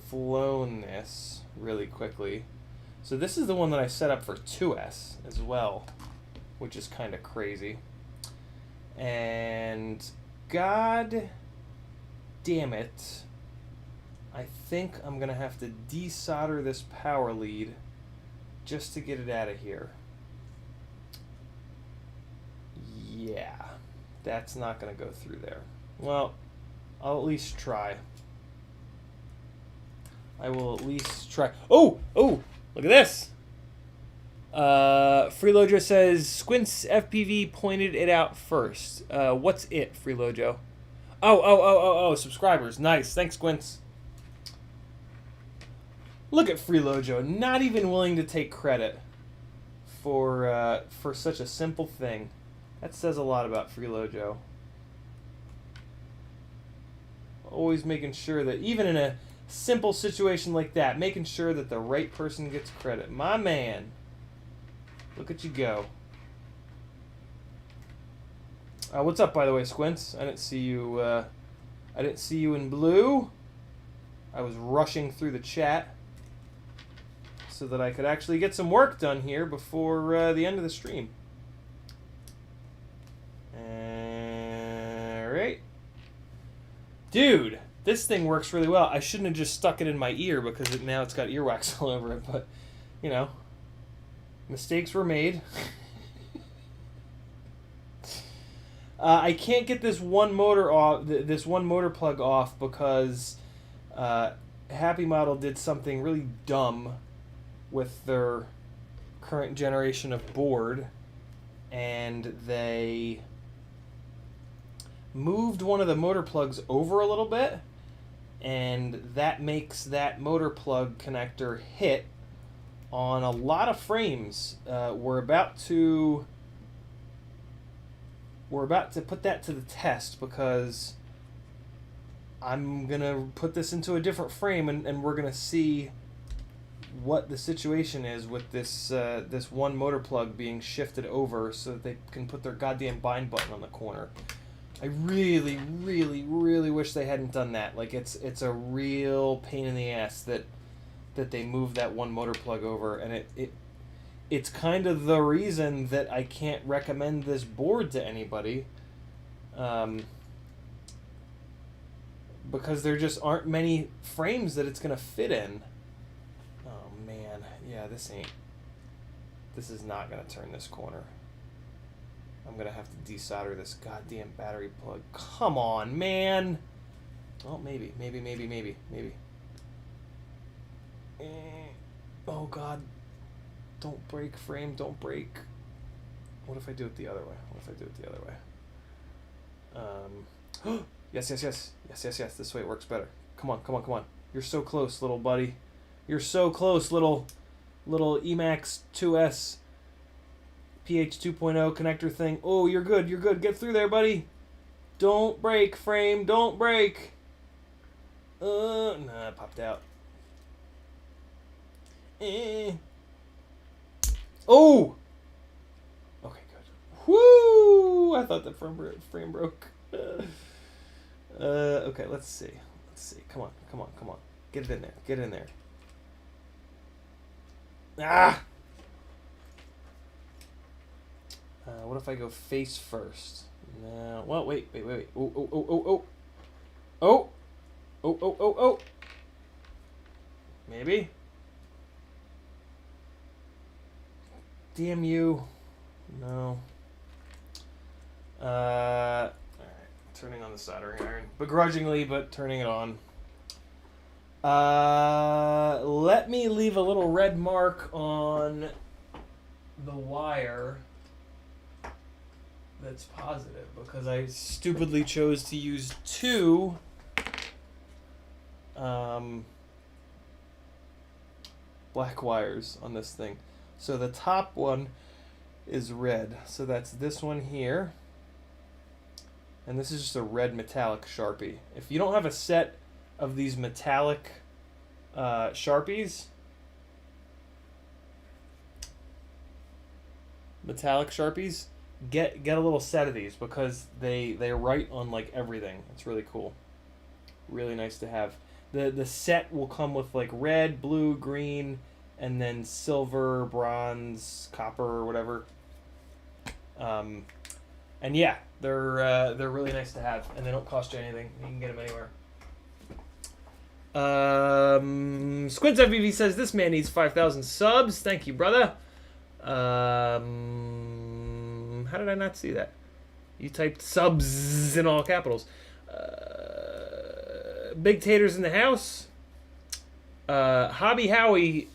flown this really quickly. So this is the one that I set up for 2S as well, which is kind of crazy. And God damn it, I think I'm going to have to desolder this power lead just to get it out of here. Yeah, that's not going to go through there. Well, I'll at least try. I will at least try. Oh, look at this. Freelojo says, Squints FPV pointed it out first. What's it, Freelojo? Oh, subscribers. Nice. Thanks, Squints. Look at Freelojo, not even willing to take credit for such a simple thing. That says a lot about Freelojo. Always making sure that, even in a simple situation like that, making sure that the right person gets credit. My man. Look at you go. What's up, by the way, Squints? I didn't see you. I didn't see you in blue. I was rushing through the chat so that I could actually get some work done here before the end of the stream. All right, dude. This thing works really well. I shouldn't have just stuck it in my ear, because now it's got earwax all over it. But, you know, mistakes were made. I can't get this one motor off. This one motor plug off, because Happy Model did something really dumb with their current generation of board. and they moved one of the motor plugs over a little bit, and that makes that motor plug connector hit on a lot of frames. We're about to put that to the test, because I'm gonna put this into a different frame, and we're gonna see what the situation is with this this one motor plug being shifted over so that they can put their goddamn bind button on the corner. I really, really, really wish they hadn't done that. Like, it's a real pain in the ass that they moved that one motor plug over, and it's kind of the reason that I can't recommend this board to anybody, because there just aren't many frames that it's gonna fit in. Oh man, yeah, this is not gonna turn this corner. I'm gonna have to desolder this goddamn battery plug. Come on, man. Oh, maybe. Oh God. Don't break, frame, don't break. What if I do it the other way? Yes. This way it works better. Come on. You're so close, little buddy. You're so close, little Emax 2S PH 2.0 connector thing. Oh, you're good. Get through there, buddy. Don't break, frame. Don't break. Nah, it popped out. Oh! Okay, good. Woo! I thought the frame broke. Okay, let's see. Come on. Get it in there. Ah! What if I go face first? No. Well, wait. Oh. Maybe. Damn you. No. Alright. Turning on the soldering iron. Begrudgingly, but turning it on. Let me leave a little red mark on the wire that's positive, because I stupidly chose to use two black wires on this thing. So the top one is red, so that's this one here, and this is just a red metallic Sharpie. If you don't have a set of these metallic Sharpies, get a little set of these, because they write on like everything. It's really cool, really nice to have. The set will come with like red, blue, green, and then silver, bronze, copper, or whatever. And yeah, they're really nice to have, and they don't cost you anything. You can get them anywhere. CiottiFPV says this man needs 5,000 subs. Thank you, brother. How did I not see that? You typed subs in all capitals. Big Taters in the house. Hobby Howie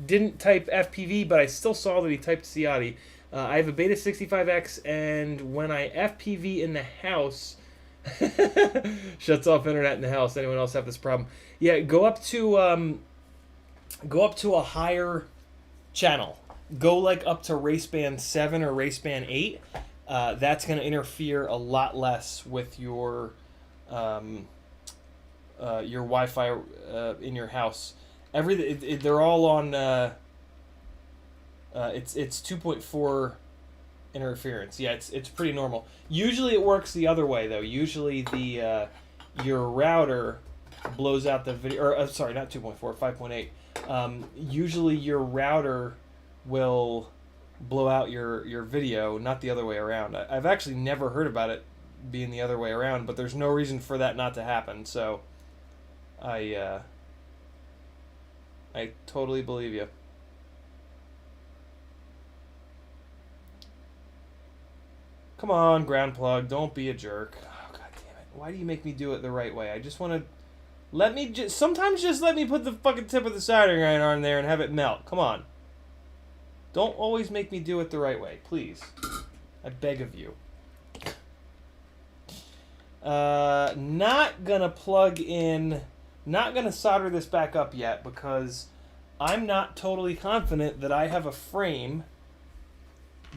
didn't type FPV, but I still saw that he typed Ciotti. I have a Beta 65X, and when I FPV in the house, shuts off internet in the house. Anyone else have this problem? Yeah, go up to a higher channel. Go like up to race band 7 or race band 8. That's going to interfere a lot less with your Wi-Fi in your house. They're all on. It's 2.4 interference. Yeah, it's pretty normal. Usually it works the other way though. Usually the your router blows out the video. Or sorry, not 2.4, 5.8. Usually your router will blow out your video, not the other way around. I've actually never heard about it being the other way around, but there's no reason for that not to happen. So I totally believe you. Come on, ground plug, don't be a jerk. Oh, God damn it. Why do you make me do it the right way? I just want to... Sometimes just let me put the fucking tip of the soldering iron on there and have it melt. Come on. Don't always make me do it the right way, please. I beg of you. Not gonna plug in, not gonna solder this back up yet because I'm not totally confident that I have a frame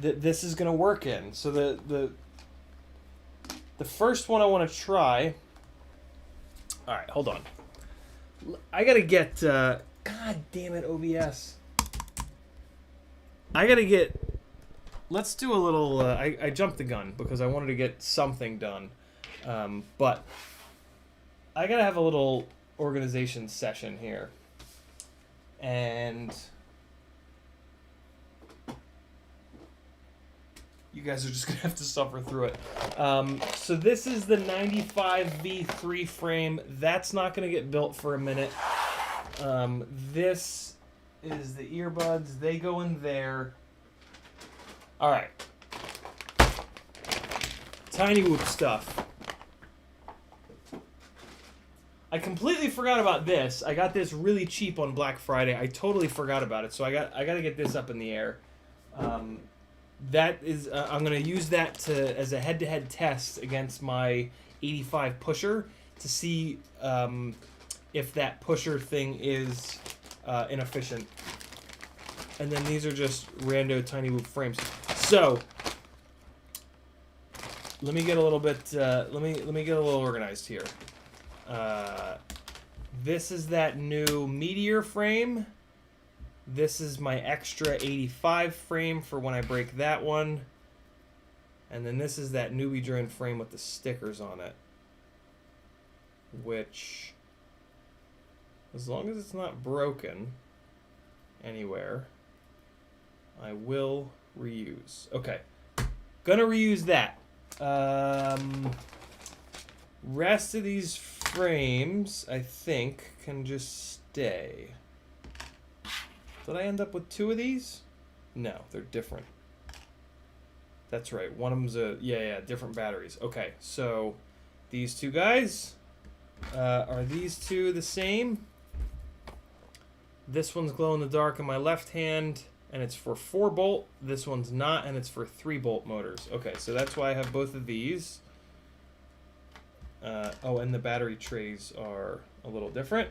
that this is gonna work in. So the first one I want to try. All right, hold on. I gotta get. God damn it, OBS. I gotta get. Let's do a little. I jumped the gun because I wanted to get something done. But I gotta have a little organization session here. And you guys are just gonna have to suffer through it. So this is the 95V3 frame. That's not gonna get built for a minute. This is the earbuds. They go in there. All right. Tiny Whoop stuff. I completely forgot about this. I got this really cheap on Black Friday. I totally forgot about it, so I got to get this up in the air. That is, I'm gonna use that as a head-to-head test against my 85 pusher to see if that pusher thing is inefficient. And then these are just rando Tiny Whoop frames. So let me get a little bit. Let me get a little organized here. This is that new Meteor frame. This is my extra 85 frame for when I break that one. And then this is that newbie drone frame with the stickers on it. Which, as long as it's not broken anywhere, I will reuse. Okay. Gonna reuse that. Rest of these frames, I think, can just stay. Did I end up with 2 of these? No, they're different. That's right. One of them's different batteries. Okay, so these 2 guys, are these 2 the same? This one's glow in the dark in my left hand, and it's for 4 bolt. This one's not, and it's for 3 bolt motors. Okay, so that's why I have both of these. Oh, and the battery trays are a little different.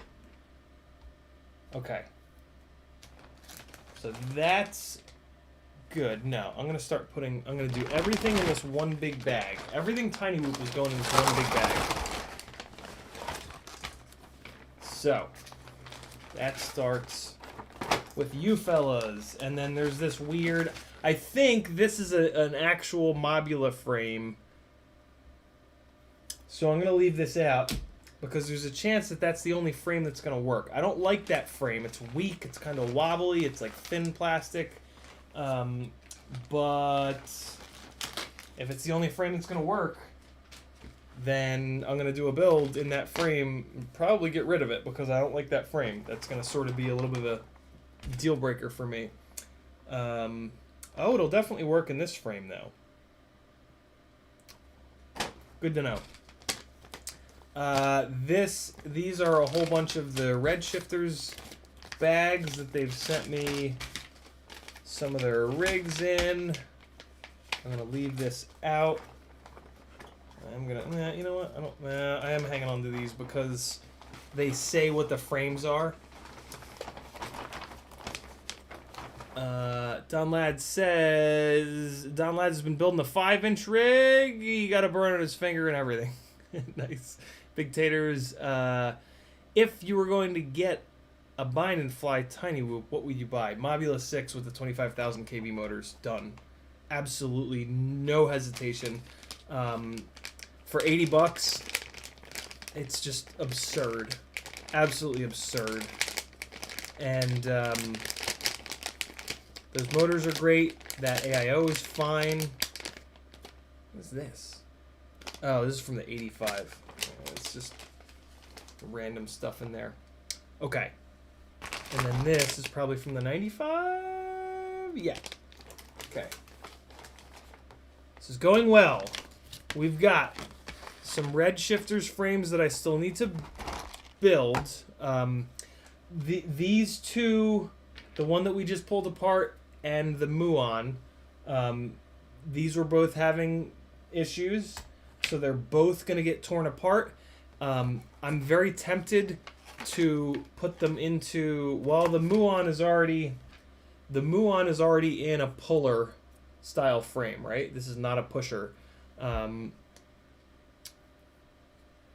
Okay. So that's good. Now, I'm going to do everything in this one big bag. Everything Tiny Whoop is going in this one big bag. So, that starts with you fellas. And then there's this weird, I think this is an actual Mobula frame. So I'm going to leave this out because there's a chance that that's the only frame that's going to work. I don't like that frame. It's weak. It's kind of wobbly. It's like thin plastic. But if it's the only frame that's going to work, then I'm going to do a build in that frame and probably get rid of it because I don't like that frame. That's going to sort of be a little bit of a deal breaker for me. Oh, it'll definitely work in this frame, though. Good to know. These are a whole bunch of the Red Shifters bags that they've sent me some of their rigs in. I'm gonna leave this out. I'm gonna, you know what? I am hanging on to these because they say what the frames are. Don Ladd has been building a 5-inch rig. He got a burn on his finger and everything. Nice. Big Taters, if you were going to get a bind and fly Tiny Whoop, what would you buy? Mobula 6 with the 25,000 kV motors. Done. Absolutely no hesitation. For $80, it's just absurd. Absolutely absurd. And those motors are great. That AIO is fine. What is this? Oh, this is from the 85. It's just random stuff in there. Okay. And then this is probably from the 95? Yeah. Okay. This is going well. We've got some Red Shifters frames that I still need to build. These 2, the one that we just pulled apart and the Muon, these were both having issues, so they're both going to get torn apart. I'm very tempted to put them into, well, the Muon is already in a puller style frame, right? This is not a pusher, and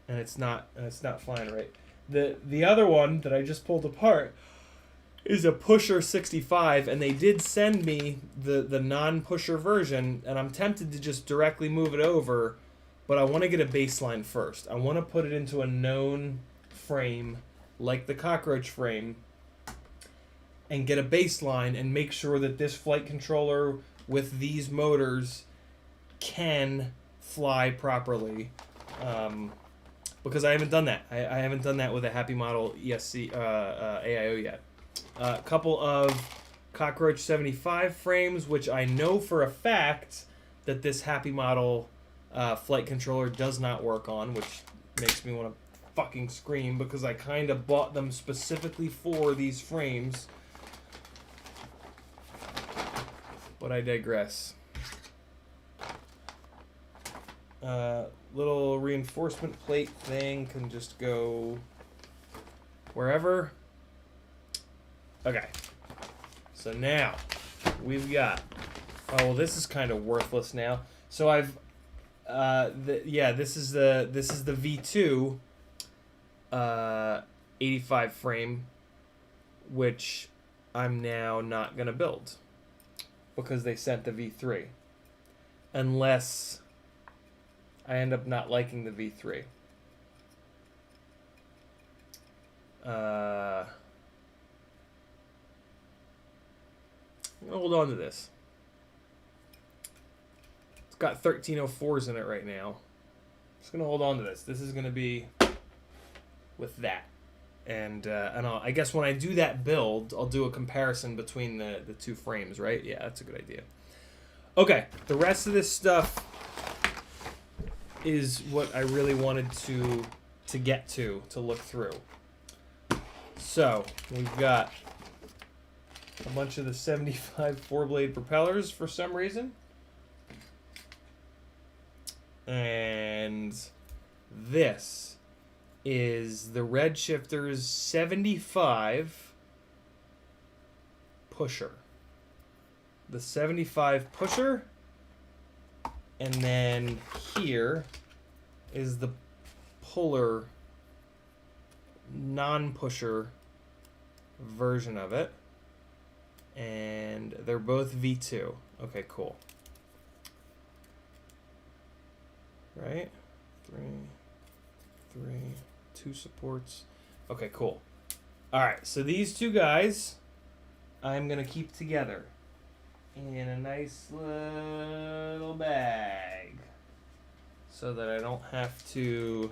it's not flying right. The other one that I just pulled apart is a pusher 65, and they did send me the non-pusher version, and I'm tempted to just directly move it over, but I want to get a baseline first. I want to put it into a known frame like the cockroach frame and get a baseline and make sure that this flight controller with these motors can fly properly, because I haven't done that. I haven't done that with a Happy Model ESC AIO yet. A couple of Cockroach 75 frames, which I know for a fact that this Happy Model flight controller does not work on, which makes me want to fucking scream because I kind of bought them specifically for these frames. But I digress. Little reinforcement plate thing can just go wherever. Okay. So now we've got. Oh well, this is kind of worthless now. So I've. This is the V2. 85 frame, which I'm now not gonna build because they sent the V3, unless I end up not liking the V3. I'm gonna hold on to this. It's got 1304s in it right now. Just gonna hold on to this. This is gonna be with that, and I guess when I do that build, I'll do a comparison between the two frames, right? Yeah, that's a good idea. Okay, the rest of this stuff is what I really wanted to get to look through. So we've got a bunch of the 75 4-blade propellers for some reason, and this is the Redshifter's 75 pusher. The 75 pusher, and then here is the puller non-pusher version of it, and they're both V2. Okay, cool. Right? Three, 2 supports. Okay, cool. All right, so these two guys I'm gonna keep together in a nice little bag so that I don't have to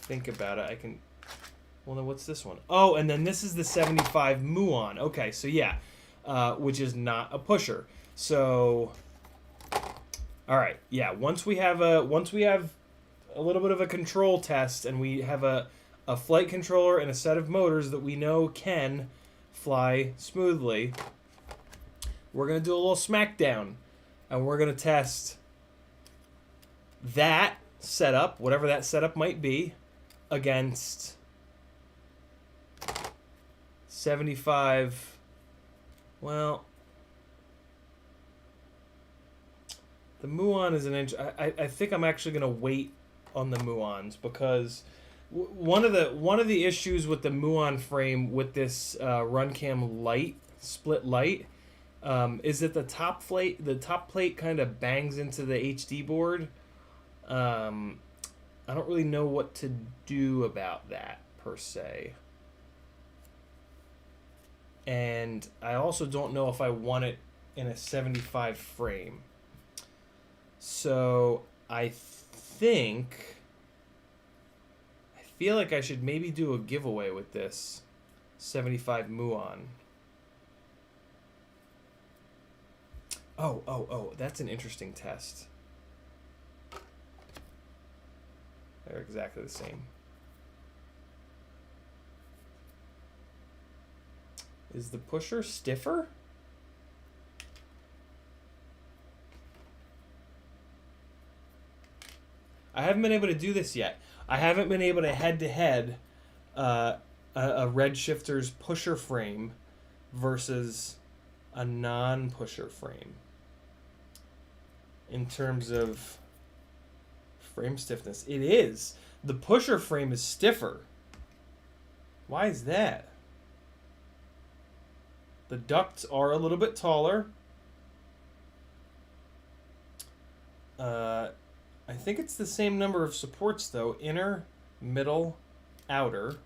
think about it. I can. Well, then what's this one? Oh, and then this is the 75 Muon. Okay, so yeah, which is not a pusher. So, all right, yeah. Once we have a little bit of a control test, and we have a flight controller and a set of motors that we know can fly smoothly, we're going to do a little smackdown, and we're going to test that setup, whatever that setup might be, against 75. Well, the Muon is an inch. I think I'm actually going to wait on the Muons, because one of the issues with the Muon frame with this Runcam light, split light, is that the top plate kind of bangs into the HD board. I don't really know what to do about that per se, and I also don't know if I want it in a 75 frame. So I feel like I should maybe do a giveaway with this 75 Muon. Oh, that's an interesting test. They're exactly the same. Is the pusher stiffer? I haven't been able to do this yet. I haven't been able to head-to-head a Redshifter's pusher frame versus a non-pusher frame in terms of frame stiffness. It is. The pusher frame is stiffer. Why is that? The ducts are a little bit taller. I think it's the same number of supports though. Inner, middle, outer.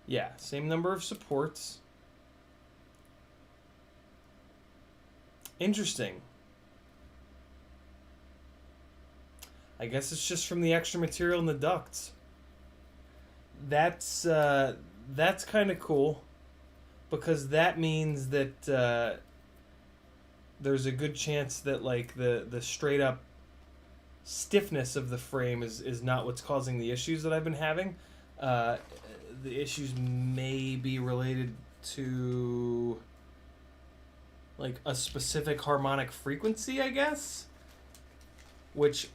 Yeah, same number of supports. Interesting. I guess it's just from the extra material in the ducts. That's kind of cool, because that means that there's a good chance that like the straight up stiffness of the frame is not what's causing the issues that I've been having. The issues may be related to like a specific harmonic frequency, I guess, which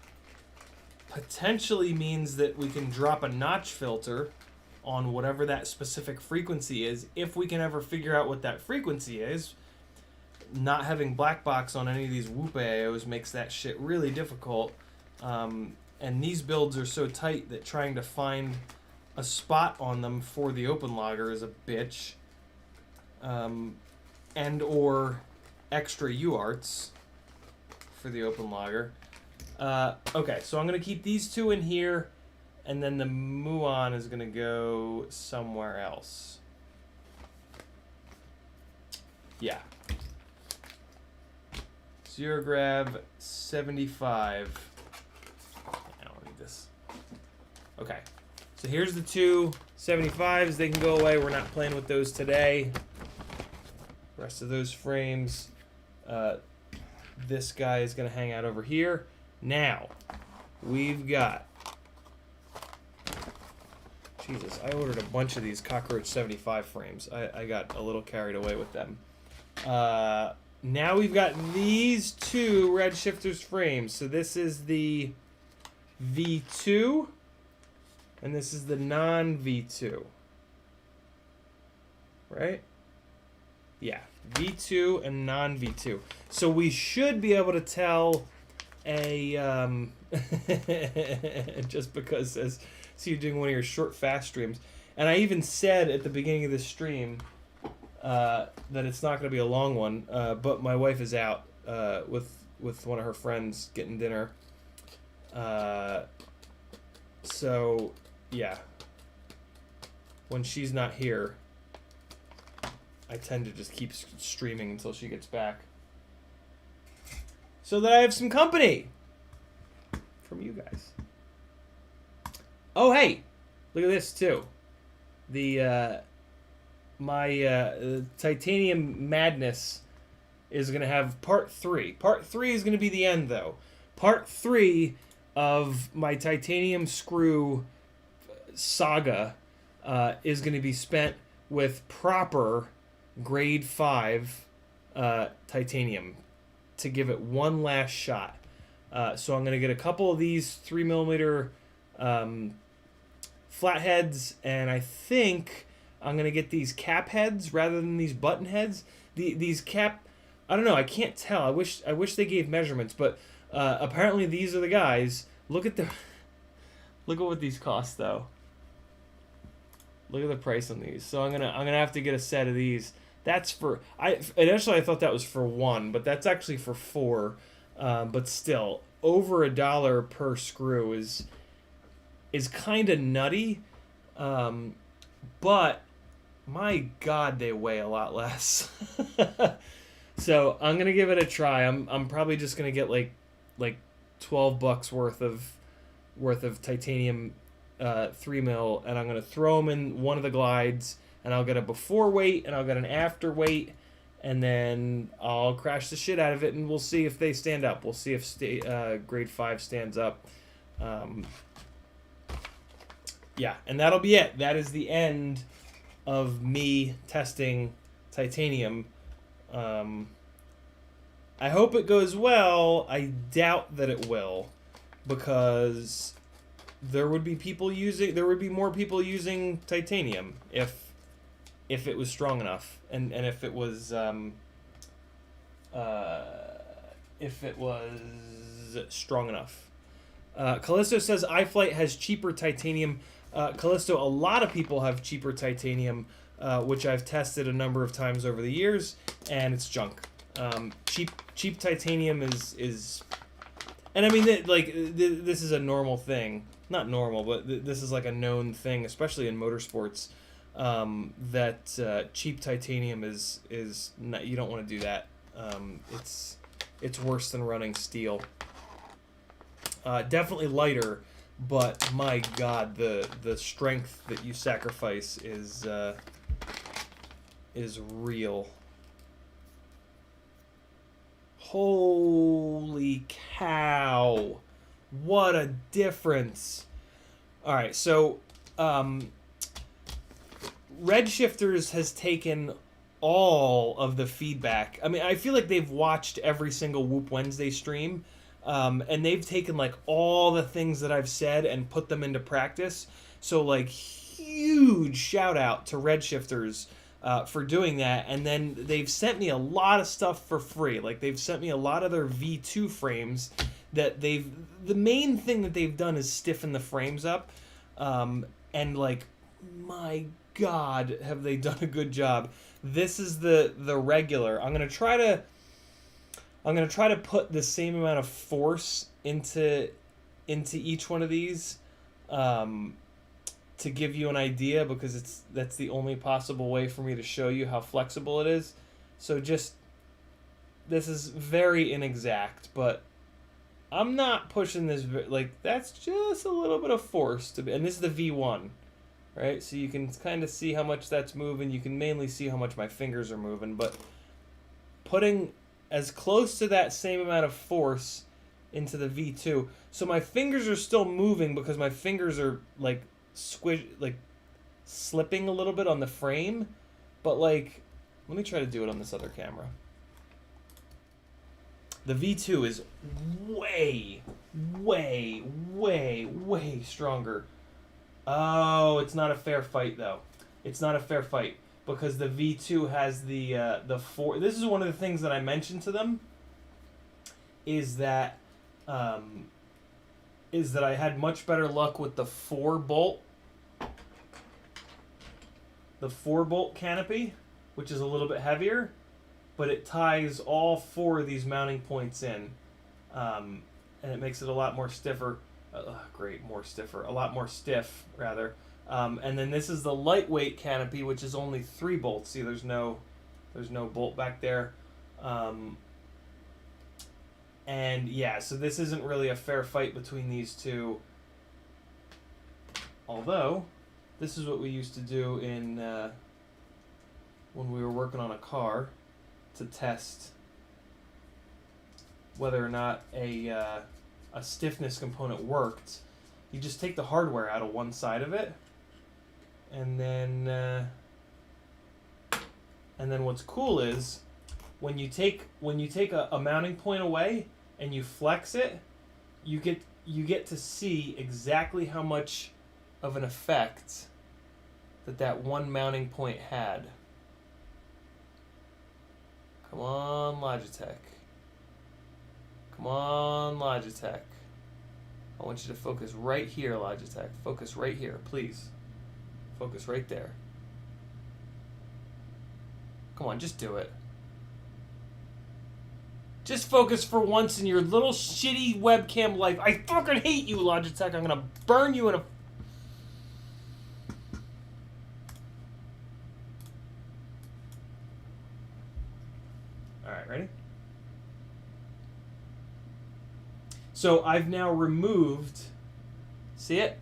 potentially means that we can drop a notch filter on whatever that specific frequency is, if we can ever figure out what that frequency is. Not having black box on any of these Whoop AIOs makes that shit really difficult. And these builds are so tight that trying to find a spot on them for the open logger is a bitch. And or extra UARTs for the open logger. Okay, so I'm going to keep these two in here, and then the Muon is going to go somewhere else. Yeah. Zero Grav 75. I don't need this. Okay. So here's the two 75s. They can go away. We're not playing with those today. Rest of those frames. This guy is going to hang out over here. Now, we've got... Jesus, I ordered a bunch of these Cockroach 75 frames. I got a little carried away with them. Now we've got these two Redshifter's frames. So this is the V2, and this is the non-V2. Right? Yeah, V2 and non-V2. So we should be able to tell a... just because as so you're doing one of your short, fast streams. And I even said at the beginning of the stream that it's not going to be a long one, but my wife is out with one of her friends getting dinner. So, yeah. When she's not here, I tend to just keep streaming until she gets back. So that I have some company from you guys. Oh, hey! Look at this, too. The, my Titanium Madness is going to have part 3. Part 3 is going to be the end, though. Part 3 of my titanium screw saga is going to be spent with proper grade 5 titanium to give it one last shot. So I'm going to get a couple of these 3mm flatheads, and I think I'm going to get these cap heads rather than these button heads. These cap... I don't know, I can't tell. I wish they gave measurements, but apparently these are the guys. Look at what these cost, though. Look at the price on these. So I'm gonna have to get a set of these. That's for... Initially I thought that was for 1, but that's actually for 4. But still, over $1 per screw is kind of nutty. But my God, they weigh a lot less. So I'm gonna give it a try. I'm probably just gonna get like $12 worth of titanium 3mm, and I'm gonna throw them in one of the glides, and I'll get a before weight and I'll get an after weight, and then I'll crash the shit out of it, and we'll see if they stand up. We'll see if grade 5 stands up. Yeah, and that'll be it. That is the end of me testing titanium. I hope it goes well. I doubt that it will, because there would be more people using titanium if it was strong enough, and if it was strong enough. Callisto says iFlight has cheaper titanium. Callisto, a lot of people have cheaper titanium, which I've tested a number of times over the years, and it's junk. Cheap titanium is, and I mean, this is a normal thing. Not normal, but this is like a known thing, especially in motorsports, that cheap titanium is not, you don't want to do that. It's worse than running steel. Definitely lighter, but my God, the strength that you sacrifice is real. Holy cow! What a difference! All right, so Redshifters has taken all of the feedback. I mean, I feel like they've watched every single Whoop Wednesday stream, and they've taken like all the things that I've said and put them into practice. So like, huge shout out to Redshifters for doing that. And then they've sent me a lot of stuff for free. Like, they've sent me a lot of their V2 frames that the main thing that they've done is stiffen the frames up, and like, my God, have they done a good job. This is the regular. I'm gonna try to put the same amount of force into each one of these, to give you an idea, because that's the only possible way for me to show you how flexible it is. So this is very inexact, but I'm not pushing this, like, that's just a little bit of force to be, and this is the V1, right? So you can kind of see how much that's moving. You can mainly see how much my fingers are moving, but putting as close to that same amount of force into the V2. So my fingers are still moving because my fingers are like slipping a little bit on the frame, but like, let me try to do it on this other camera. The V2 is way, way, way, way stronger. Oh, it's not a fair fight though. It's not a fair fight because the V2 has the four. This is one of the things that I mentioned to them. Is that I had much better luck with the 4-bolt canopy, which is a little bit heavier, but it ties all 4 of these mounting points in, and it makes it a lot more stiffer. A lot more stiff, rather. And then this is the lightweight canopy, which is only 3 bolts. See, there's no bolt back there. And yeah, so this isn't really a fair fight between these two. Although, this is what we used to do in when we were working on a car to test whether or not a stiffness component worked. You just take the hardware out of one side of it, and then what's cool is when you take a mounting point away and you flex it, you get to see exactly how much of an effect that one mounting point had. Come on, Logitech. Come on, Logitech. I want you to focus right here, Logitech. Focus right here, please. Focus right there. Come on, just do it. Just focus for once in your little shitty webcam life. I fucking hate you, Logitech. I'm gonna burn you in a... Alright, ready? So I've now removed, see it?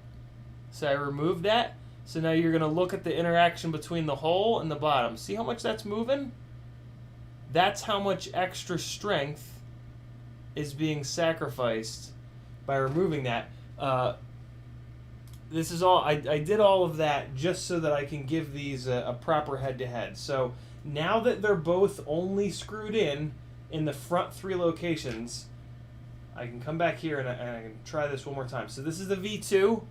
So I removed that. So now you're gonna look at the interaction between the hole and the bottom. See how much that's moving? That's how much extra strength is being sacrificed by removing that. This is all, I did all of that just so that I can give these a proper head-to-head. So now that they're both only screwed in the front 3 locations, I can come back here and I can try this one more time. So this is the V2.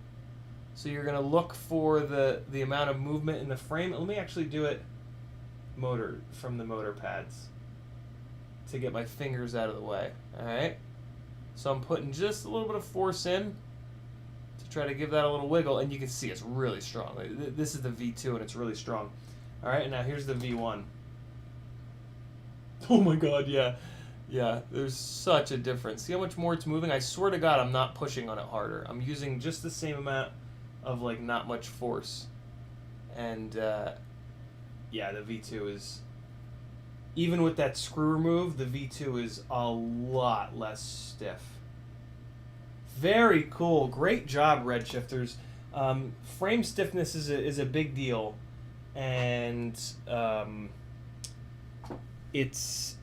So you're going to look for the amount of movement in the frame. Let me actually do it from the motor pads to get my fingers out of the way. All right. So I'm putting just a little bit of force in to try to give that a little wiggle, and you can see it's really strong. This is the V2 and it's really strong. All right, and now here's the V1. Oh my God, yeah. Yeah, there's such a difference. See how much more it's moving? I swear to God, I'm not pushing on it harder. I'm using just the same amount of, like, not much force. And, yeah, the V2 is... Even with that screw remove, the V2 is a lot less stiff. Very cool. Great job, Redshifters. Frame stiffness is a big deal. And it's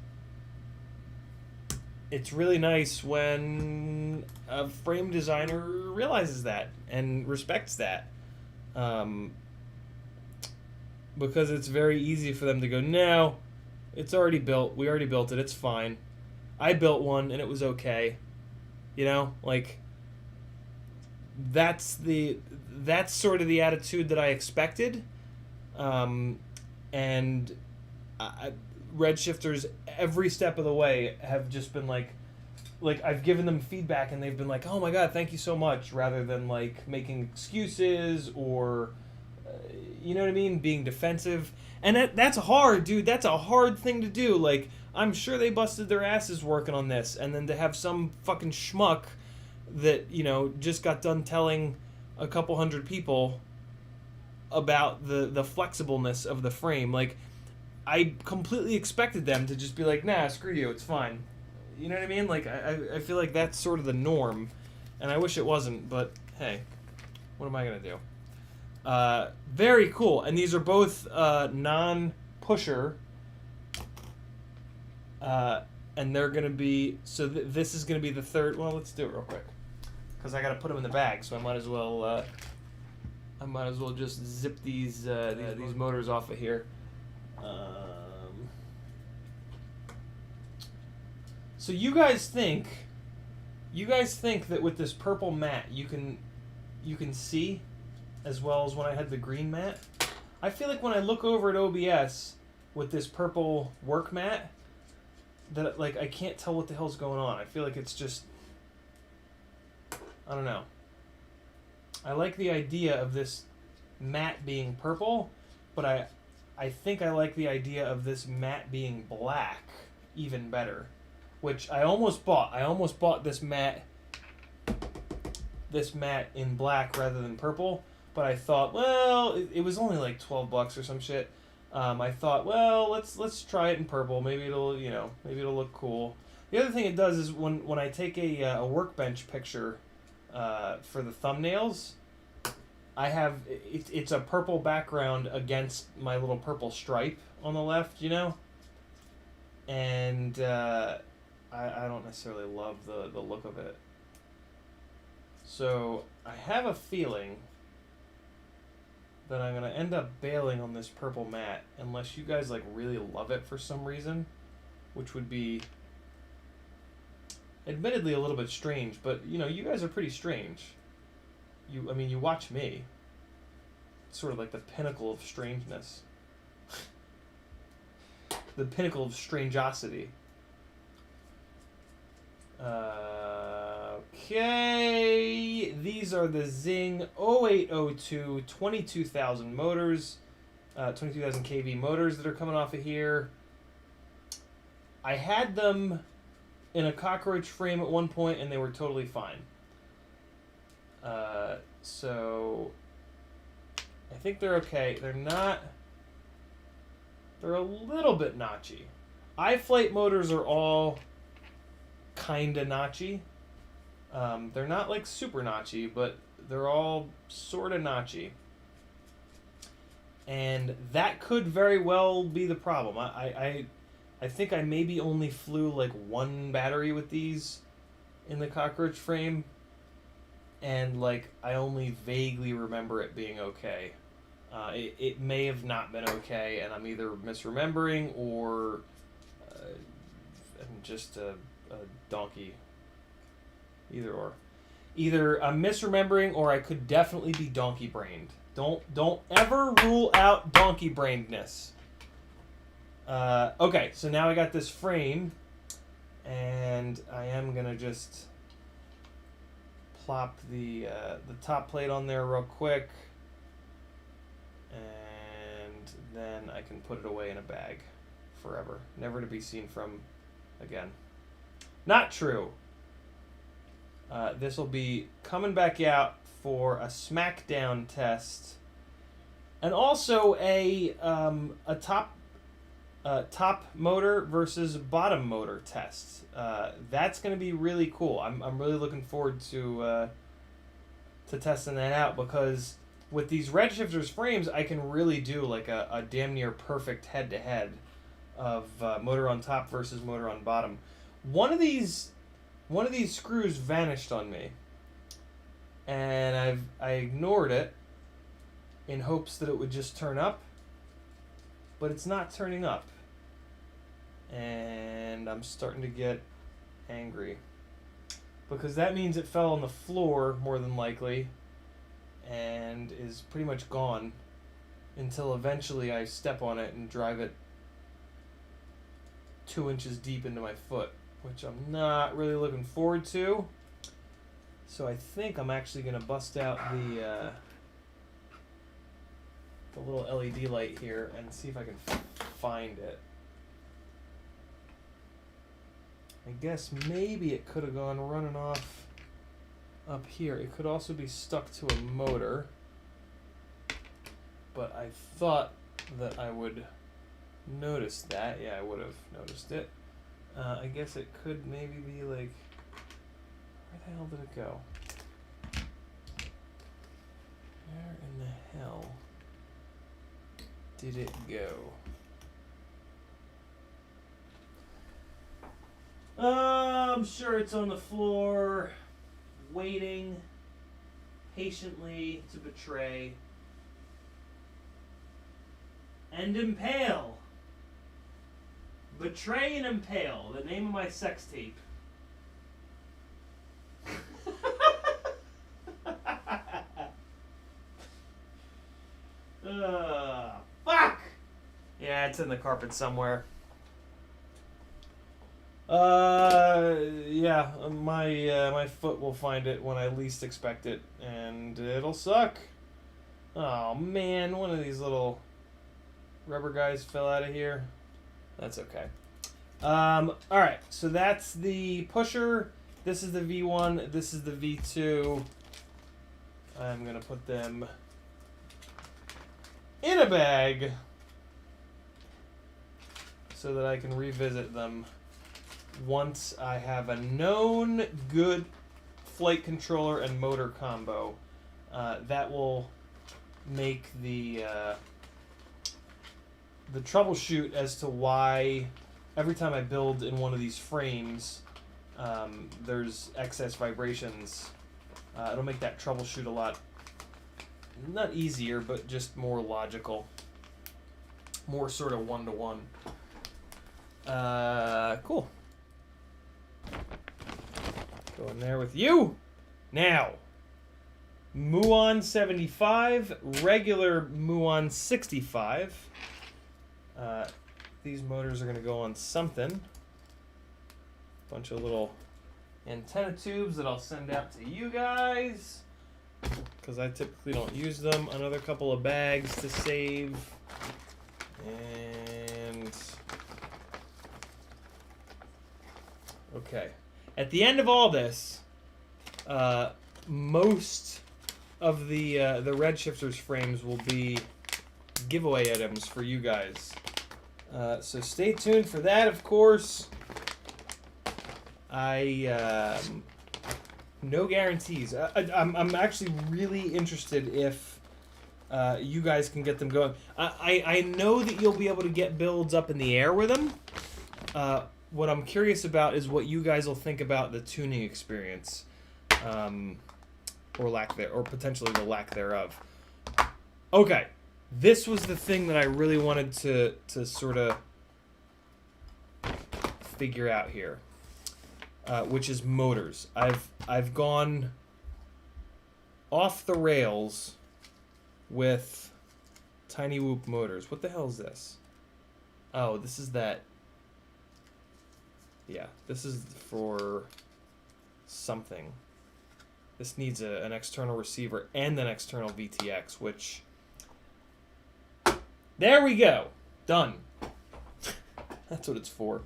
really nice when a frame designer realizes that and respects that. Because it's very easy for them to go, no, it's already built. We already built it. It's fine. I built one and it was okay. You know, like that's sort of the attitude that I expected. And Redshifters every step of the way have just been like I've given them feedback and they've been like, oh my God, thank you so much, rather than like making excuses or you know what I mean, being defensive. And that's hard, dude. That's a hard thing to do. Like, I'm sure they busted their asses working on this, and then to have some fucking schmuck that, you know, just got done telling a couple hundred people about the flexibleness of the frame. Like, I completely expected them to just be like, nah, screw you, it's fine. You know what I mean? Like, I feel like that's sort of the norm, and I wish it wasn't, but hey, what am I going to do? Very cool. And these are both non-pusher, and they're going to be, so this is going to be the third. Well, let's do it real quick, because I got to put them in the bag, so I might as well just zip these motors off of here. So you guys think that with this purple mat you can see as well as when I had the green mat? I feel like when I look over at OBS with this purple work mat, that like I can't tell what the hell's going on. I feel like it's just, I don't know. I like the idea of this mat being purple, but I think I like the idea of this mat being black even better, which I almost bought. I almost bought this mat in black rather than purple, but I thought, well, it was only like $12 or some shit. I thought, well, let's try it in purple. Maybe it'll look cool. The other thing it does is when I take a workbench picture for the thumbnails, I have it's a purple background against my little purple stripe on the left, you know, and I don't necessarily love the look of it. So I have a feeling that I'm going to end up bailing on this purple mat unless you guys like really love it for some reason, which would be admittedly a little bit strange, but you know, you guys are pretty strange. I mean, you watch me. It's sort of like the pinnacle of strangeness. The pinnacle of strangeosity. Okay, these are the Zing 0802 22,000 motors, 22,000 kV motors that are coming off of here. I had them in a cockroach frame at one point and they were totally fine. So I think they're okay. They're a little bit notchy. iFlight motors are all kinda notchy. They're not like super notchy, but they're all sorta notchy. And that could very well be the problem. I think I maybe only flew like one battery with these in the cockroach frame, and like I only vaguely remember it being okay. It may have not been okay, and I'm either misremembering or I'm just a donkey Either or. Either I'm misremembering or I could definitely be donkey brained. Don't ever rule out donkey brainedness. Okay, so now I got this frame, and I am gonna just plop the top plate on there real quick, and then I can put it away in a bag forever, never to be seen from again. Not true. This will be coming back out for a smackdown test, and also a top motor versus bottom motor test. That's going to be really cool. I'm really looking forward to testing that out, because with these Redshifter's frames, I can really do like a damn near perfect head-to-head of motor on top versus motor on bottom. One of these screws vanished on me, and I ignored it in hopes that it would just turn up, but it's not turning up, and I'm starting to get angry, because that means it fell on the floor more than likely and is pretty much gone until eventually I step on it and drive it 2 inches deep into my foot, which I'm not really looking forward to. So I think I'm actually going to bust out the little LED light here and see if I can find it. I guess maybe it could have gone running off up here. It could also be stuck to a motor, but I thought that I would notice that. Yeah, I would have noticed it. I guess it could maybe be like, where the hell did it go? Where in the hell did it go? I'm sure it's on the floor, waiting patiently to betray and impale. Betray and Impale, the name of my sex tape. Fuck! Yeah, it's in the carpet somewhere. Yeah, my foot will find it when I least expect it, and it'll suck. Oh man, one of these little rubber guys fell out of here. That's okay. Alright, so that's the pusher. This is the V1. This is the V2. I'm going to put them in a bag so that I can revisit them once I have a known good flight controller and motor combo. That will make the troubleshoot as to why every time I build in one of these frames, there's excess vibrations. It'll make that troubleshoot a lot, not easier, but just more logical. More sort of one-to-one. Cool. Go in there with you. Now, Muon 75, regular Muon 65. These motors are going to go on something. Bunch of little antenna tubes that I'll send out to you guys, because I typically don't use them. Another couple of bags to save. And okay. At the end of all this, most of the Redshifter's frames will be giveaway items for you guys. So stay tuned for that, of course. No guarantees. I'm actually really interested if you guys can get them going. I know that you'll be able to get builds up in the air with them. What I'm curious about is what you guys will think about the tuning experience, or lack there, or potentially the lack thereof. Okay. This was the thing that I really wanted to sort of figure out here. which is motors. I've gone off the rails with Tiny Whoop motors. What the hell is this? Oh, this is that. Yeah, this is for something. This needs an external receiver and an external VTX, which... There we go. Done. That's what it's for.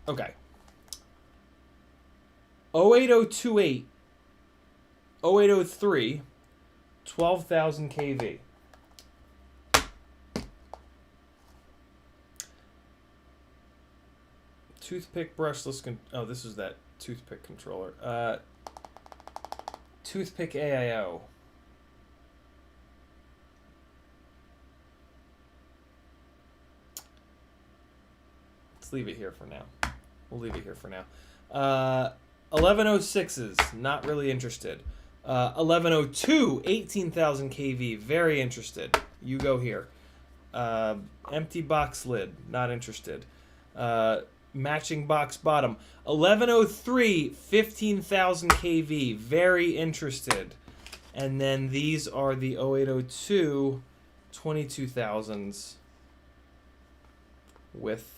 Okay. 08028, 0803, 12,000 kV. Toothpick brushless oh, this is that toothpick controller. Toothpick AIO. Let's leave it here for now. We'll leave it here for now. 1106s, not really interested. 1102, 18,000 kV, very interested. You go here. Empty box lid, not interested. Matching box bottom. 1103, 15,000 kV, very interested. And then these are the 0802, 22,000s with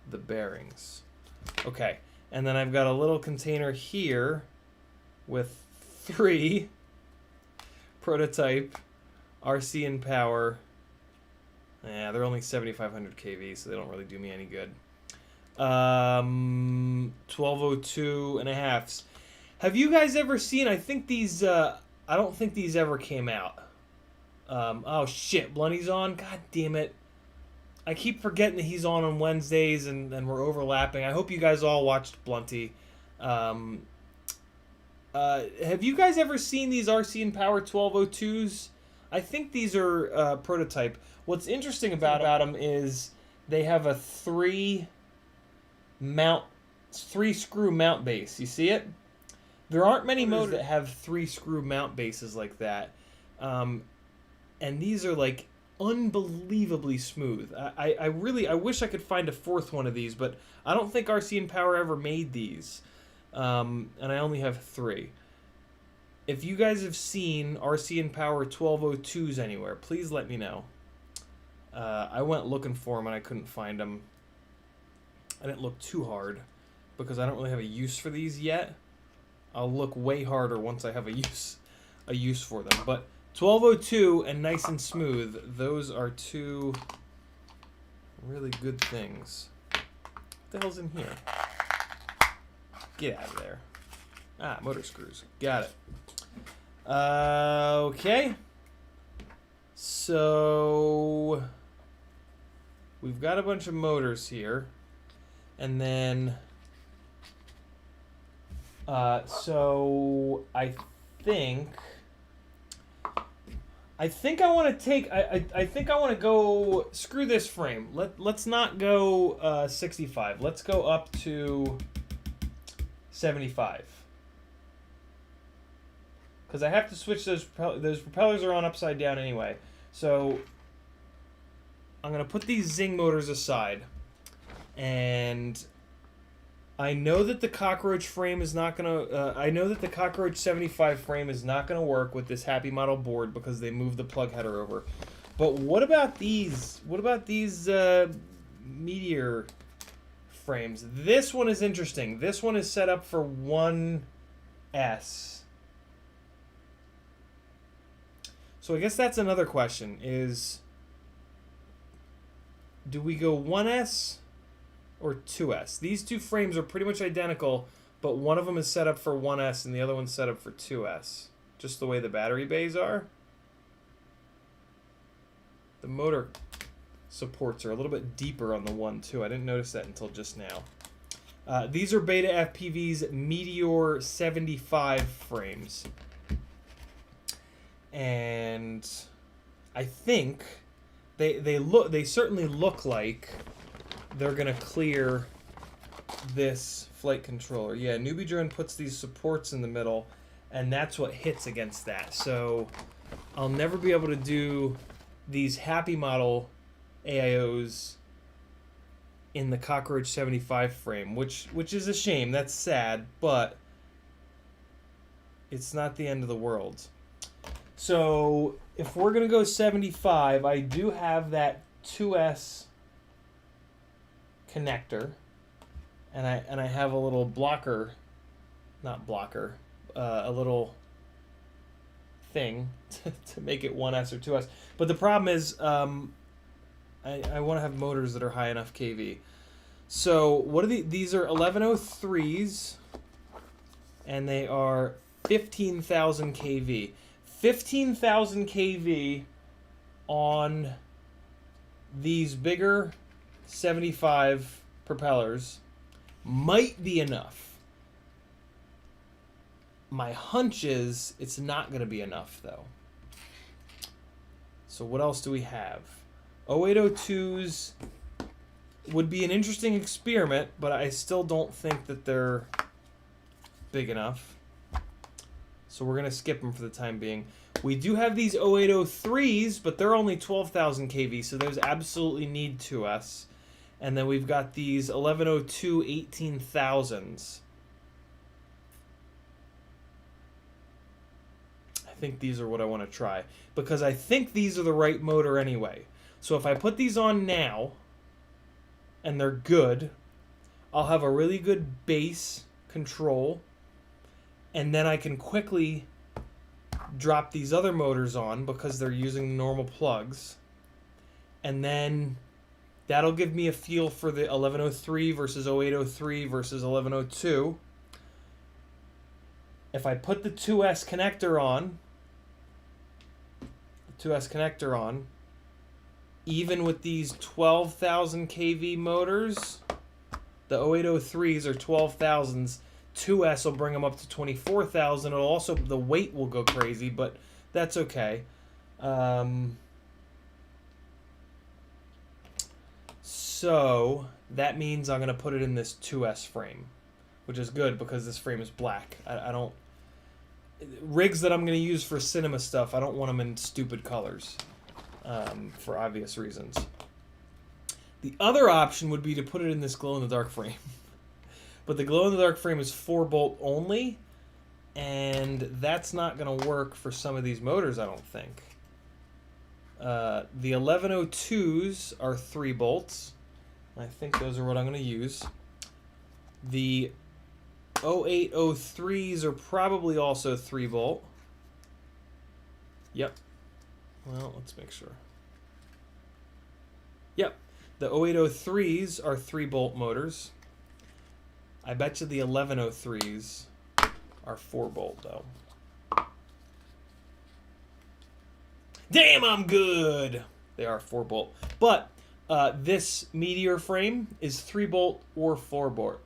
the bearings. Okay, and then I've got a little container here with 3 prototype RC and power. Yeah, they're only 7,500 kV, so they don't really do me any good. 1202 and a halfs. Have you guys ever seen? I think these. I don't think these ever came out. Oh shit, Blunty's on. God damn it. I keep forgetting that he's on Wednesdays and we're overlapping. I hope you guys all watched Blunty. Have you guys ever seen these RC and Power 1202s? I think these are prototype. What's interesting about them is they have a 3 screw mount base. You see it? There aren't many motors that have 3 screw mount bases like that. And these are like unbelievably smooth. I wish I could find a 4th one of these, but I don't think RC and Power ever made these. And I only have 3. If you guys have seen RC and Power 1202s anywhere, please let me know. I went looking for them and I couldn't find them. I didn't look too hard because I don't really have a use for these yet. I'll look way harder once I have a use for them. But 1202 and nice and smooth, those are 2 really good things. What the hell's in here? Get out of there. Ah, motor screws. Got it. Okay. So we've got a bunch of motors here. And then so I think I want to take. I think I want to go. Screw this frame. Let's not go 65. Let's go up to 75. Because I have to switch those propellers are on upside down anyway. So I'm gonna put these Zing motors aside, and I know that the cockroach frame is not gonna. I know that the cockroach 75 frame is not gonna work with this Happy Model board because they moved the plug header over. But what about these? What about these Meteor frames? This one is interesting. This one is set up for 1S. So I guess that's another question: is do we go 1S? Or 2S. These 2 frames are pretty much identical, but one of them is set up for 1S and the other one's set up for 2S. Just the way the battery bays are. The motor supports are a little bit deeper on the one too. I didn't notice that until just now. These are BetaFPV's Meteor 75 frames. And I think they certainly look like they're going to clear this flight controller. Yeah, Newbie Drone puts these supports in the middle, and that's what hits against that. So I'll never be able to do these Happy Model AIOs in the Cockroach 75 frame, which is a shame. That's sad, but it's not the end of the world. So if we're gonna go 75, I do have that 2S connector, and I have a little blocker, not blocker, a little thing to make it 1S or 2S. But the problem is, I want to have motors that are high enough kV. So what are these are 1103s, and they are 15,000 kV. 15,000 kV on these bigger 75 propellers might be enough. My hunch is it's not going to be enough, though. So what else do we have? 0802s would be an interesting experiment, but I still don't think that they're big enough. So we're going to skip them for the time being. We do have these 0803s, but they're only 12,000 kV, so those absolutely need 2S. And then we've got these 1102 18,000s. I think these are what I want to try, because I think these are the right motor anyway. So if I put these on now, and they're good, I'll have a really good bass control, and then I can quickly drop these other motors on because they're using normal plugs, and then that'll give me a feel for the 1103 versus 0803 versus 1102. If I put the 2S connector on, even with these 12,000 kV motors, the 0803s are 12,000s. 2S will bring them up to 24,000. It'll also, the weight will go crazy, but that's okay. So that means I'm going to put it in this 2S frame, which is good because this frame is black. I don't... Rigs that I'm going to use for cinema stuff, I don't want them in stupid colors, for obvious reasons. The other option would be to put it in this glow-in-the-dark frame. But the glow-in-the-dark frame is 4-bolt only, and that's not going to work for some of these motors, I don't think. The 1102s are 3 bolts. I think those are what I'm going to use. The 0803s are probably also 3-bolt. Yep. Well, let's make sure. Yep. The 0803s are 3-bolt motors. I bet you the 1103s are 4-bolt, though. Damn, I'm good! They are 4-bolt. But this Meteor frame is 3-bolt or 4-bolt.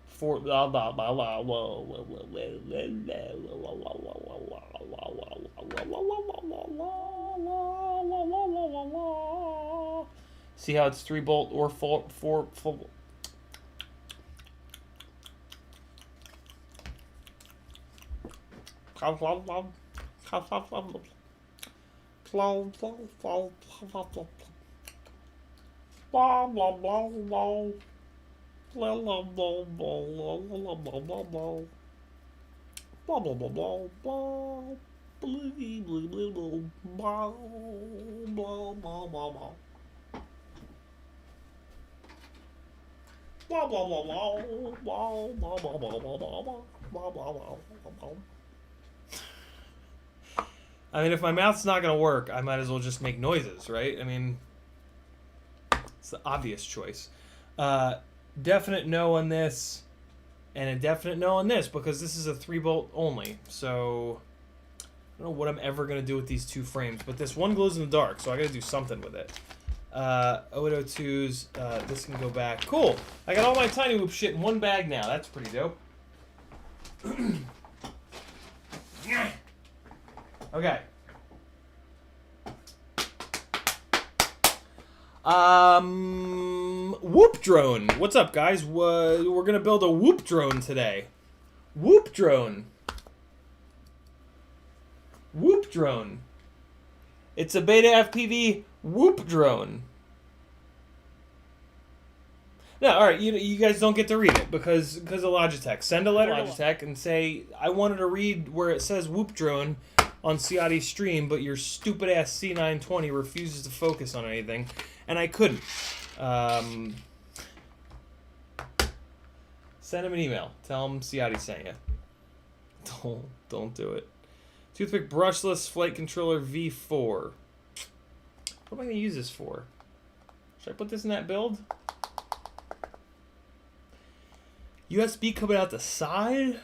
See how it's 3-bolt or 4 I mean, if my mouth's not going to work, I might as well just make noises, right? I mean, it's the obvious choice. Definite no on this, and a definite no on this, because this is a 3-bolt only. So, I don't know what I'm ever going to do with these two frames, but this one glows in the dark, so I got to do something with it. 0802s, this can go back. Cool! I got all my Tiny Whoop shit in one bag now. That's pretty dope. Okay. Whoop drone. What's up, guys? We're gonna build a whoop drone today. Whoop drone. Whoop drone. It's a BetaFPV whoop drone. No, all right. You guys don't get to read it because of Logitech. Send a letter to Logitech and say I wanted to read where it says Whoop Drone on Ciotti's stream, but your stupid ass C920 refuses to focus on anything, and I couldn't. Send him an email. Tell him Ciotti sent you. Don't do it. Toothpick brushless flight controller V4. What am I going to use this for? Should I put this in that build? USB coming out the side?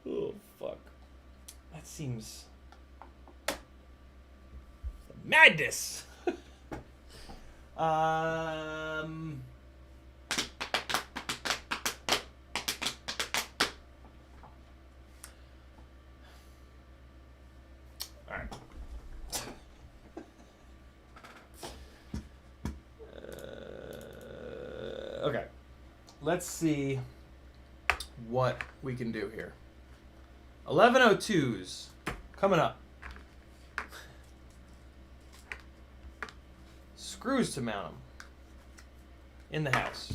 Oh, fuck. That seems... madness! Alright. Okay. Let's see what we can do here. 1102s coming up. Screws to mount them in the house.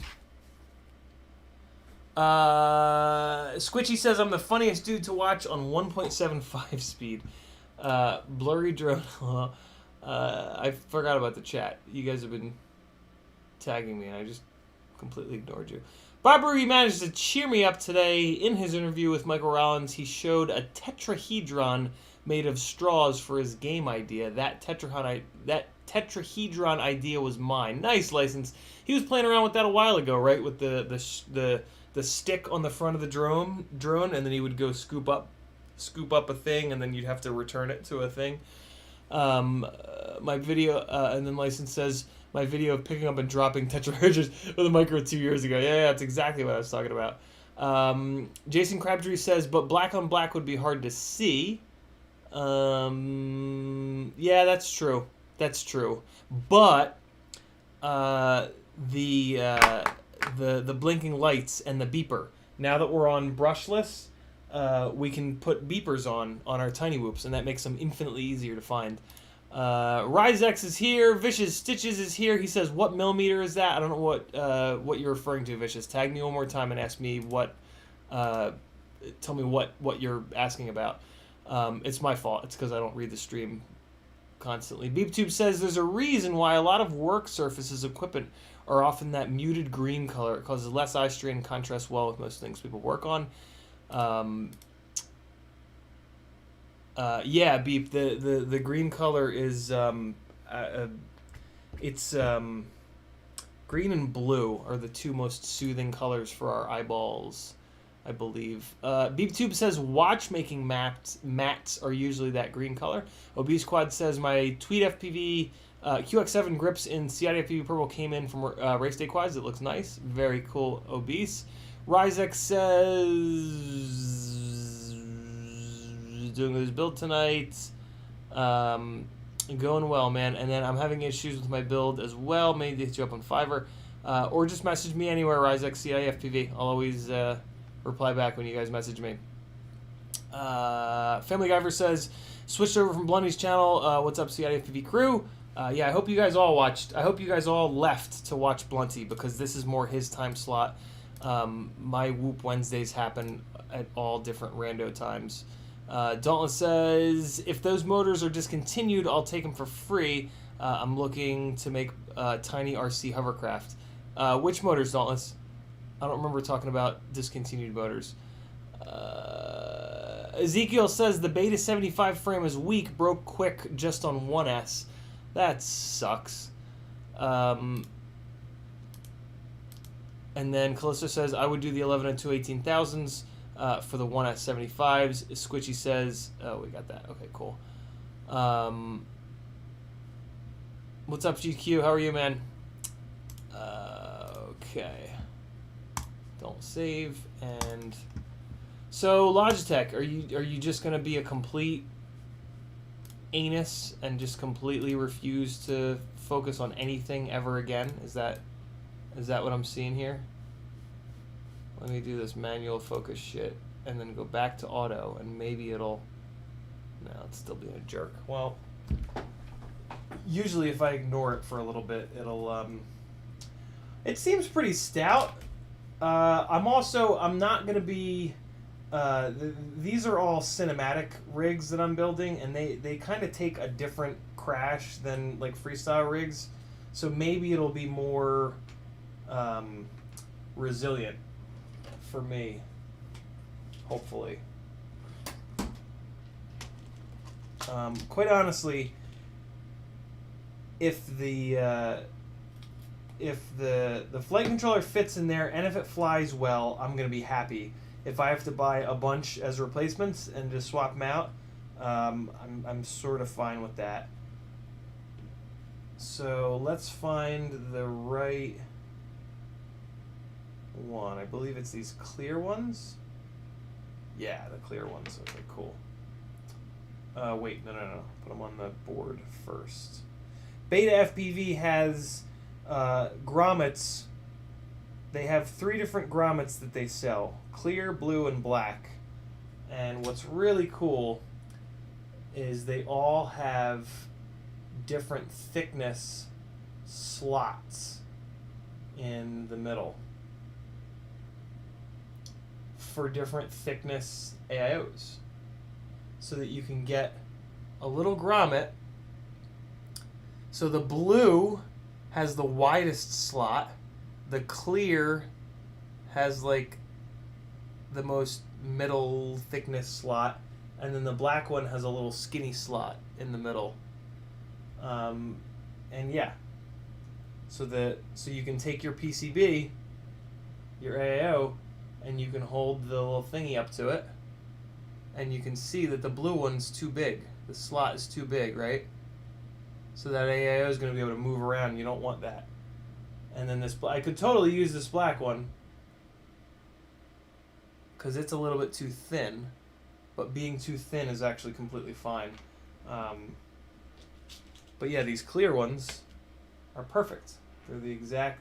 Squitchy says I'm the funniest dude to watch on 1.75 speed. Blurry drone. I forgot about the chat. You guys have been tagging me and I just completely ignored you. Barbary managed to cheer me up today. In his interview with Michael Rollins, he showed a tetrahedron made of straws for his game idea. That tetrahedron idea was mine. Nice, License. He was playing around with that a while ago, right? With the stick on the front of the drone, and then he would go scoop up a thing, and then you'd have to return it to a thing. My video, and then License says, my video of picking up and dropping tetrahedrons with a micro 2 years ago. Yeah, that's exactly what I was talking about. Jason Crabtree says, but black on black would be hard to see. Yeah, that's true. That's true. But the blinking lights and the beeper. Now that we're on brushless, we can put beepers on our tiny whoops, and that makes them infinitely easier to find. RiseX is here. Vicious Stitches is here. He says, what millimeter is that? I don't know what you're referring to, Vicious. Tag me one more time and ask me what, tell me what you're asking about. It's my fault. It's because I don't read the stream constantly. BeepTube says there's a reason why a lot of work surfaces equipment are often that muted green color. It causes less eye strain and contrasts well with most things people work on. Yeah, Beep. The green color is it's green and blue are the two most soothing colors for our eyeballs, I believe. BeepTube says watchmaking mats are usually that green color. Obese Quad says my TweetFPV QX7 grips in CiottiFPV purple came in from race day quads. It looks nice. Very cool, Obese. Ryzek says doing his build tonight. Going well, man. And then I'm having issues with my build as well. Maybe hit you up on Fiverr. Or just message me anywhere, Ryzek, CiottiFPV. I'll always reply back when you guys message me. Family Guyver says, switched over from Blundy's channel. What's up, CiottiFPV crew? Yeah, I hope you guys all watched. I hope you guys all left to watch Blunty because this is more his time slot. My Whoop Wednesdays happen at all different rando times. Dauntless says, if those motors are discontinued, I'll take them for free. I'm looking to make tiny RC hovercraft. Which motors, Dauntless? I don't remember talking about discontinued motors. Ezekiel says the Beta 75 frame is weak, broke quick just on 1S. That sucks. And then Callisto says, I would do the 11 and 2 18,000s for the 1S75s. Squitchy says, oh, we got that. Okay, cool. What's up, GQ? How are you, man? Okay. Don't save. And so, Logitech, are you just going to be a complete anus and just completely refuse to focus on anything ever again? Is that what I'm seeing here? Let me do this manual focus shit and then go back to auto and maybe it'll... No, it's still being a jerk. Well, usually if I ignore it for a little bit, it'll It seems pretty stout. I'm not going to be... these are all cinematic rigs that I'm building, and they kind of take a different crash than like freestyle rigs. So maybe it'll be more resilient for me, hopefully. Quite honestly, if the flight controller fits in there and if it flies well, I'm gonna be happy. If I have to buy a bunch as replacements and just swap them out, I'm sort of fine with that. So let's find the right one. I believe it's these clear ones. Yeah, the clear ones. Okay, cool. Wait, no. Put them on the board first. BetaFPV has grommets. They have 3 different grommets that they sell: clear, blue, and black. And what's really cool is they all have different thickness slots in the middle for different thickness AIOs, so that you can get a little grommet. So the blue has the widest slot, the clear has like the most middle thickness slot, and then the black one has a little skinny slot in the middle. And yeah, so you can take your PCB, your AIO, and you can hold the little thingy up to it, and you can see that the blue one's too big. The slot is too big, right? So that AIO is going to be able to move around. You don't want that. And then I could totally use this black one because it's a little bit too thin, but being too thin is actually completely fine. But yeah, these clear ones are perfect. They're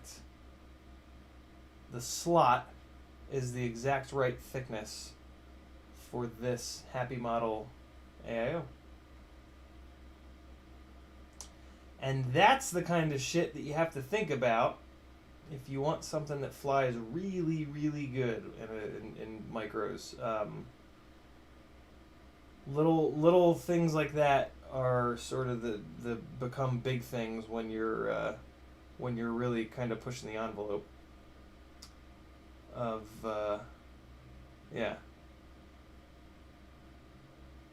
the slot is the exact right thickness for this Happy Model AIO. And that's the kind of shit that you have to think about if you want something that flies really, really good in micros. Little things like that are sort of the become big things when you're really kind of pushing the envelope of yeah.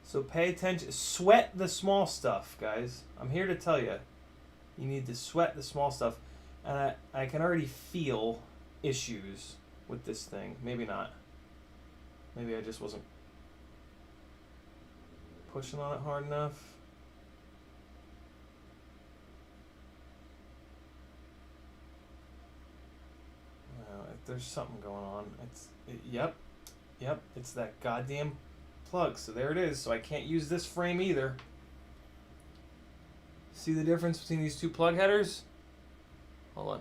So pay attention, sweat the small stuff, guys. I'm here to tell you, you need to sweat the small stuff, and I can already feel issues with this thing. Maybe not. Maybe I just wasn't pushing on it hard enough. There's something going on. Yep, it's that goddamn plug. So there it is. So I can't use this frame either. See the difference between these two plug headers? Hold on.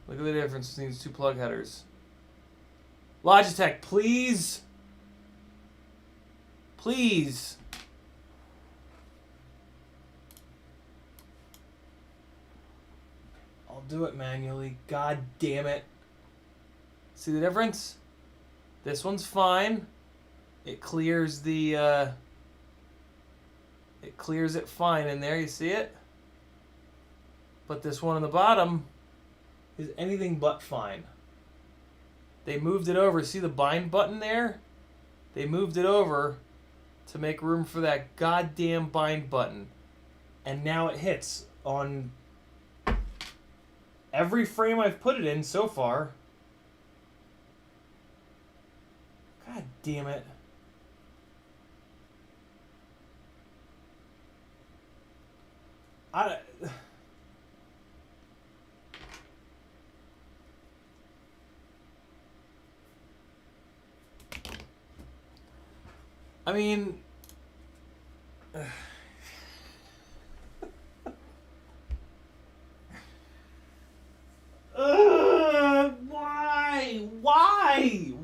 Look at the difference between these two plug headers. Logitech, please. Please. I'll do it manually. God damn it. See the difference? This one's fine. It clears the it clears it fine in there, you see it? But this one on the bottom is anything but fine. They moved it over. See the bind button there? They moved it over to make room for that goddamn bind button. And now it hits on every frame I've put it in so far. God damn it. I mean,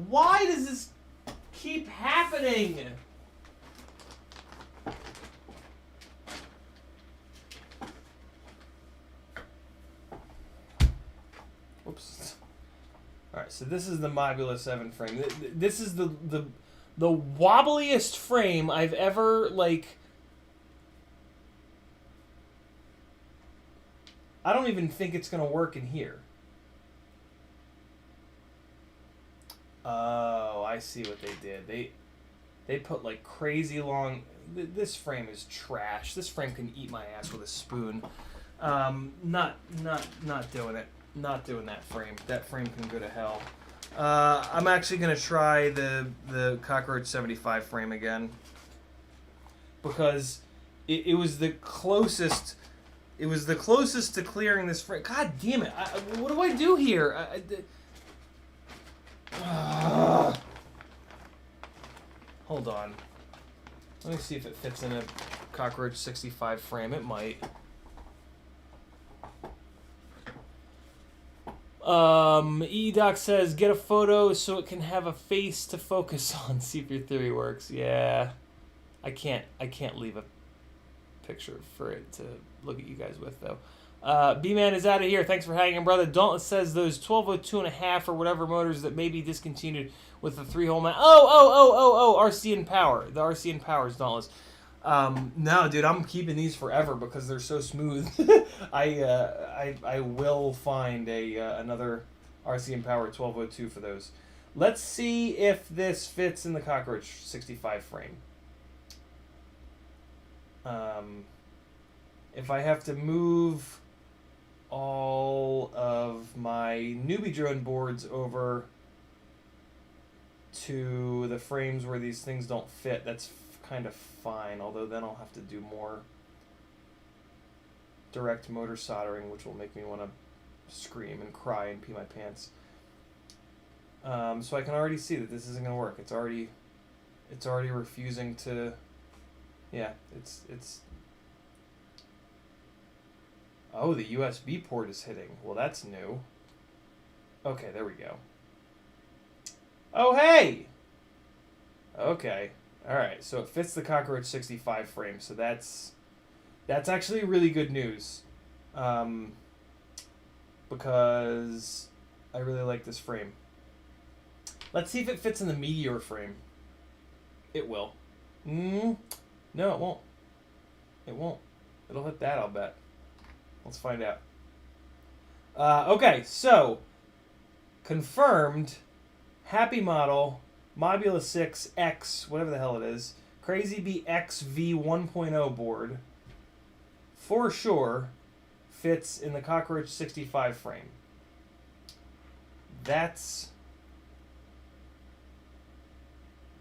why does this keep happening? All right, so this is the Mobula 7 frame. This is the wobbliest frame I've ever, like... I don't even think it's going to work in here. Oh, I see what they did. They put, like, crazy long... This frame is trash. This frame can eat my ass with a spoon. Not doing it. Not doing that frame. That frame can go to hell. I'm actually going to try the Cockroach 75 frame again. Because it was the closest... It was the closest to clearing this frame. God damn it. What do I do here? Hold on. Let me see if it fits in a Cockroach 65 frame. It might. E-Doc says, get a photo so it can have a face to focus on. See if your theory works. Yeah. I can't leave a picture for it to look at you guys with, though. B-Man is out of here. Thanks for hanging, brother. Dauntless says those 1202.5 or whatever motors that may be discontinued with the 3-hole mount. Oh, RCN Power. The RCN Power is Dauntless. No, dude, I'm keeping these forever because they're so smooth. I will find another RCN Power 1202 for those. Let's see if this fits in the Cockroach 65 frame. If I have to move all of my newbie drone boards over to the frames where these things don't fit, that's kind of fine, although then I'll have to do more direct motor soldering, which will make me want to scream and cry and pee my pants. So I can already see that this isn't going to work. It's already refusing to... Yeah, it's... Oh, the USB port is hitting. Well, that's new. Okay, there we go. Oh, hey! Okay. Alright, so it fits the Cockroach 65 frame, so that's actually really good news. Because I really like this frame. Let's see if it fits in the Meteor frame. It will. No, it won't. It won't. It'll hit that, I'll bet. Let's find out. Okay, so confirmed. Happy model, Mobula 6X, whatever the hell it is, Crazy Bee XV 1.0 board, for sure, fits in the Cockroach 65 frame. That's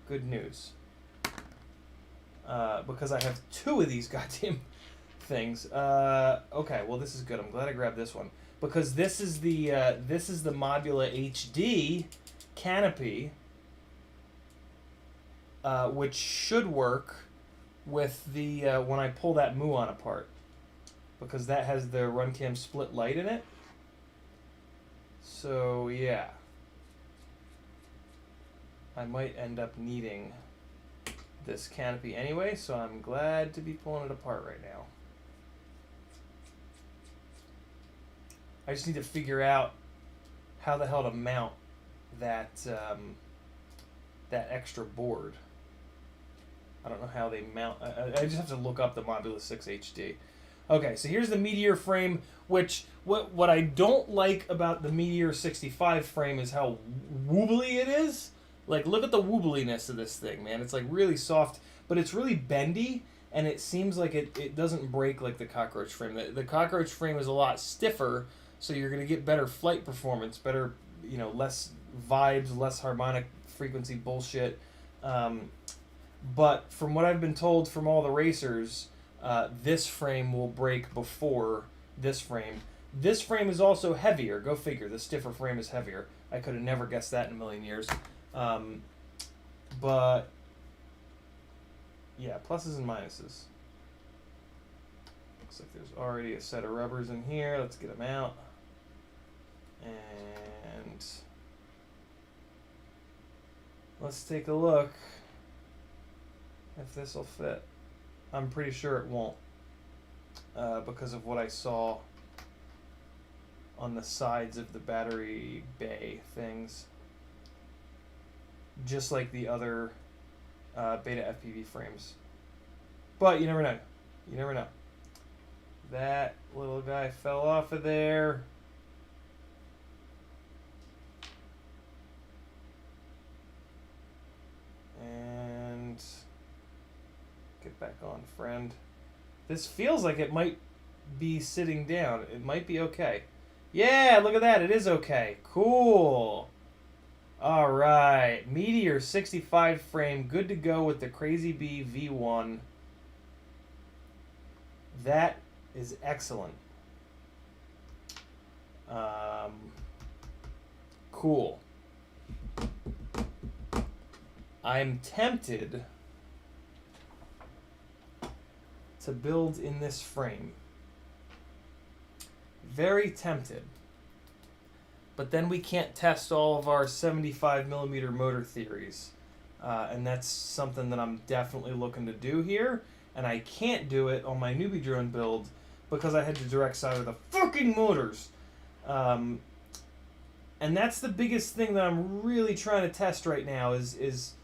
good news. Because I have two of these goddamn things. Okay, well this is good. I'm glad I grabbed this one because this is the Mobula HD canopy, which should work with the when I pull that Muon apart, because that has the Runcam split light in it. So yeah, I might end up needing this canopy anyway, so I'm glad to be pulling it apart right now. I just need to figure out how the hell to mount that that extra board. I don't know how they mount. I just have to look up the Mobula 6 HD. Okay, so here's the Meteor frame, which what I don't like about the Meteor 65 frame is how wobbly it is. Like, look at the wobbliness of this thing, man. It's like really soft, but it's really bendy, and it seems like it doesn't break like the Cockroach frame. The Cockroach frame is a lot stiffer, so you're going to get better flight performance, better, less vibes, less harmonic frequency bullshit. But from what I've been told from all the racers, this frame will break before this frame. This frame is also heavier. Go figure. The stiffer frame is heavier. I could have never guessed that in a million years. But yeah, pluses and minuses. Looks like there's already a set of rubbers in here. Let's get them out. And let's take a look if this will fit. I'm pretty sure it won't, because of what I saw on the sides of the battery bay things. just like the other BetaFPV frames. But you never know. You never know. That little guy fell off of there. And get back on, friend. This feels like it might be sitting down. It might be okay. Yeah, look at that. It is okay. Cool. All right. Meteor 65 frame. Good to go with the Crazy Bee V1. That is excellent. Cool. I'm tempted to build in this frame. Very tempted. But then we can't test all of our 75mm motor theories. And that's something that I'm definitely looking to do here. And I can't do it on my newbie drone build because I had to direct solder the fucking motors. And that's the biggest thing that I'm really trying to test right now is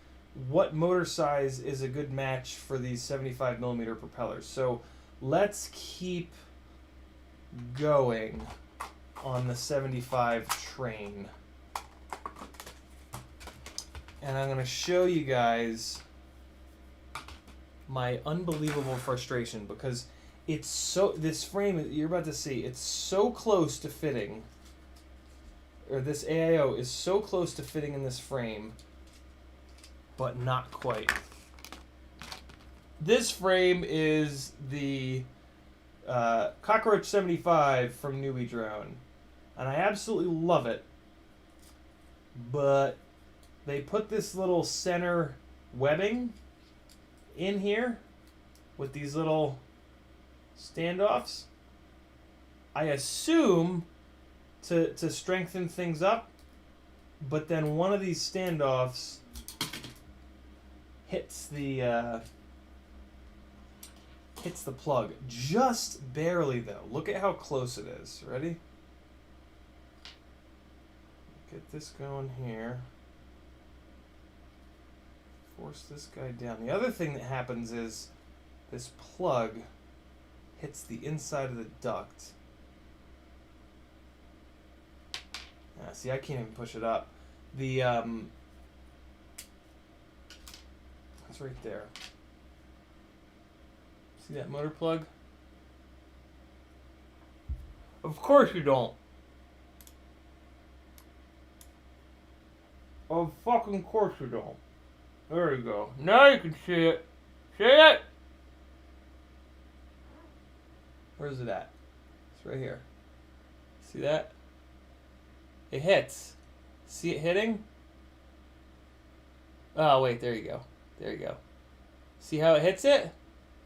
what motor size is a good match for these 75mm propellers. So let's keep going on the 75 train. And I'm going to show you guys my unbelievable frustration because it's so, this frame you're about to see, it's so close to fitting, or this AIO is so close to fitting in this frame, but not quite. This frame is the Cockroach 75 from Newbie Drone, and I absolutely love it, but they put this little center webbing in here with these little standoffs. I assume to strengthen things up, but then one of these standoffs hits the plug just barely though. Look at how close it is. Ready? Get this going here. Force this guy down. The other thing that happens is this plug hits the inside of the duct. See, I can't even push it up. The it's right there. See that motor plug? Of course you don't. Of fucking course you don't. There you go. Now you can see it. See it? Where's it at? It's right here. See that? It hits. See it hitting? Oh, wait. There you go. There you go. See how it hits it?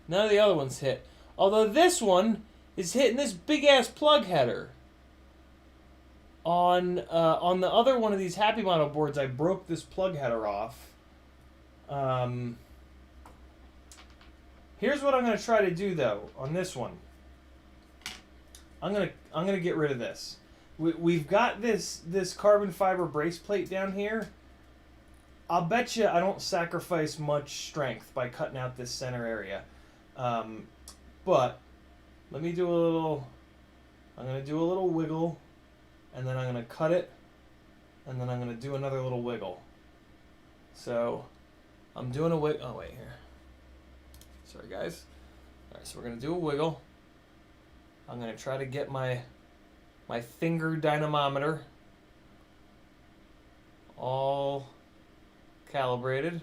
None of the other ones hit. Although this one is hitting this big-ass plug header. On the other one of these Happy Model boards, I broke this plug header off. Here's what I'm going to try to do, though, on this one. I'm gonna get rid of this. We've got this carbon fiber brace plate down here. I'll bet you I don't sacrifice much strength by cutting out this center area. But let me do a little. I'm gonna do a little wiggle, and then I'm gonna cut it, and then I'm gonna do another little wiggle. So I'm doing a wiggle. Oh wait, here. Sorry guys. All right, so we're gonna do a wiggle. I'm going to try to get my finger dynamometer all calibrated.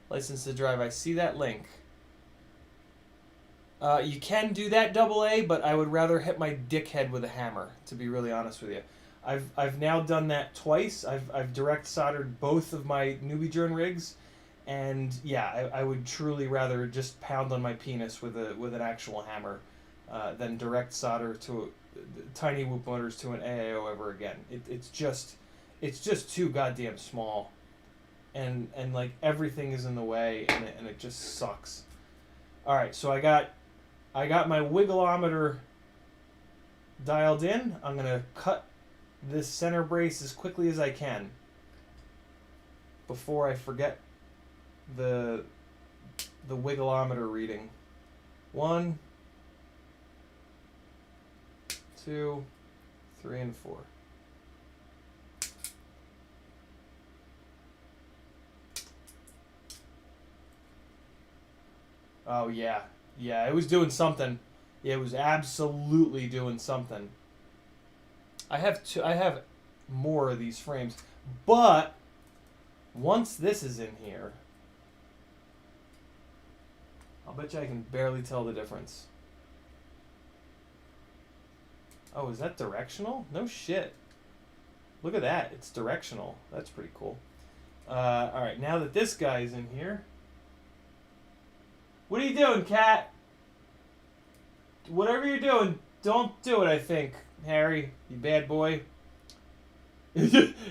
License to drive. I see that link. You can do that AA, but I would rather hit my dickhead with a hammer, to be really honest with you. I've now done that twice. I've direct soldered both of my newbie drone rigs, and yeah, I would truly rather just pound on my penis with an actual hammer. Than direct solder to tiny whoop motors to an AIO ever again. It's just too goddamn small, and like everything is in the way, and it just sucks. All right, so I got my wiggleometer dialed in. I'm gonna cut this center brace as quickly as I can. before I forget the wiggleometer reading. 1, 2, 3, and 4. Oh yeah, yeah, it was doing something. Yeah, it was absolutely doing something. I have more of these frames, but once this is in here, I'll bet you I can barely tell the difference. Oh, is that directional? No shit. Look at that. It's directional. That's pretty cool. Alright, now that this guy's in here. What are you doing, cat? Whatever you're doing, don't do it, I think, Harry. You bad boy.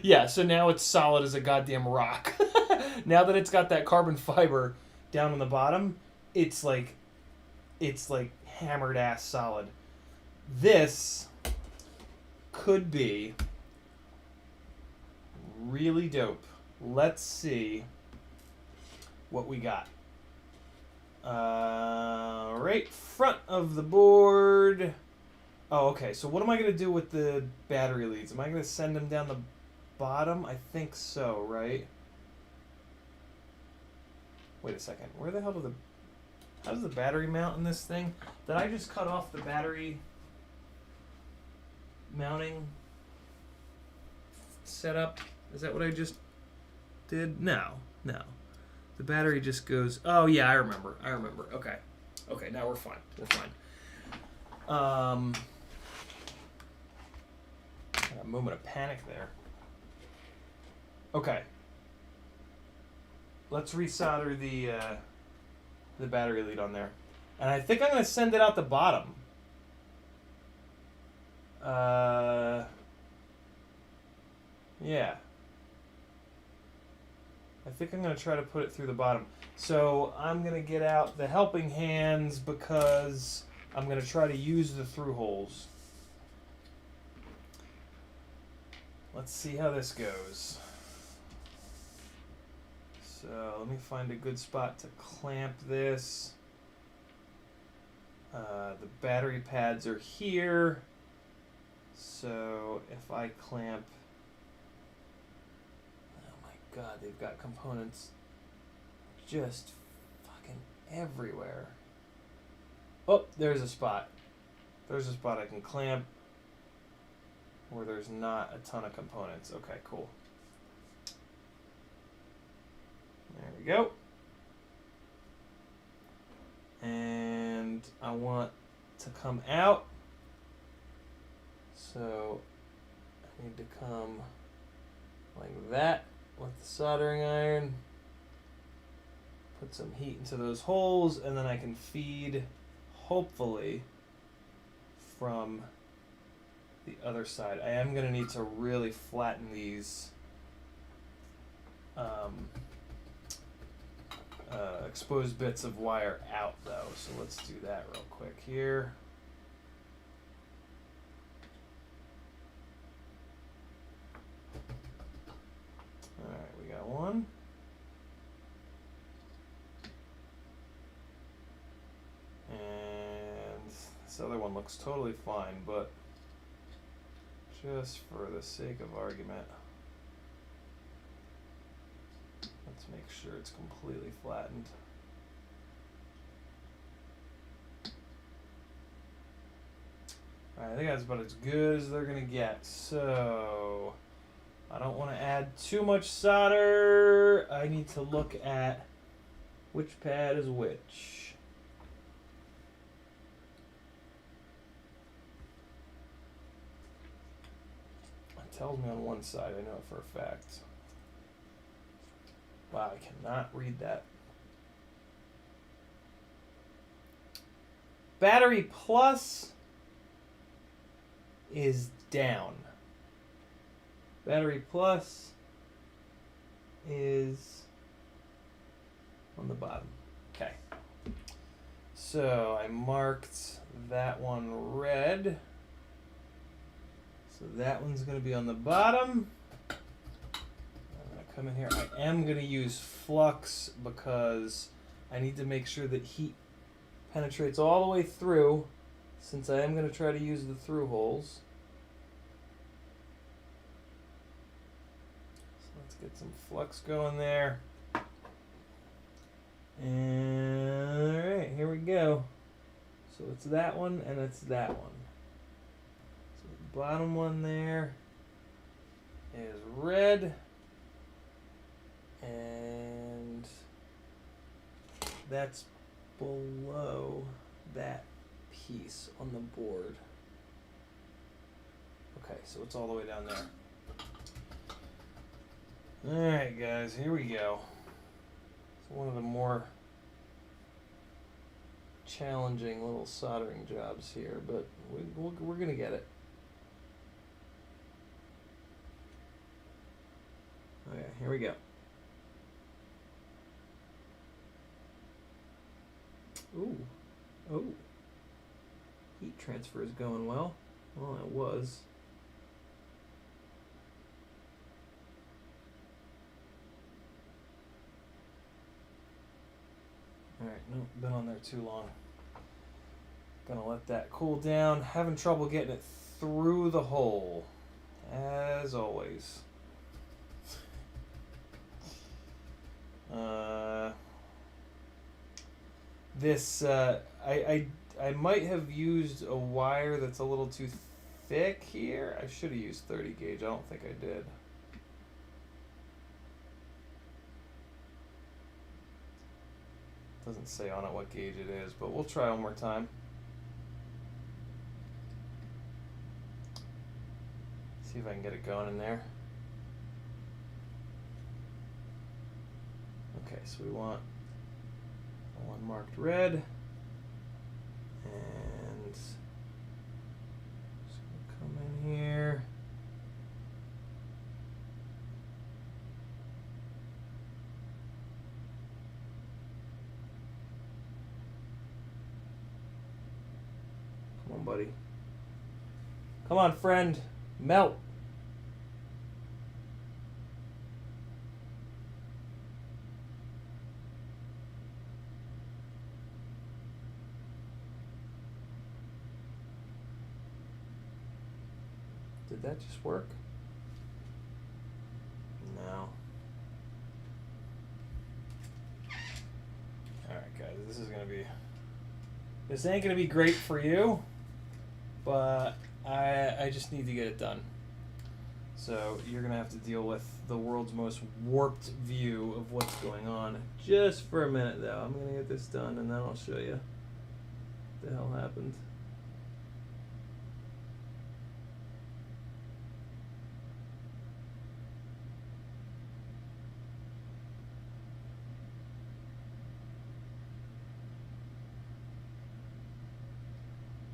Yeah, so now it's solid as a goddamn rock. Now that it's got that carbon fiber down on the bottom, it's like hammered ass solid. This could be really dope. Let's see what we got. Right front of the board. Oh, okay. So what am I going to do with the battery leads? Am I going to send them down the bottom? I think so, right? Wait a second. Where the hell how does the battery mount in this thing? Did I just cut off the battery mounting setup? Is that what I just did? No. The battery just goes, oh yeah, I remember. Okay. Okay, now we're fine. A moment of panic there. Okay. Let's resolder the battery lead on there. And I think I'm going to send it out the bottom. Yeah. I think I'm going to try to put it through the bottom. So I'm going to get out the helping hands because I'm going to try to use the through holes. Let's see how this goes. So let me find a good spot to clamp this. The battery pads are here. So if I clamp... God, they've got components just fucking everywhere. Oh, there's a spot. There's a spot I can clamp where there's not a ton of components. Okay, cool. There we go. And I want to come out. So I need to come like that. With the soldering iron, put some heat into those holes, and then I can feed, hopefully, from the other side. I am going to need to really flatten these exposed bits of wire out, though. So let's do that real quick here. One. And this other one looks totally fine, but just for the sake of argument, let's make sure it's completely flattened. Alright, I think that's about as good as they're going to get. So I don't want to add too much solder. I need to look at which pad is which. It tells me on one side, I know it for a fact. Wow, I cannot read that. Battery plus is down. Battery plus is on the bottom. Okay. So I marked that one red. So that one's going to be on the bottom. I'm going come in here. I am going to use flux because I need to make sure that heat penetrates all the way through, since I am going to try to use the through holes. So let's get some flux going there. And alright, here we go. So it's that one and it's that one. So the bottom one there is red. And that's below that piece on the board. Okay, so it's all the way down there. Alright guys, here we go. It's one of the more challenging little soldering jobs here, but we're gonna get it. Okay, here we go. Ooh, oh, heat transfer is going well. Well, it was. Alright, nope, been on there too long. Gonna let that cool down. Having trouble getting it through the hole, as always. I might have used a wire that's a little too thick here. I should have used 30 gauge. I don't think I did. Doesn't say on it what gauge it is, but we'll try one more time. See if I can get it going in there. Okay, so we want one marked red, and just gonna come in here. Come on, buddy. Come on, friend. Melt. Did that just work? No. Alright guys, this ain't gonna be great for you, but I just need to get it done. So you're gonna have to deal with the world's most warped view of what's going on just for a minute though. I'm gonna get this done and then I'll show you what the hell happened.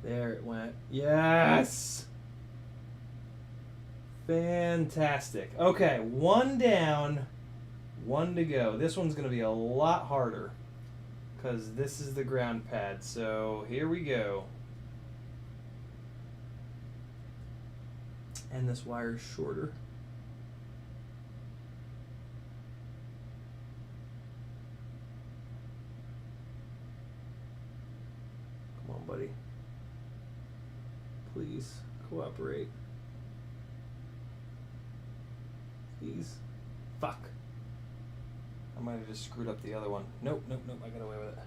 There it went. Yes! Fantastic. Okay, one down, one to go. This one's going to be a lot harder because this is the ground pad. So here we go. And this wire is shorter. Come on, buddy. Please cooperate. Please. Fuck. I might have just screwed up the other one. Nope, nope, nope. I got away with it.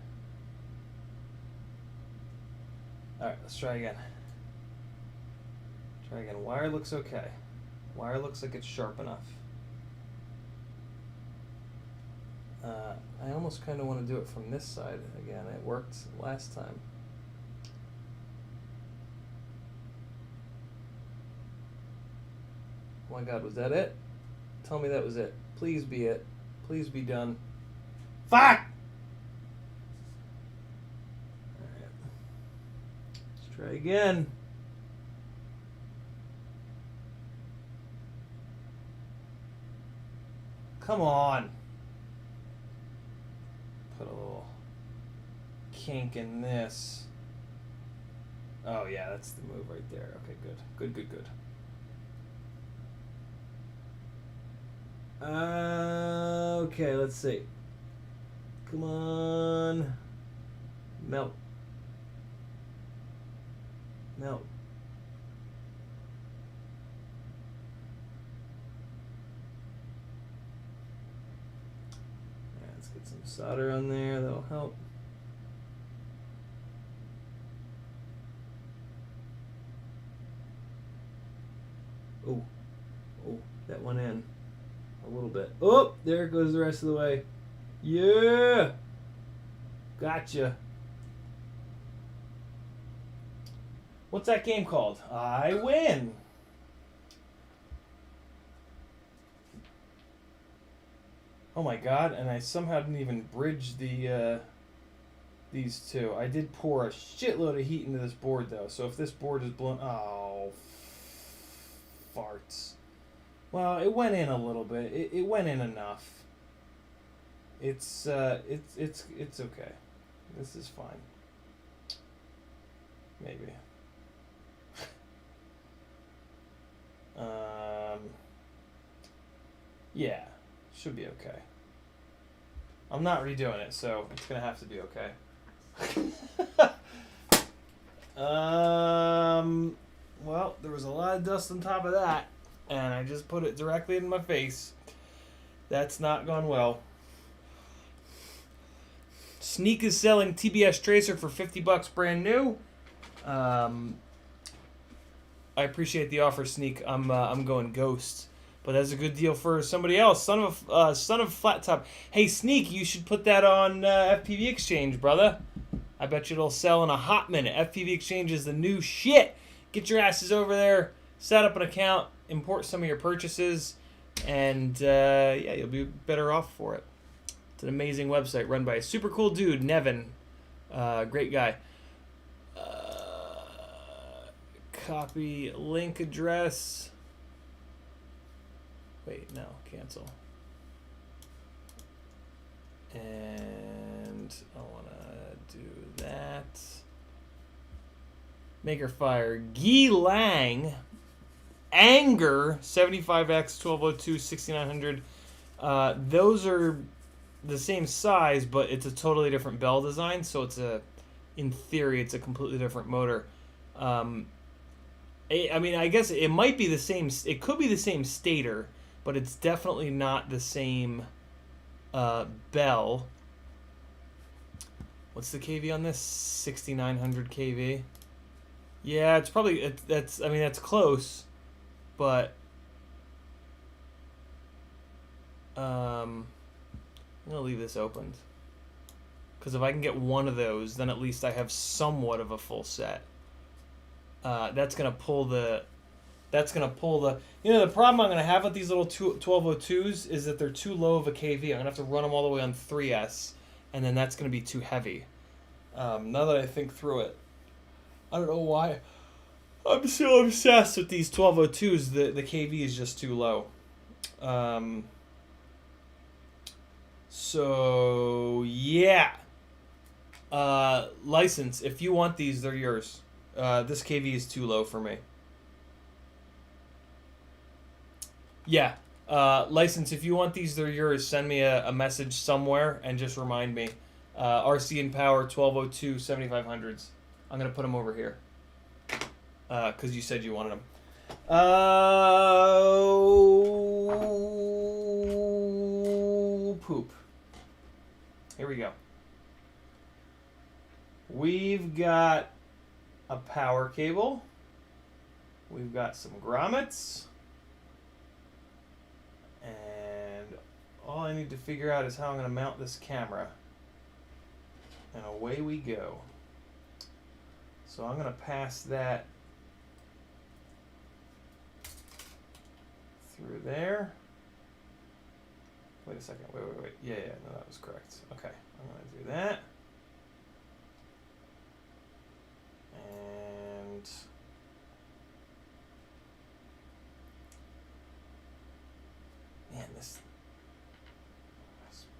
Alright, let's try again. Try again. Wire looks okay. Wire looks like it's sharp enough. I almost kind of want to do it from this side again. It worked last time. Oh my god, was that it? Tell me that was it. Please be it. Please be done. Fuck! Alright. Let's try again. Come on. Put a little kink in this. Oh yeah, that's the move right there. Okay, good. Good, good, good. Okay, let's see. Come on. Melt. Melt. Yeah, let's get some solder on there. That'll help. Oh, oh, that went in a little bit. Oh, there it goes the rest of the way. Yeah, gotcha. What's that game called? I win. Oh my god, and I somehow didn't even bridge the these two. I did pour a shitload of heat into this board though, so if this board is blown, oh, farts. Well, it went in a little bit. It went in enough. It's okay. This is fine. Maybe. Yeah, should be okay. I'm not redoing it, so it's gonna have to be okay. Well, there was a lot of dust on top of that, and I just put it directly in my face. That's not gone well. Sneak is selling TBS Tracer for $50 brand new. I appreciate the offer, Sneak. I'm going Ghost, but that's a good deal for somebody else. Son of Flat Top. Hey, Sneak, you should put that on FPV Exchange, brother. I bet you it'll sell in a hot minute. FPV Exchange is the new shit. Get your asses over there, set up an account, import some of your purchases, and yeah, you'll be better off for it. It's an amazing website run by a super cool dude, Nevin. Great guy. Copy link address. Wait, no, cancel. And I want to do that. Maker Fire. Guy Lang. Anger 75X 1202 6900. Those are the same size, but it's a totally different bell design. So it's in theory, it's a completely different motor. I mean, I guess it might be the same. It could be the same stator, but it's definitely not the same bell. What's the kV on this? 6900 kV. Yeah, it's probably that's. I mean, that's close, but I'm gonna leave this opened because if I can get one of those, then at least I have somewhat of a full set. That's gonna pull the. You know, the problem I'm gonna have with these little 1202s is that they're too low of a kV. I'm gonna have to run them all the way on 3S, and then that's gonna be too heavy. Now that I think through it, I don't know why I'm so obsessed with these 1202s. The kV is just too low. So yeah. License. If you want these, they're yours. This kV is too low for me. Yeah. License, if you want these, they're yours. Send me a message somewhere and just remind me. RC and Power 1202 7500s. I'm going to put them over here. Because you said you wanted them. Poop. Here we go. We've got a power cable. We've got some grommets. And all I need to figure out is how I'm going to mount this camera. And away we go. So I'm going to pass that through there. Wait a second. Wait. Yeah, no, that was correct. Okay, I'm going to do that. And man, this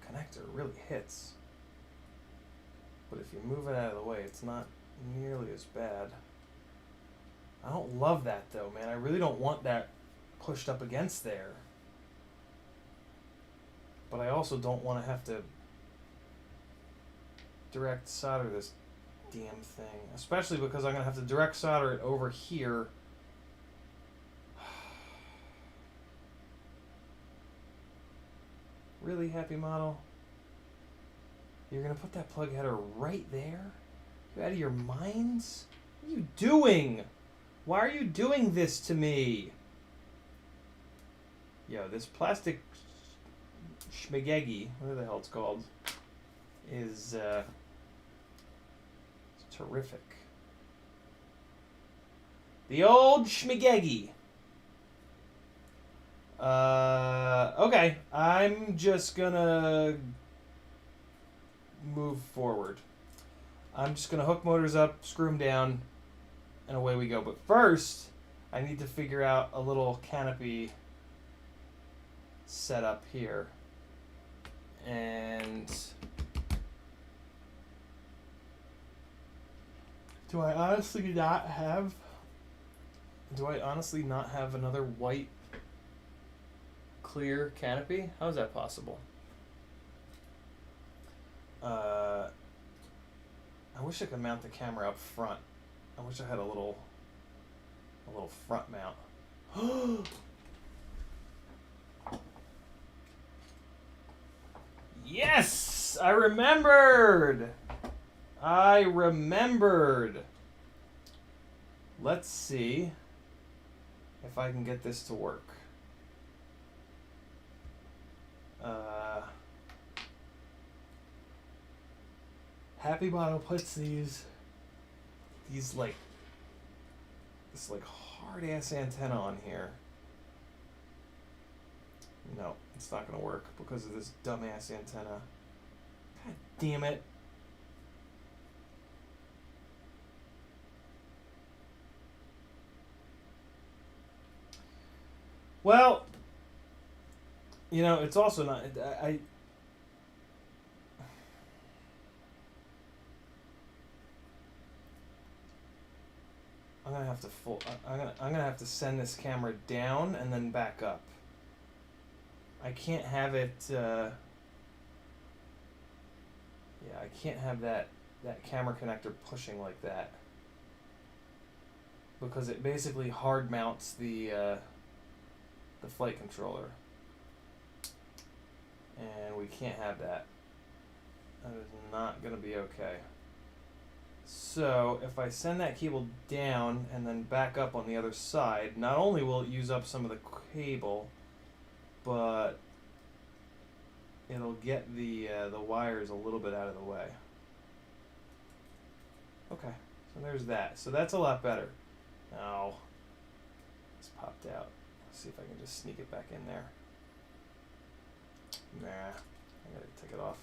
connector really hits. But if you move it out of the way, it's not nearly as bad. I don't love that though, man. I really don't want that pushed up against there. But I also don't want to have to direct solder this damn thing. Especially because I'm going to have to direct solder it over here. Really, Happy Model? You're going to put that plug header right there? You out of your minds? What are you doing? Why are you doing this to me? Yo, this plastic schmagegi, whatever the hell it's called, is terrific. The old schmagegi. Okay, I'm just gonna move forward. I'm just gonna hook motors up, screw them down, and away we go. But first, I need to figure out a little canopy setup here. And do I honestly not have another white clear canopy? How is that possible? I wish I could mount the camera up front. I wish I had a little front mount. Yes! I remembered! Let's see if I can get this to work. Happy Model puts this hard ass antenna on here. No, it's not gonna work because of this dumbass antenna. God damn it. Well, you know, it's also not. I'm gonna have to I'm gonna have to send this camera down and then back up. I can't have it. Yeah, I can't have that camera connector pushing like that because it basically hard mounts the flight controller, and we can't have that. That is not gonna be okay. So if I send that cable down and then back up on the other side, not only will it use up some of the cable, but it'll get the wires a little bit out of the way. Okay, so there's that. So that's a lot better. Now, it's popped out. Let's see if I can just sneak it back in there. Nah, I gotta take it off.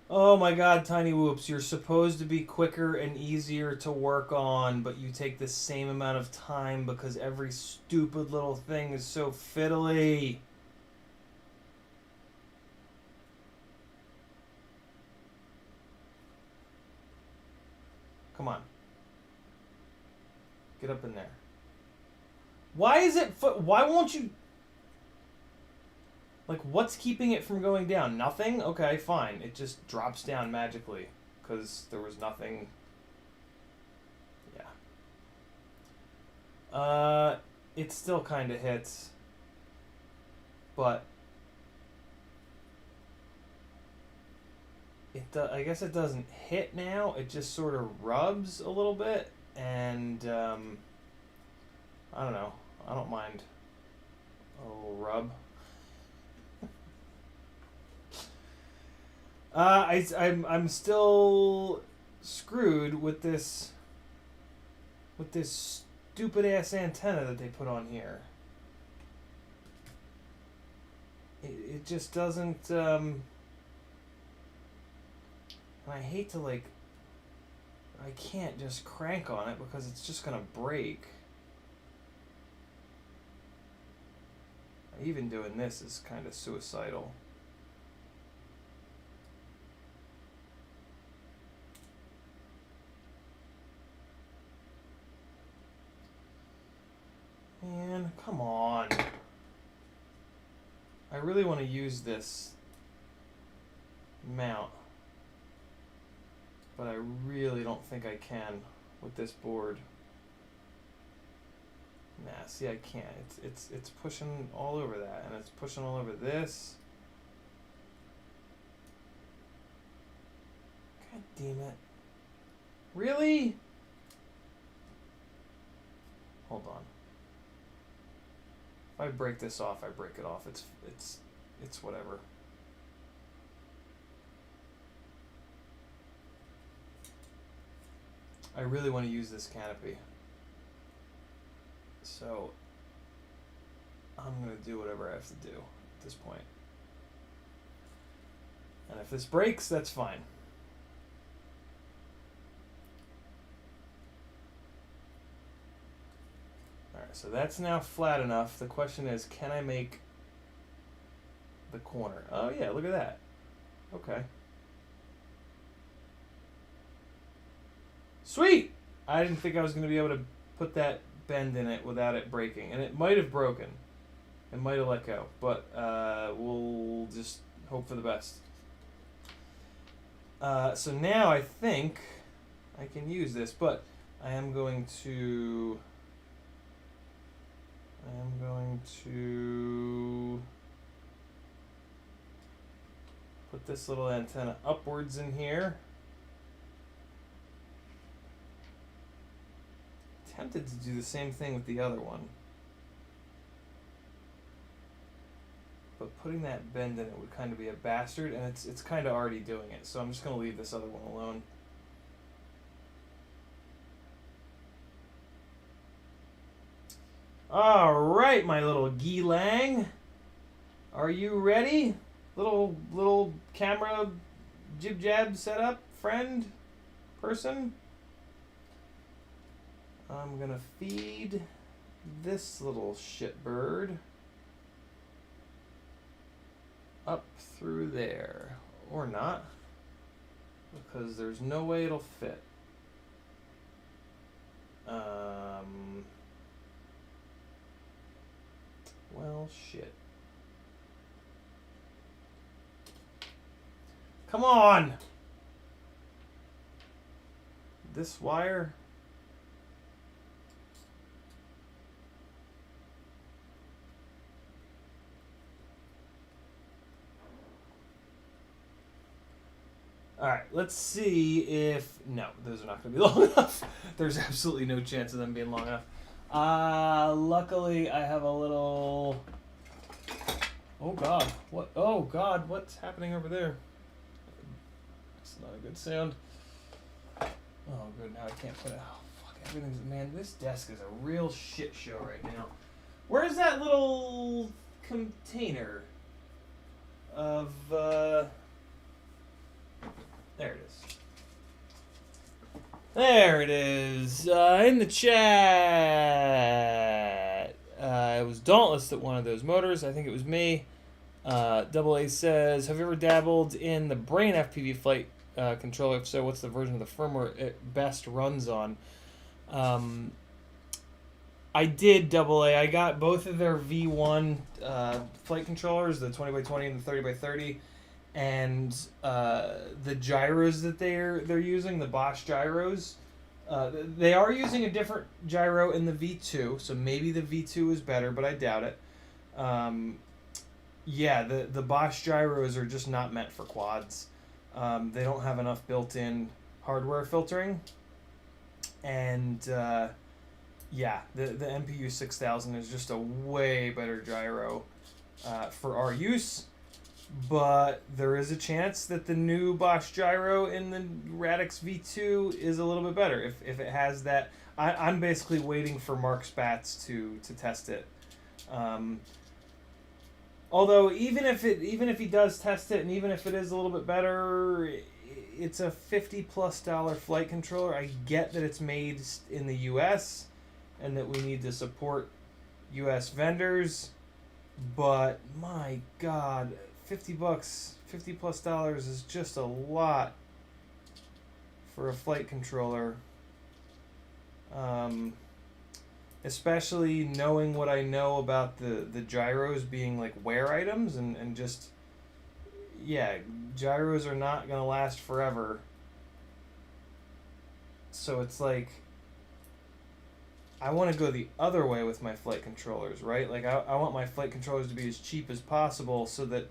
Oh my god, Tiny Whoops, you're supposed to be quicker and easier to work on, but you take the same amount of time because every stupid little thing is so fiddly. Come on. Get up in there. Why is it... Why won't you... Like, what's keeping it from going down? Nothing? Okay, fine. It just drops down magically because there was nothing. Yeah. It still kind of hits. But I guess it doesn't hit now. It just sort of rubs a little bit. And, I don't know. I don't mind a little rub. I'm still screwed with this stupid ass antenna that they put on here. It just doesn't. And I hate to I can't just crank on it because it's just gonna break. Even doing this is kind of suicidal. Man, come on. really want to use this mount, but I really don't think I can with this board. Nah, see, I can't. It's pushing all over that, and it's pushing all over this. God damn it. Really? Hold on. If I break this off, I break it off. It's whatever. I really want to use this canopy. So I'm going to do whatever I have to do at this point. And if this breaks, that's fine. Alright, so that's now flat enough. The question is, can I make the corner? Oh yeah, look at that. Okay. Sweet! I didn't think I was going to be able to put that bend in it without it breaking. And it might have broken. It might have let go. But we'll just hope for the best. So now I think I can use this, but I am going to put this little antenna upwards in here. Tempted to do the same thing with the other one, but putting that bend in it would kind of be a bastard, and it's kind of already doing it, so I'm just going to leave this other one alone. Alright, my little Gilang. Are you ready? Little camera jib-jab setup, friend, person? I'm gonna feed this little shitbird up through there. Or not, because there's no way it'll fit. Well, shit. Come on! This wire? Alright, let's see if... No, those are not going to be long enough. There's absolutely no chance of them being long enough. Luckily, I have a little... Oh, God. What? Oh, God. What's happening over there? It's not a good sound. Oh, good. Now I can't put it... Oh, fuck. Everything's... Man, this desk is a real shit show right now. Where's that little container of... There it is. There it is. In the chat. It was Dauntless that wanted those motors. I think it was me. Double A says, have you ever dabbled in the Brain FPV flight controller? If so, what's the version of the firmware it best runs on? I did, Double A. I got both of their V1 flight controllers, the 20x20 and the 30x30. And the gyros that they're using, the Bosch gyros, they are using a different gyro in the V2, so maybe the V2 is better, but I doubt it. Yeah, the Bosch gyros are just not meant for quads. They don't have enough built-in hardware filtering, and yeah, the MPU 6000 is just a way better gyro for our use. But there is a chance that the new Bosch gyro in the Radix V2 is a little bit better if it has that. I'm basically waiting for Mark Spatz to test it. Although even if he does test it, and even if it is a little bit better, it's a $50+ flight controller. I get that it's made in the U.S. and that we need to support U.S. vendors, but my God. $50 is just a lot for a flight controller. especially knowing what I know about the gyros being like wear items and just, yeah, gyros are not going to last forever. So it's like, I want to go the other way with my flight controllers, right? Like, I want my flight controllers to be as cheap as possible so that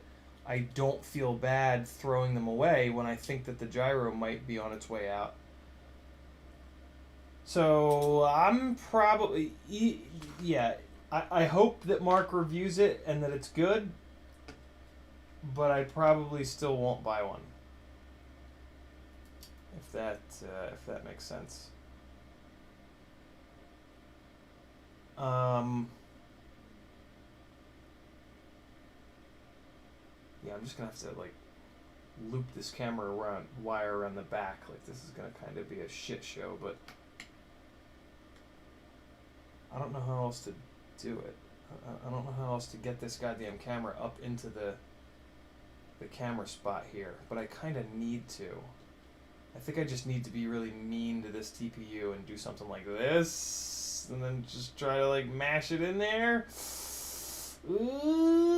I don't feel bad throwing them away when I think that the gyro might be on its way out. So I'm probably, yeah, I hope that Mark reviews it and that it's good, but I probably still won't buy one. If that makes sense. Yeah, I'm just gonna have to like loop this camera around wire around the back. Like, this is gonna kind of be a shit show, but I don't know how else to do it. I don't know how else to get this goddamn camera up into the camera spot here, but I kind of need to. I think I just need to be really mean to this TPU and do something like this, and then just try to like mash it in there. Ooh.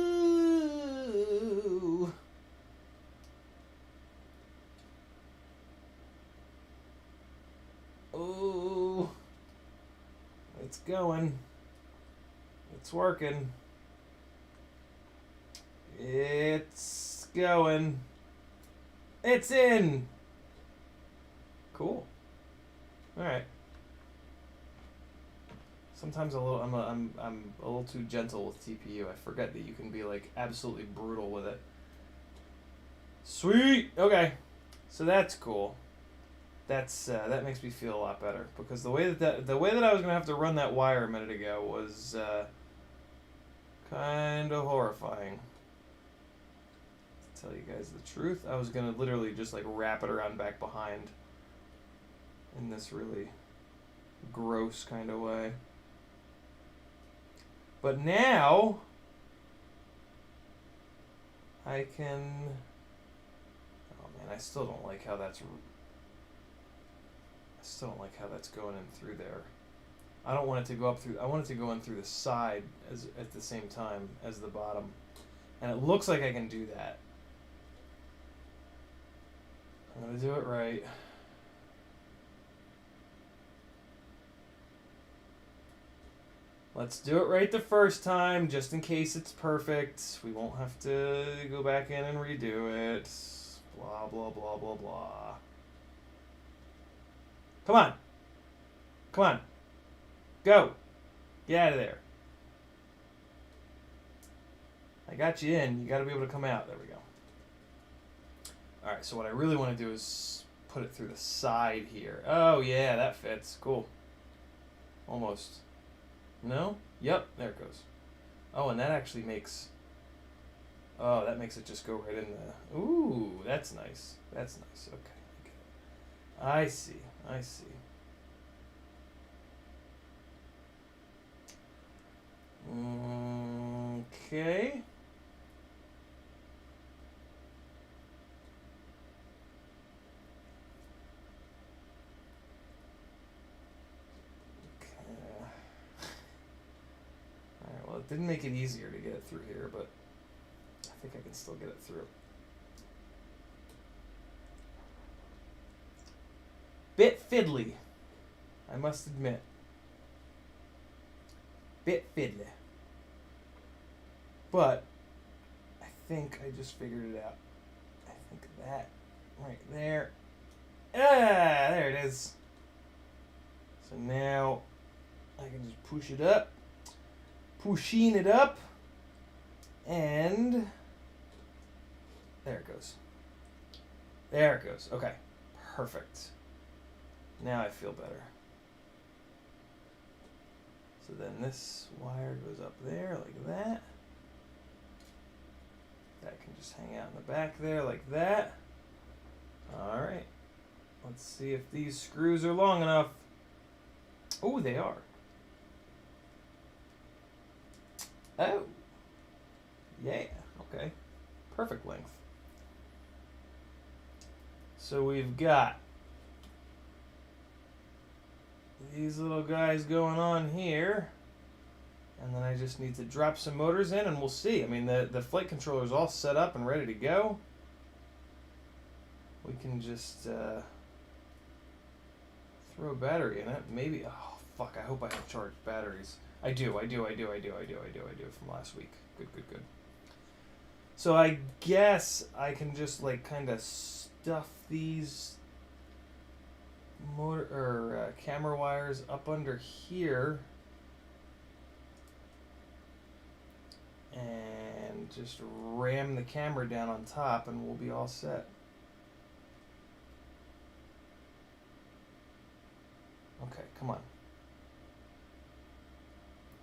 Ooh. It's going. It's working. It's going. It's in. Cool. All right. Sometimes I'm a little too gentle with TPU. I forget that you can be like absolutely brutal with it. Sweet. Okay. So that's cool. That makes me feel a lot better, because the way that I was gonna have to run that wire a minute ago was kind of horrifying. To tell you guys the truth, I was gonna literally just like wrap it around back behind in this really gross kind of way. But now I can. Oh man, I still don't like how that's going in through there. I don't want it to go up through. I want it to go in through the side at the same time as the bottom, and it looks like I can do that. I'm gonna do it right. Let's do it right the first time, just in case it's perfect. We won't have to go back in and redo it. Blah, blah, blah, blah, blah. Come on. Come on. Go. Get out of there. I got you in. You got to be able to come out. There we go. All right, so what I really want to do is put it through the side here. Oh, yeah, that fits. Cool. Almost. No? Yep, there it goes. Oh, and that actually makes... Oh, that makes it just go right in the... Ooh, that's nice. That's nice. Okay. I see. I see. Okay. Well, it didn't make it easier to get it through here, but I think I can still get it through. Bit fiddly, I must admit. Bit fiddly. But I think I just figured it out. I think that right there. Ah, there it is. So now I can just push it up. Pushing it up, and there it goes. There it goes. Okay, perfect. Now I feel better. So then this wire goes up there like that. That can just hang out in the back there like that. All right. Let's see if these screws are long enough. Oh, they are. Oh. Yeah, okay. Perfect length. So we've got these little guys going on here. And then I just need to drop some motors in and we'll see. I mean, the flight controller is all set up and ready to go. We can just throw a battery in it. Maybe, oh fuck, I hope I have charged batteries. I do from last week. Good. So I guess I can just like kind of stuff these motor or camera wires up under here. And just ram the camera down on top and we'll be all set. Okay, come on.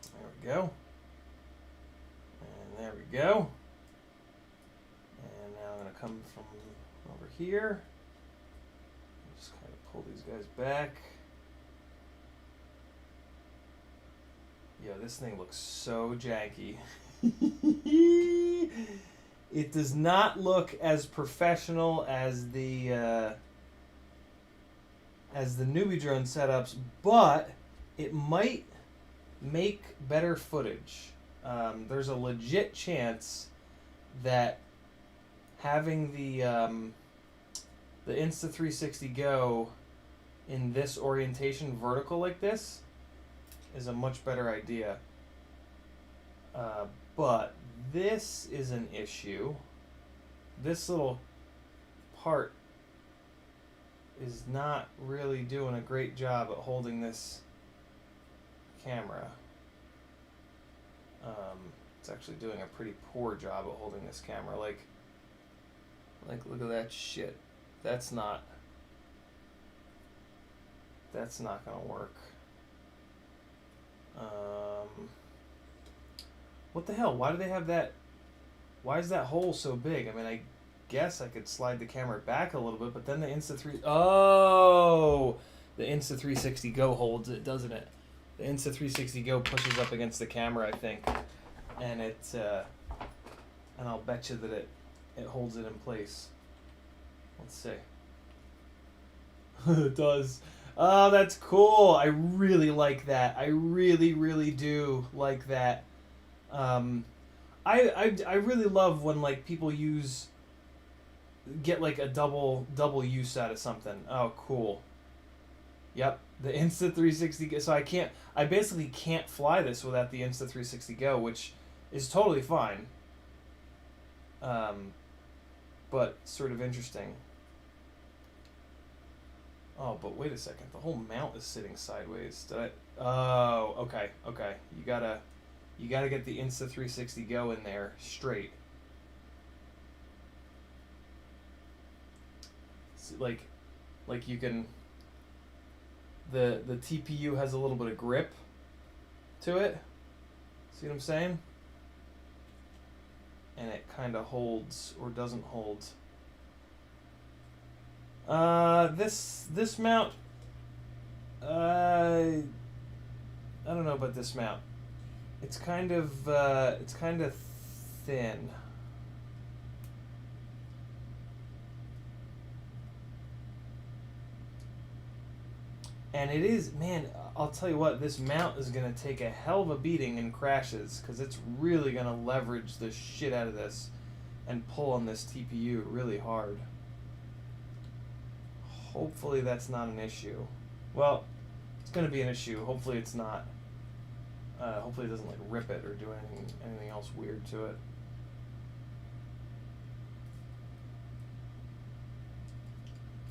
There we go. And there we go. And now I'm going to come from over here. Just kind of pull these guys back. Yo, this thing looks so janky. It does not look as professional as the newbie drone setups, but it might make better footage. There's a legit chance that having the Insta360 Go in this orientation, vertical like this, is a much better idea. But this is an issue. This little part is not really doing a great job at holding this camera. It's actually doing a pretty poor job at holding this camera. Like look at that shit. That's not gonna work. What the hell? Why do they have that? Why is that hole so big? I mean, I guess I could slide the camera back a little bit, but then the the Insta360 Go holds it, doesn't it? The Insta360 Go pushes up against the camera, I think, and and I'll bet you that it holds it in place. Let's see. It does. Oh, that's cool. I really like that. I really do like that. I really love when like people get like a double use out of something. Oh, cool. Yep, the Insta360. So I basically can't fly this without the Insta360 Go, which is totally fine. But sort of interesting. Oh, but wait a second. The whole mount is sitting sideways. Oh, okay. You gotta get the Insta360 Go in there straight. So like you can. The TPU has a little bit of grip to it. See what I'm saying? And it kind of holds or doesn't hold. This mount. I don't know about this mount. It's kind of thin. And it is, man, I'll tell you what, this mount is going to take a hell of a beating in crashes because it's really going to leverage the shit out of this and pull on this TPU really hard. Hopefully that's not an issue. Well, it's going to be an issue. Hopefully it's not. Hopefully it doesn't like rip it or do anything else weird to it.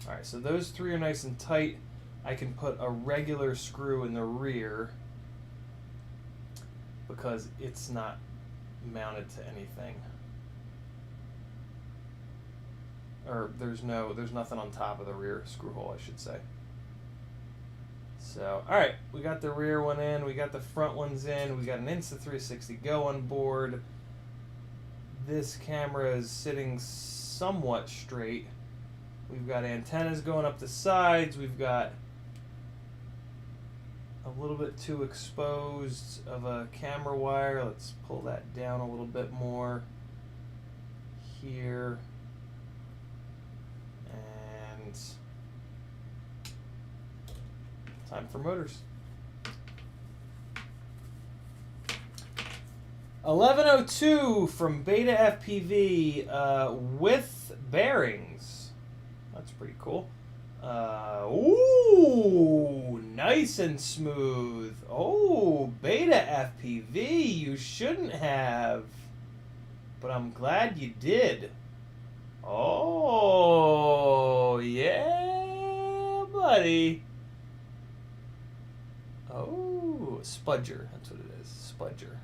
Alright, so those three are nice and tight. I can put a regular screw in the rear because it's not mounted to anything. Or there's nothing on top of the rear screw hole, I should say. So, alright, we got the rear one in, we got the front ones in, we got an Insta360 Go on board. This camera is sitting somewhat straight. We've got antennas going up the sides, we've got a little bit too exposed of a camera wire. Let's pull that down a little bit more here. And time for motors. 1102 from BetaFPV with bearings. That's pretty cool. Ooh, nice and smooth. Oh, BetaFPV, you shouldn't have. But I'm glad you did. Oh, yeah, buddy. Oh, Spudger. That's what it is. Spudger.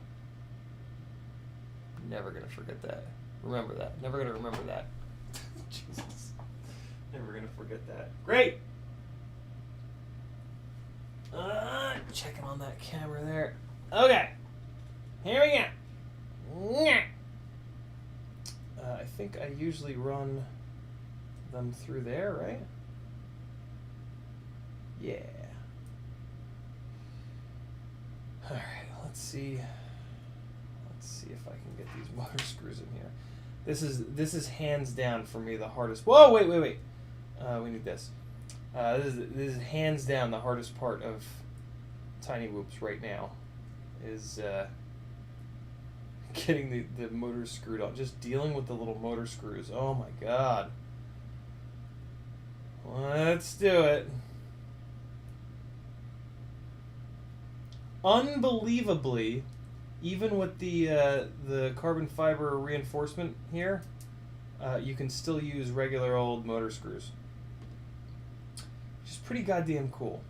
Never gonna forget that. Remember that. Never gonna remember that. Jesus. Never gonna forget that. Great. Checking on that camera there. Okay. Here we go. I think I usually run them through there, right? Yeah. All right. Let's see. Let's see if I can get these motor screws in here. This is hands down for me the hardest. Whoa! Wait. We need this. This is hands down the hardest part of Tiny Whoops right now. Is getting the motors screwed on. Just dealing with the little motor screws. Oh my god. Let's do it. Unbelievably, even with the carbon fiber reinforcement here, you can still use regular old motor screws. Which is pretty goddamn cool.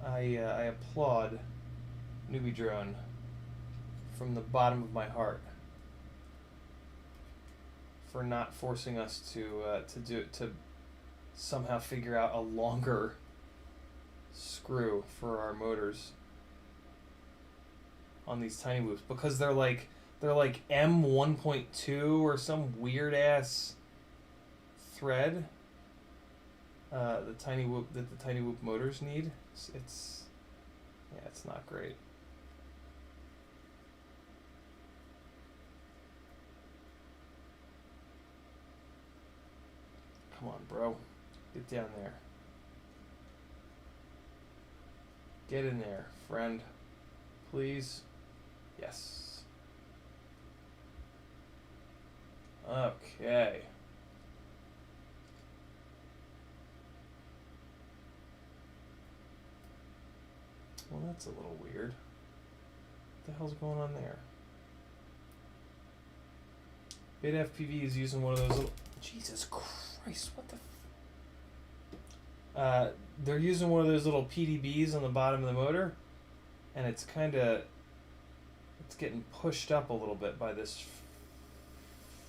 I applaud Newbie Drone from the bottom of my heart for not forcing us to somehow figure out a longer screw for our motors on these Tiny Whoops, because they're like M1.2 or some weird ass thread. The Tiny Whoop that the Tiny Whoop motors need. It's not great. Come on, bro. Get down there. Get in there, friend. Please. Yes. Okay. Well, that's a little weird. What the hell's going on there? BetaFPV is using one of those little... Jesus Christ, what the... they're using one of those little PDBs on the bottom of the motor, and it's getting pushed up a little bit by this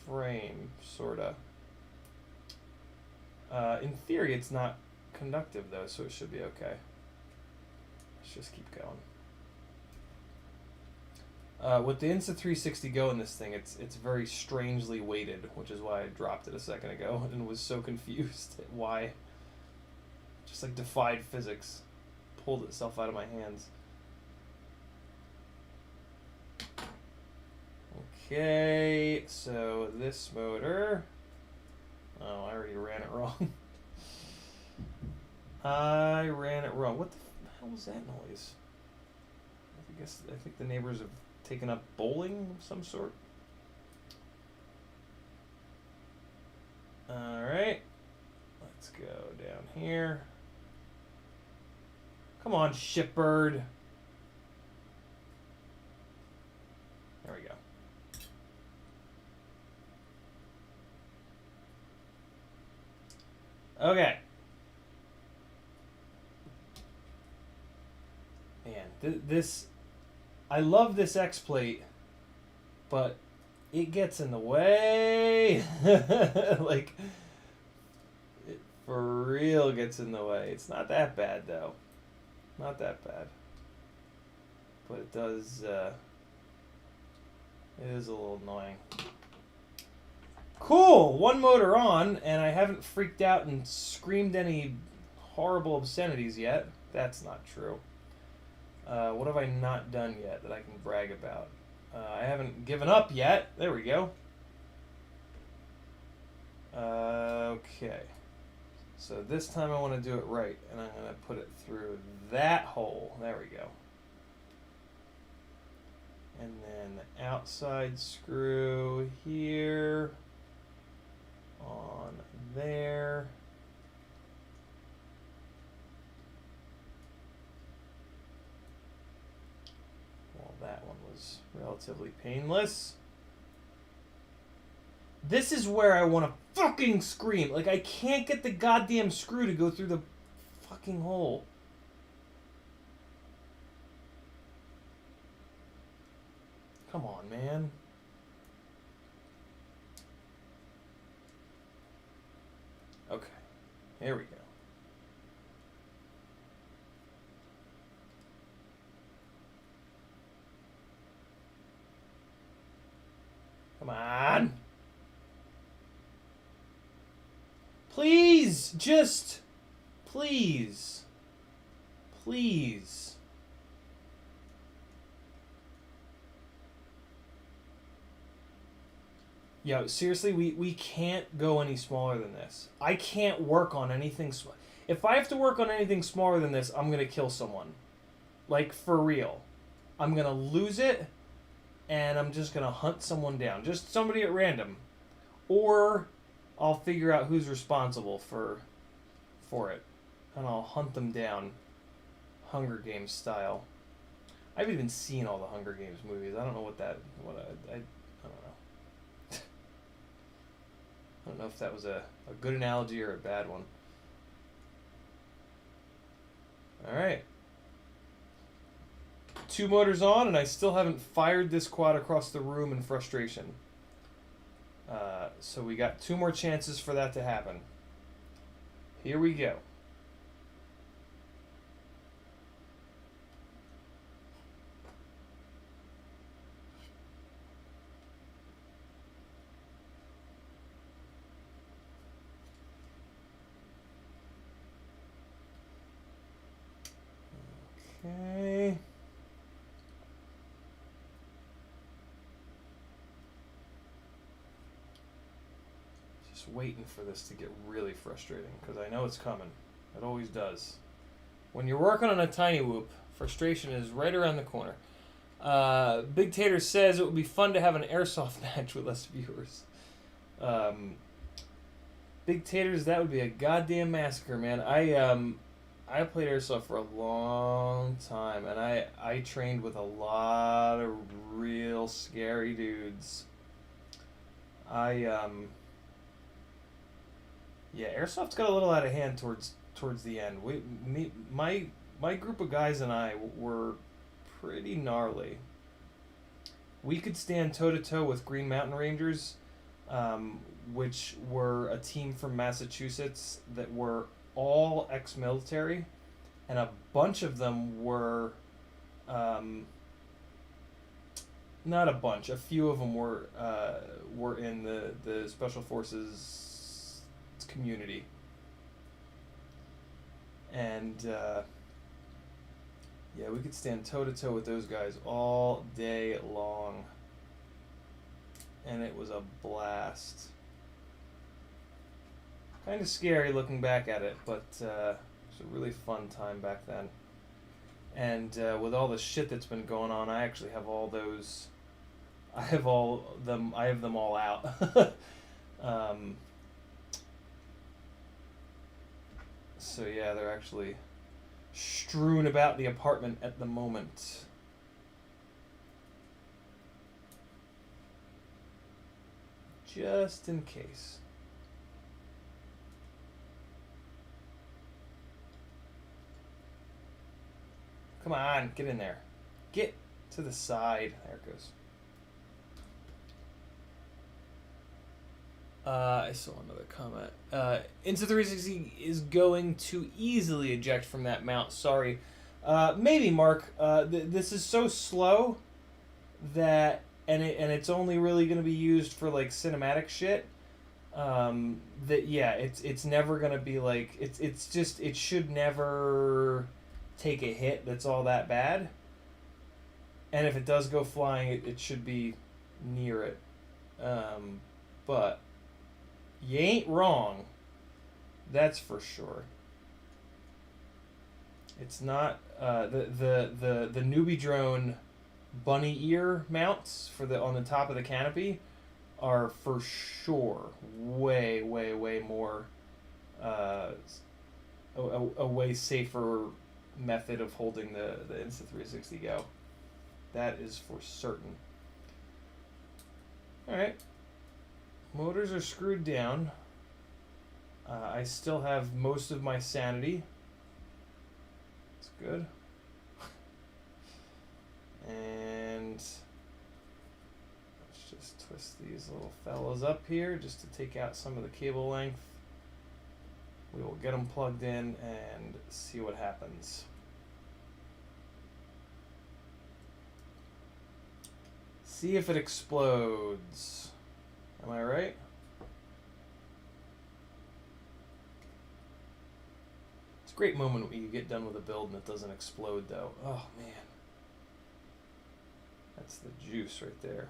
frame, sorta. In theory, it's not conductive though, so it should be okay. Let's just keep going. With the Insta360 Go in this thing, it's very strangely weighted, which is why I dropped it a second ago and was so confused at why. Just like defied physics, pulled itself out of my hands. Okay, so this motor. Oh, I already ran it wrong. I ran it wrong. What the hell was that noise? I think the neighbors have taken up bowling of some sort. Alright. Let's go down here. Come on, shipbird. There we go. Okay. Man, this... I love this X-plate, but it gets in the way. Like, it for real gets in the way. It's not that bad, though. Not that bad. But it does, it is a little annoying. Cool! One motor on, and I haven't freaked out and screamed any horrible obscenities yet. That's not true. What have I not done yet that I can brag about? I haven't given up yet. There we go. Okay. So this time I want to do it right, and I'm going to put it through that hole. There we go. outside screw here on there. Well, that one was relatively painless. This is where I want to fucking scream. Like, I can't get the goddamn screw to go through the fucking hole. Come on, man. Okay, here we go. Come on. Please, just, please, please. Yo, seriously, we can't go any smaller than this. I can't work on anything. If I have to work on anything smaller than this, I'm going to kill someone. Like, for real. I'm going to lose it, and I'm just going to hunt someone down. Just somebody at random. Or I'll figure out who's responsible for it. And I'll hunt them down. Hunger Games style. I haven't even seen all the Hunger Games movies. I don't know I don't know. I don't know if that was a good analogy or a bad one. Alright. 2 motors on, and I still haven't fired this quad across the room in frustration. So we got 2 more chances for that to happen. Here we go. Okay. Just waiting for this to get really frustrating, because I know it's coming. It always does. When you're working on a tiny whoop, frustration is right around the corner. Big Tater says it would be fun to have an airsoft match with less viewers. Big Taters, that would be a goddamn massacre, man. I played airsoft for a long time, and I trained with a lot of real scary dudes. Yeah, airsoft's got a little out of hand towards the end. My group of guys and I were pretty gnarly. We could stand toe to toe with Green Mountain Rangers, which were a team from Massachusetts that were all ex-military, and a bunch of them were, not a bunch, a few of them were in the Special Forces community. And, yeah, we could stand toe-to-toe with those guys all day long. And it was a blast. Kind of scary looking back at it, but it was a really fun time back then. And with all the shit that's been going on, I actually have all those. I have them all out. So yeah, they're actually strewn about the apartment at the moment. Just in case. Come on, get in there. Get to the side. There it goes. I saw another comment. Insta360 is going to easily eject from that mount. Sorry. Maybe, Mark. This is so slow that, and it's only really going to be used for like cinematic shit. That yeah, it's never going to be like it's just it should never take a hit that's all that bad. And if it does go flying, it should be near it. But you ain't wrong. That's for sure. It's not the newbie drone bunny ear mounts for the on the top of the canopy are for sure way more a way safer method of holding the Insta360 Go. That is for certain. Alright. Motors are screwed down. I still have most of my sanity. That's good. And let's just twist these little fellas up here just to take out some of the cable length. We will get them plugged in and see what happens. See if it explodes. Am I right? It's a great moment when you get done with a build and it doesn't explode though. Oh man. That's the juice right there.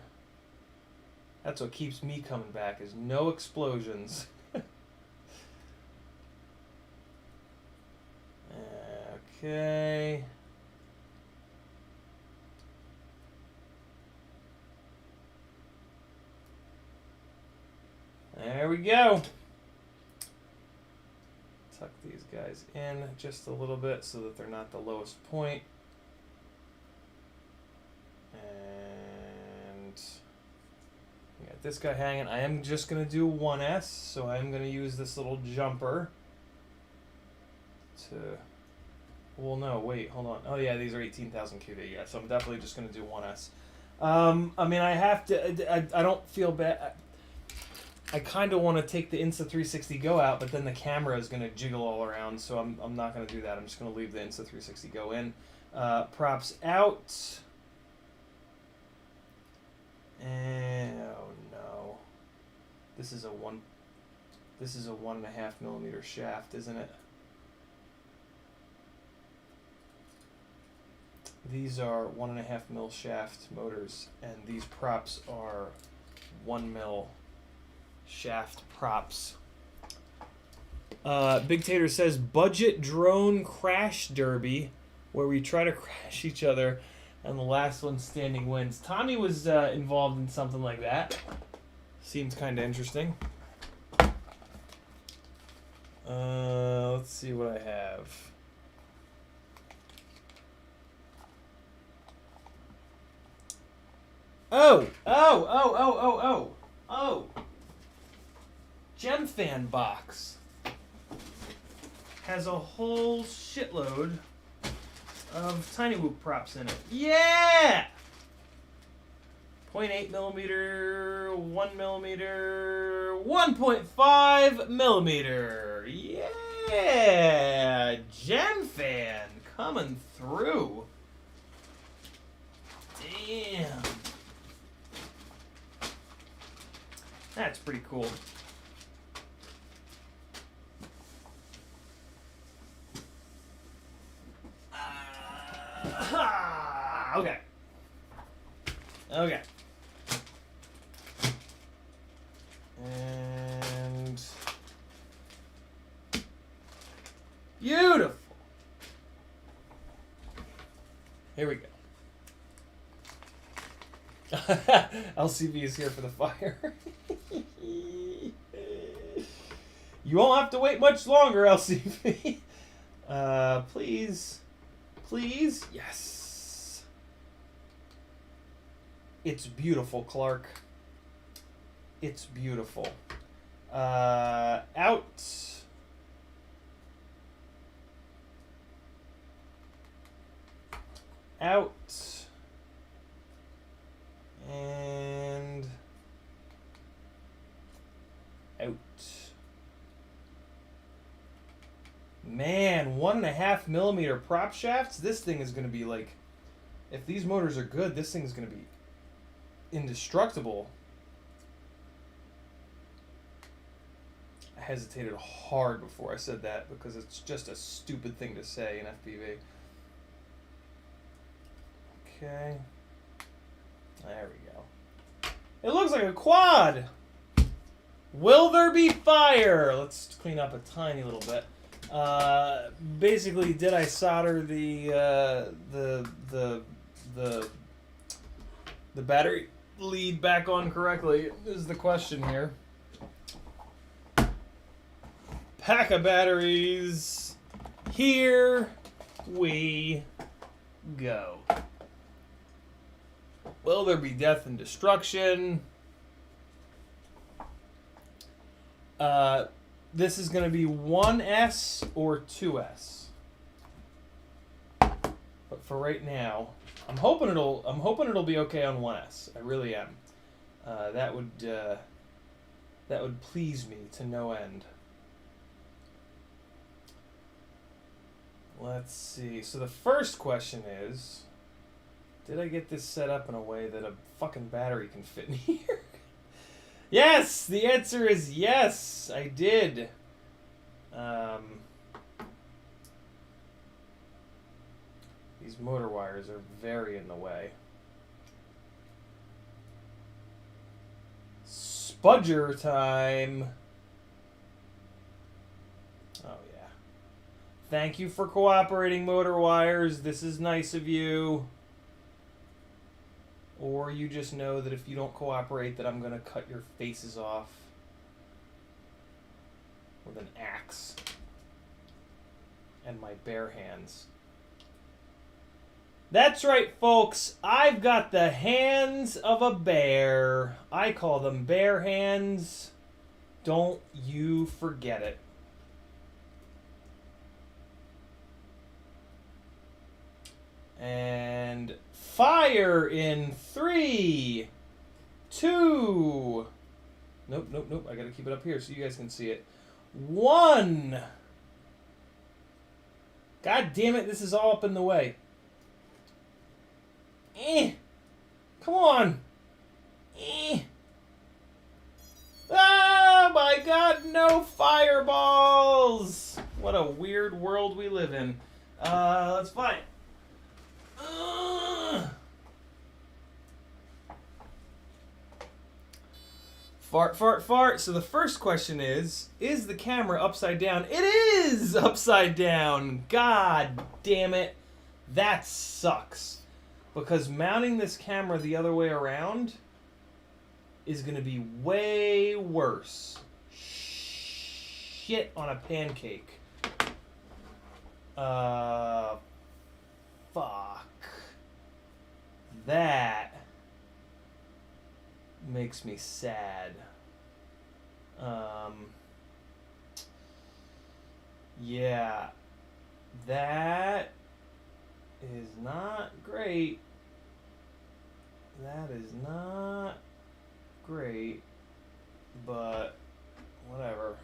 That's what keeps me coming back, is no explosions. Okay. There we go. Tuck these guys in just a little bit so that they're not the lowest point. And we got this guy hanging. I am just going to do 1S, so I'm going to use this little jumper to... Well, no, wait, hold on. Oh, yeah, these are 18,000 QD. Yeah, so I'm definitely just going to do 1S. I mean, I have to... I don't feel bad... I kind of want to take the Insta360 Go out, but then the camera is going to jiggle all around, so I'm not going to do that. I'm just going to leave the Insta360 Go in. Props out. And, oh no. This is a 1.5 millimeter shaft, isn't it? These are 1.5 mil shaft motors, and these props are 1 mil shaft props. Big Tater says budget drone crash derby, where we try to crash each other, and the last one standing wins. Tommy was involved in something like that. Seems kind of interesting. Let's see what I have. Oh! GemFan box has a whole shitload of Tiny Whoop props in it. Yeah! 0.8 millimeter, 1 millimeter, 1.5 millimeter. Yeah! GemFan coming through. Damn. That's pretty cool. Okay. Okay. And beautiful. Here we go. LCV is here for the fire. You won't have to wait much longer, LCV. Please. Please. Yes. It's beautiful, Clark. It's beautiful. Out. Out. And out. Man, 1.5 millimeter prop shafts. This thing is going to be like, if these motors are good, this thing is going to be indestructible. I hesitated hard before I said that because it's just a stupid thing to say in FPV. Okay. There we go. It looks like a quad. Will there be fire? Let's clean up a tiny little bit. Basically, did I solder the the battery lead back on correctly is the question here. Pack of batteries. Here we go. Will there be death and destruction? This is going to be 1S or 2S. But for right now, I'm hoping it'll be okay on 1S. I really am. That would please me to no end. Let's see. So the first question is, did I get this set up in a way that a fucking battery can fit in here? Yes! The answer is yes! I did. These motor wires are very in the way. Spudger time! Oh, yeah. Thank you for cooperating, motor wires. This is nice of you. Or you just know that if you don't cooperate that I'm going to cut your faces off with an axe and my bare hands. That's right, folks. I've got the hands of a bear. I call them bear hands. Don't you forget it. And fire in 3, 2. Nope. I gotta keep it up here so you guys can see it. 1. God damn it, this is all up in the way. Come on. Oh my God, no fireballs. What a weird world we live in. Let's fly it. Fart, fart, fart. So the first question is the camera upside down? It is upside down. God damn it. That sucks. Because mounting this camera the other way around is going to be way worse. Shit on a pancake. Fuck. That makes me sad. Yeah. That is not great. That is not great, but whatever.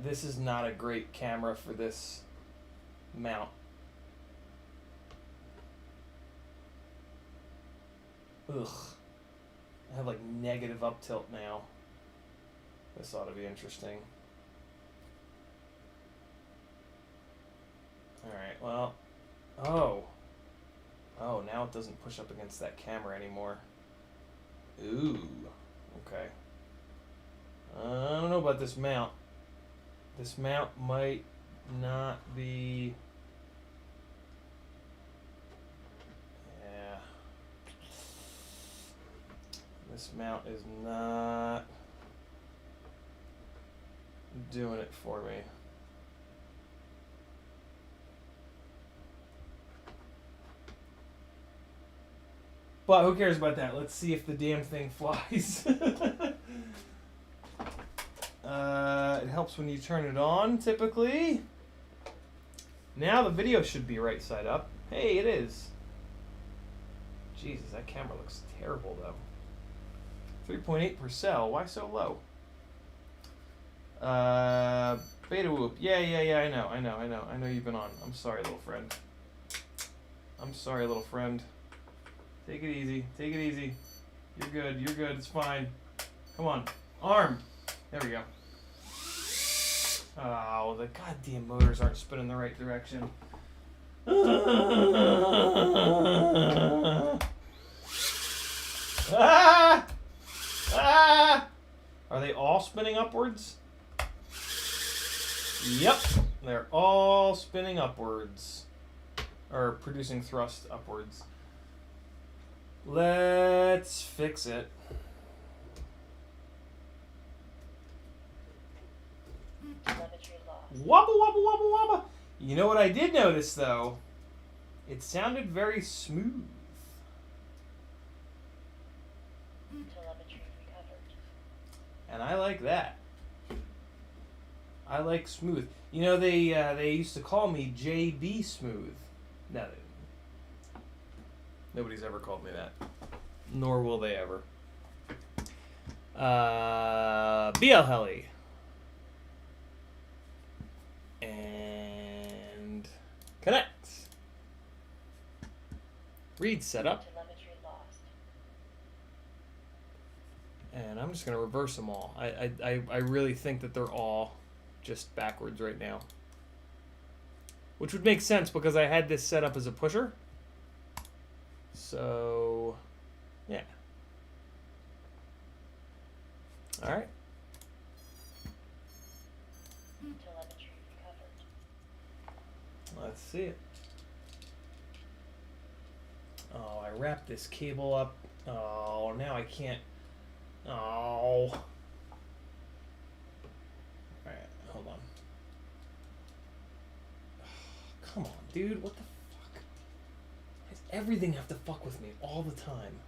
This is not a great camera for this mount. Ugh. I have like negative up tilt now. This ought to be interesting. Alright, well. Oh, now it doesn't push up against that camera anymore. Ooh. Okay. I don't know about this mount. This mount might not be... Yeah. This mount is not doing it for me. But who cares about that? Let's see if the damn thing flies. It helps when you turn it on, typically. Now the video should be right side up. Hey, it is. Jesus, that camera looks terrible, though. 3.8 per cell. Why so low? Beta whoop. Yeah, I know you've been on. I'm sorry, little friend. Take it easy. You're good. It's fine. Come on. Arm. There we go. Oh, the goddamn motors aren't spinning the right direction. Are they all spinning upwards? Yep. They're all spinning upwards. Or producing thrust upwards. Let's fix it. Telemetry lost. Wobble, wobble, wobble, wobble. You know what I did notice, though? It sounded very smooth. Telemetry recovered. And I like that. I like smooth. You know, they used to call me JB Smooth. No, nobody's ever called me that. Nor will they ever. BL Heli. And connect. Read setup. Telemetry lost. And I'm just going to reverse them all. I really think that they're all just backwards right now. Which would make sense because I had this set up as a pusher. So, yeah. All right. Telemetry recovered. Let's see it. Oh, I wrapped this cable up. Oh, now I can't. Oh. Alright, hold on. Come on, dude. What the fuck? Why does everything have to fuck with me all the time?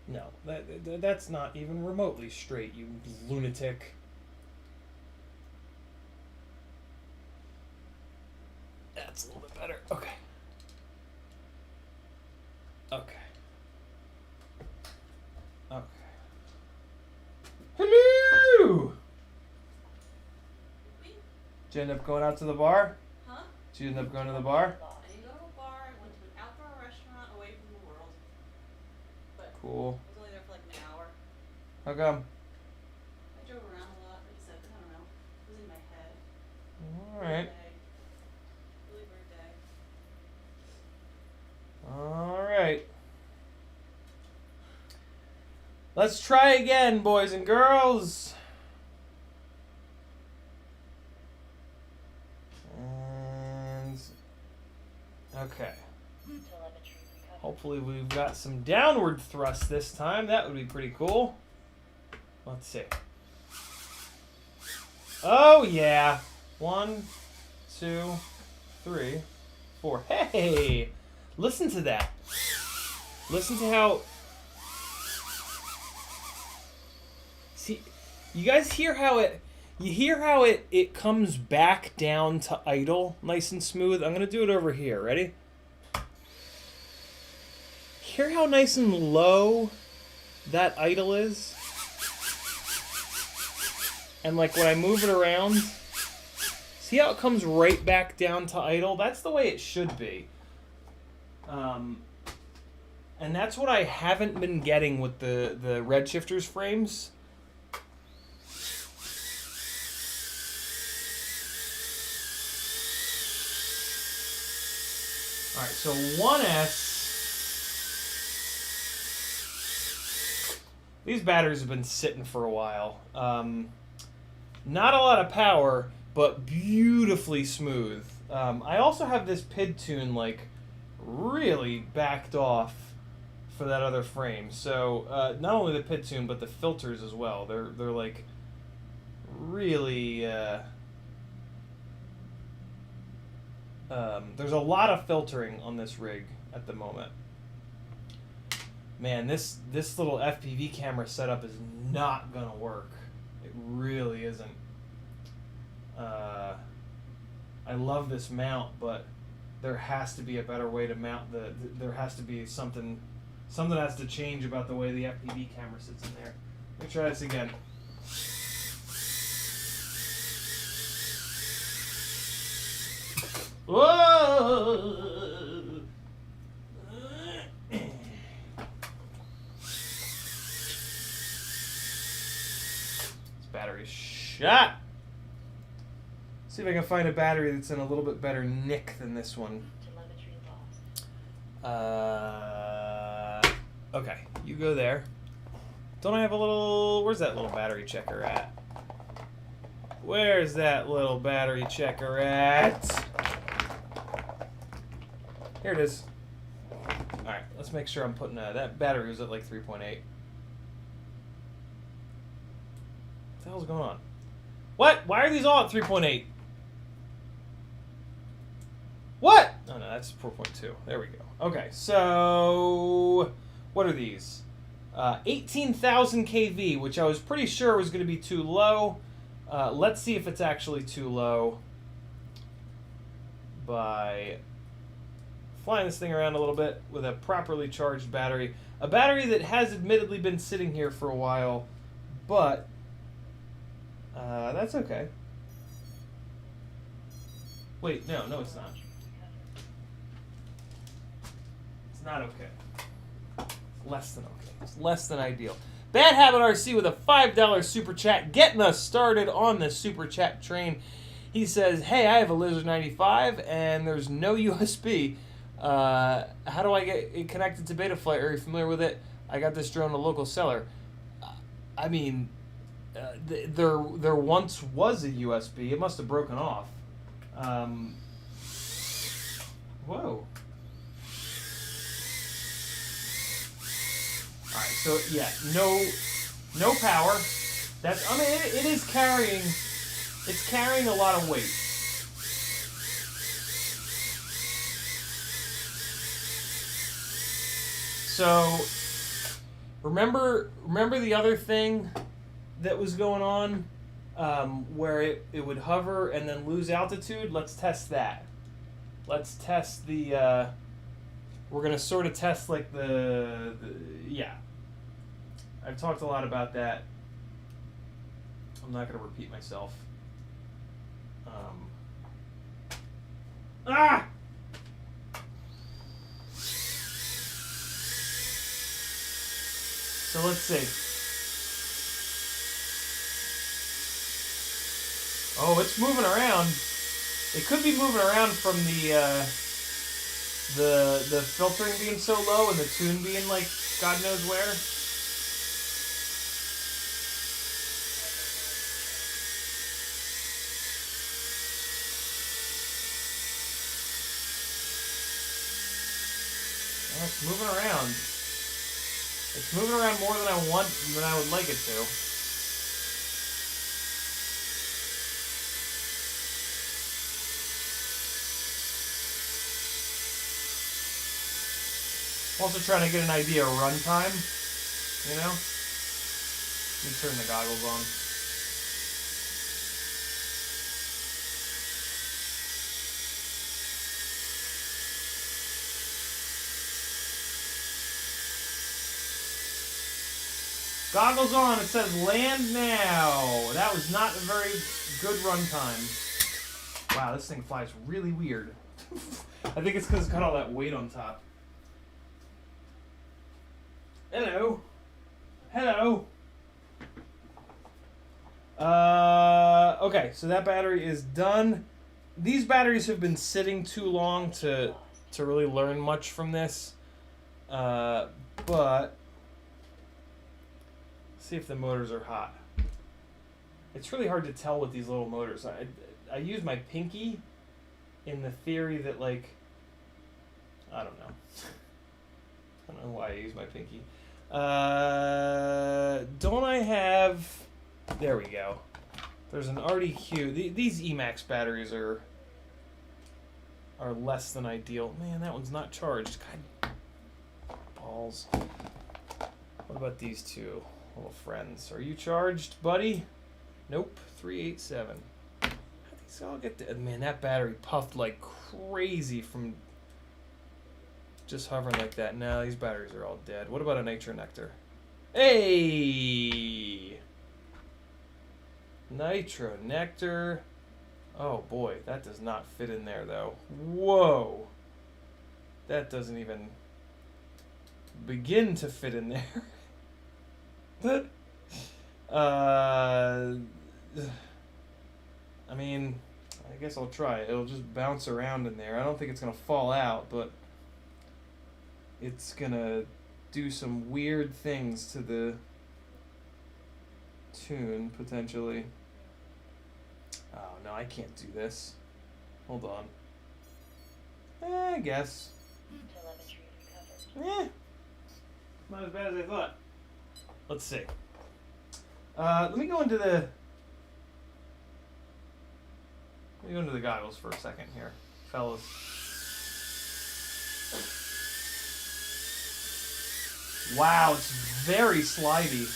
No, that's not even remotely straight, you lunatic. That's a little bit better. Okay. Okay. Okay. Hello! Did you end up going out to the bar? Huh? Did you end up going to the bar? I didn't go to a bar. I went to an outdoor restaurant away from the world. But Cool. I was only there for like an hour. How come? I drove around a lot, like I said, I don't know. It was in my head. Alright. Really weird day. Alright. Let's try again, boys and girls. And okay. Telemetry recovered. Hopefully we've got some downward thrust this time. That would be pretty cool. Let's see. Oh yeah. 1, 2, 3, 4. Hey! Listen to that. Listen to how... See, you guys hear how it... You hear how it comes back down to idle nice and smooth? I'm going to do it over here. Ready? Hear how nice and low that idle is? And like when I move it around, see how it comes right back down to idle? That's the way it should be. And that's what I haven't been getting with the Redshifter's frames. Alright, so 1S. These batteries have been sitting for a while. Not a lot of power, but beautifully smooth. I also have this PID tune like really backed off for that other frame. So not only the PID tune, but the filters as well. They're like really. There's a lot of filtering on this rig at the moment. Man, this little FPV camera setup is not gonna work. It really isn't. I love this mount, but there has to be a better way to mount there has to be something has to change about the way the FPV camera sits in there. Let me try this again. Whoa! This battery's shot. See if I can find a battery that's in a little bit better nick than this one. Telemetry lost. Okay, you go there. Don't I have a little... Where's that little battery checker at? Where's that little battery checker at? Here it is. Alright, let's make sure I'm putting that battery was at like 3.8. What the hell's going on? What? Why are these all at 3.8? What? Oh no, that's 4.2. There we go. Okay, so what are these? 18,000 kV, which I was pretty sure was going to be too low. Let's see if it's actually too low by flying this thing around a little bit with a properly charged battery. A battery that has admittedly been sitting here for a while, but that's okay. Wait, no, it's not. It's not okay. It's less than okay. It's less than ideal. Bad Habit RC with a $5 super chat, getting us started on the super chat train. He says, "Hey, I have a Lizard 95 and there's no USB. How do I get it connected to BetaFlight? Are you familiar with it? I got this drone at a local seller." I mean, there once was a USB. It must have broken off. Whoa. All right, so yeah, no power. That's, I mean, it is carrying. It's carrying a lot of weight. So remember the other thing that was going on, where it would hover and then lose altitude? Let's test that. Let's test the. We're gonna sort of test like the yeah. I've talked a lot about that. I'm not gonna repeat myself. Ah! So let's see. Oh, it's moving around. It could be moving around from the filtering being so low and the tune being like God knows where. Yeah, it's moving around. It's moving around more than I would like it to. I'm also trying to get an idea of runtime, you know? Let me turn the goggles on. Goggles on, it says land now. That was not a very good runtime. Wow, this thing flies really weird. I think it's because it's got all that weight on top. Hello. Hello. Okay, so that battery is done. These batteries have been sitting too long to really learn much from this. But see if the motors are hot. It's really hard to tell with these little motors. I use my pinky in the theory that, like, I don't know. I don't know why I use my pinky. Don't I have... There we go. There's an RDQ. These Emax batteries are less than ideal. Man, that one's not charged. God, balls. What about these two little friends? Are you charged, buddy? Nope. 387. How do these all get to... Man, that battery puffed like crazy from just hovering like that. No, these batteries are all dead. What about a nitro nectar? Hey! Nitro nectar. Oh boy, that does not fit in there though. Whoa! That doesn't even begin to fit in there. I mean, I guess I'll try it. It'll just bounce around in there. I don't think it's gonna fall out, but it's gonna do some weird things to the tune, potentially. I can't do this. Hold on. I guess. Telemetry recovered. Not as bad as I thought. Let's see. Let me go into the goggles for a second here, fellas. Wow, it's very slidey.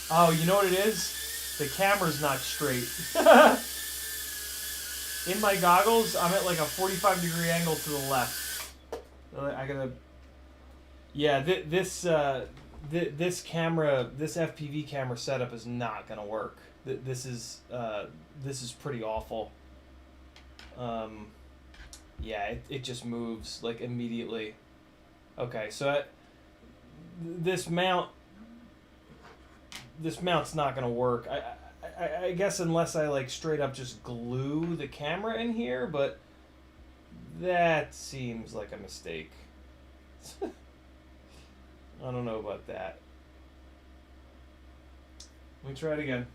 Oh, you know what it is? The camera's not straight. In my goggles, I'm at like a 45-degree angle to the left. I gotta. Yeah, this camera, this FPV camera setup is not gonna work. This is pretty awful. Yeah, it just moves like immediately. Okay, so this mount's not gonna work. I guess unless I like straight up just glue the camera in here, but that seems like a mistake. I don't know about that. Let me try it again.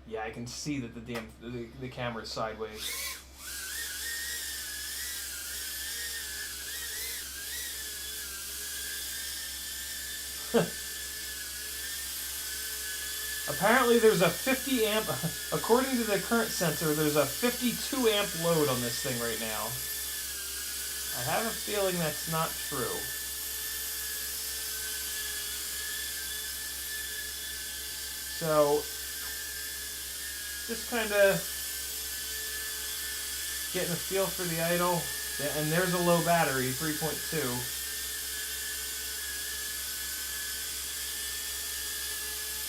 Yeah, I can see that the camera's sideways. Apparently there's a 50 amp, according to the current sensor, there's a 52 amp load on this thing right now. I have a feeling that's not true. So, just kind of getting a feel for the idle. And there's a low battery, 3.2.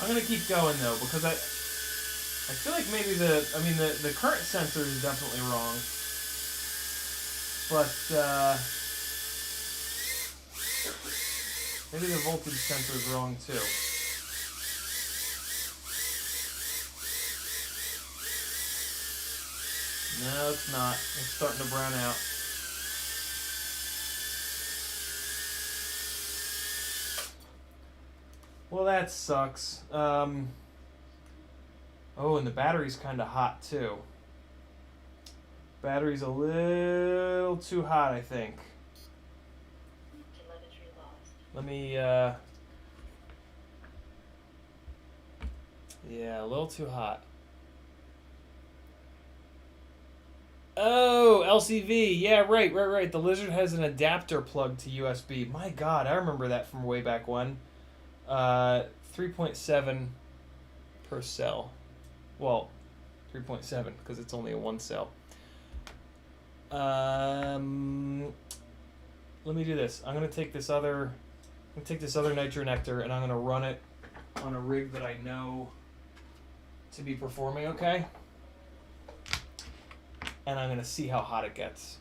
I'm going to keep going though, because I feel like maybe the current sensor is definitely wrong. But maybe the voltage sensor is wrong too. No, it's not. It's starting to brown out. Well, that sucks. Oh, and the battery's kind of hot too. Battery's a little too hot, I think. Telemetry lost. Let me, yeah, a little too hot. Oh, LCV. Yeah, right. The Lizard has an adapter plugged to USB. My God, I remember that from way back when. 3.7 per cell. Well, 3.7 because it's only a one cell. Let me do this. I'm gonna take this other nitro nectar and I'm gonna run it on a rig that I know to be performing okay. And I'm gonna see how hot it gets.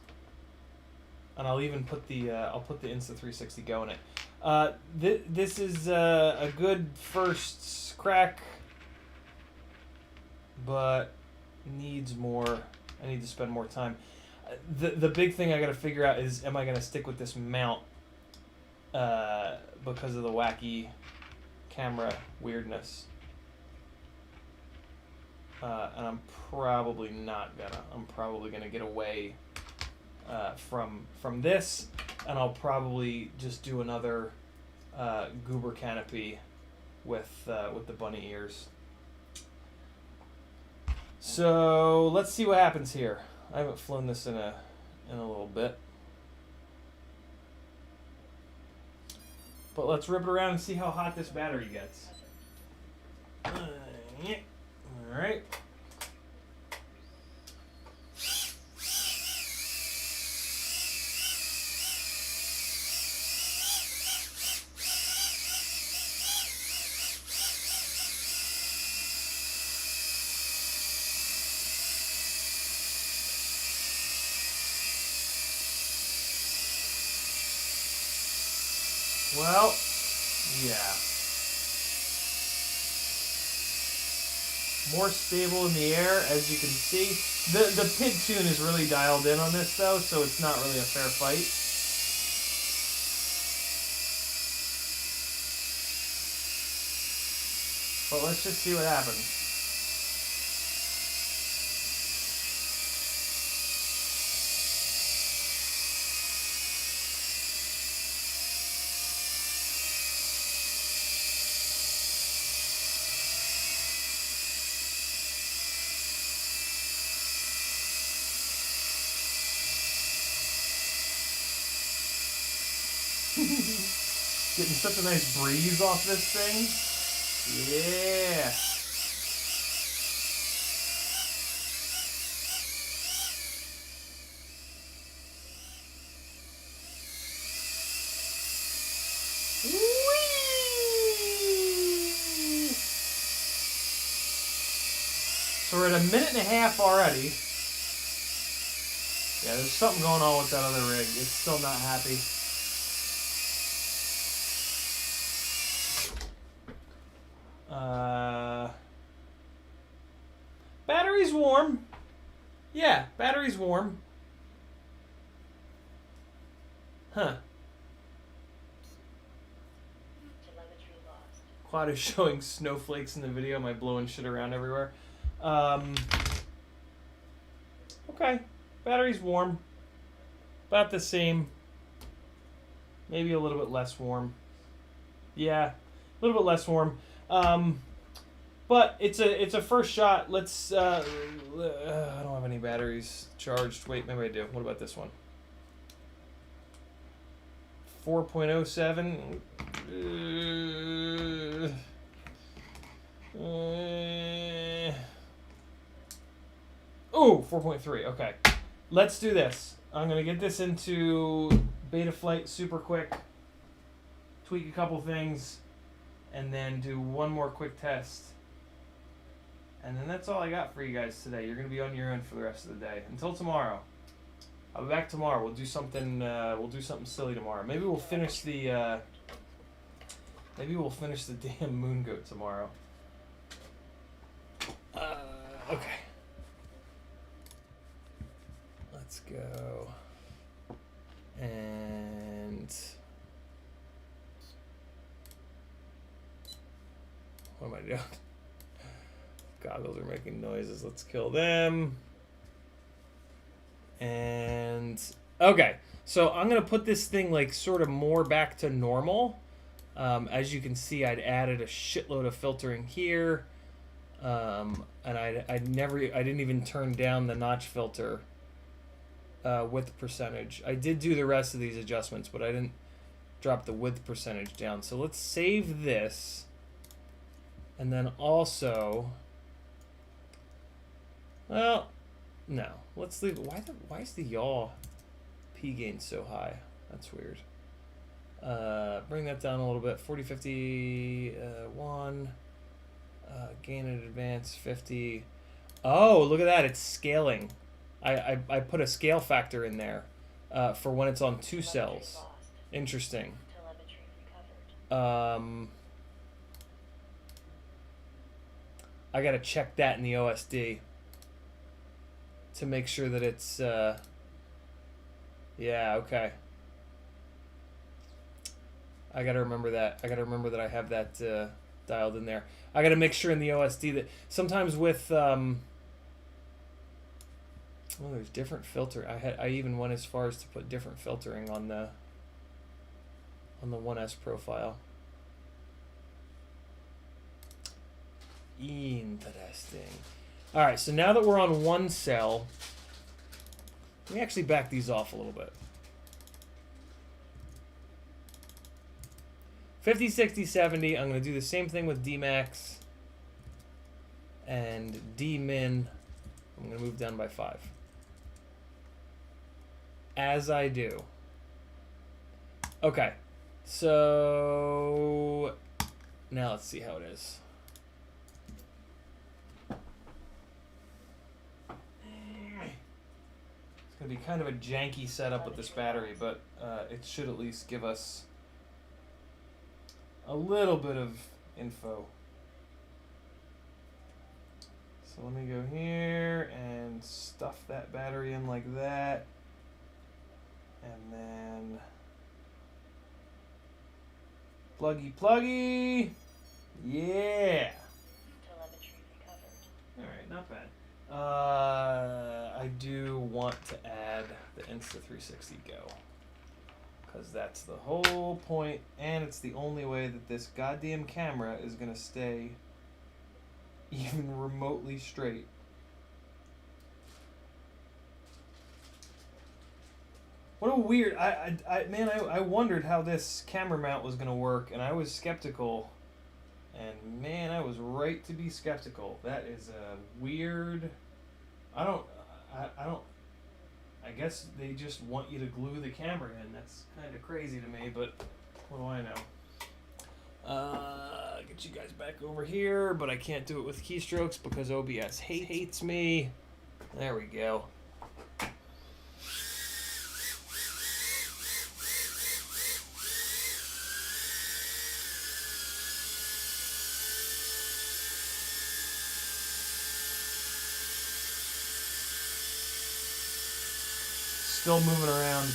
And I'll even put the Insta360 Go in it. This is a good first crack, but needs more. I need to spend more time. The big thing I got to figure out is, am I going to stick with this mount because of the wacky camera weirdness? And I'm probably not gonna. I'm probably gonna get away from this, and I'll probably just do another goober canopy with the bunny ears. So let's see what happens here. I haven't flown this in a little bit, but let's rip it around and see how hot this battery gets. Yeah. All right. Well, yeah. More stable in the air, as you can see. The PID tune is really dialed in on this, though, so it's not really a fair fight. But let's just see what happens. Getting such a nice breeze off this thing. Yeah. Whee! So we're at 1.5 minutes already. Yeah, there's something going on with that other rig. It's still not happy. Battery's warm. Yeah, battery's warm. Huh. Telemetry lost. Quad is showing snowflakes in the video. Am I blowing shit around everywhere? Okay. Battery's warm. About the same. Maybe a little bit less warm. Yeah, a little bit less warm. But it's a first shot. Let's. I don't have any batteries charged. Wait, maybe I do. What about this one? 4.07. Oh, 4.3. Okay. Let's do this. I'm going to get this into beta flight super quick. Tweak a couple things. And then do one more quick test. And then that's all I got for you guys today. You're going to be on your own for the rest of the day. Until tomorrow. I'll be back tomorrow. We'll do something. We'll do something silly tomorrow. Maybe we'll finish the. Maybe we'll finish the damn moon goat tomorrow. Okay. Let's go. And what am I doing? Goggles are making noises. Let's kill them. And okay, so I'm gonna put this thing like sort of more back to normal. As you can see, I'd added a shitload of filtering here, and I didn't even turn down the notch filter width percentage. I did do the rest of these adjustments, but I didn't drop the width percentage down. So let's save this, and then also, well, no, let's leave. Why is the yaw P gain so high? That's weird. Bring that down a little bit. 40, 50, 1. Gain in advance 50. Oh, look at that! It's scaling. I put a scale factor in there for when it's on 2 cells. Lost. Interesting. Telemetry recovered. I gotta check that in the OSD to make sure that it's. Yeah. Okay. I gotta remember that. I gotta remember that I have that dialed in there. I gotta make sure in the OSD that sometimes with well, there's different filter. I even went as far as to put different filtering on the 1S profile. Interesting. All right, so now that we're on 1 cell, let me actually back these off a little bit. 50, 60, 70. I'm going to do the same thing with D-max and D-min. I'm going to move down by 5. As I do. Okay. So now let's see how it is. It's going to be kind of a janky setup with this battery, but it should at least give us a little bit of info. So let me go here and stuff that battery in like that. And then pluggy. Yeah. Telemetry recovered. Alright, not bad. I do want to add the Insta360 Go. Because that's the whole point, and it's the only way that this goddamn camera is going to stay even remotely straight. What a weird. I wondered how this camera mount was gonna work, and I was skeptical. And man, I was right to be skeptical. That is a weird. I don't. I guess they just want you to glue the camera in. That's kind of crazy to me, but what do I know? Get you guys back over here, but I can't do it with keystrokes because OBS hates me. There we go. Still moving around.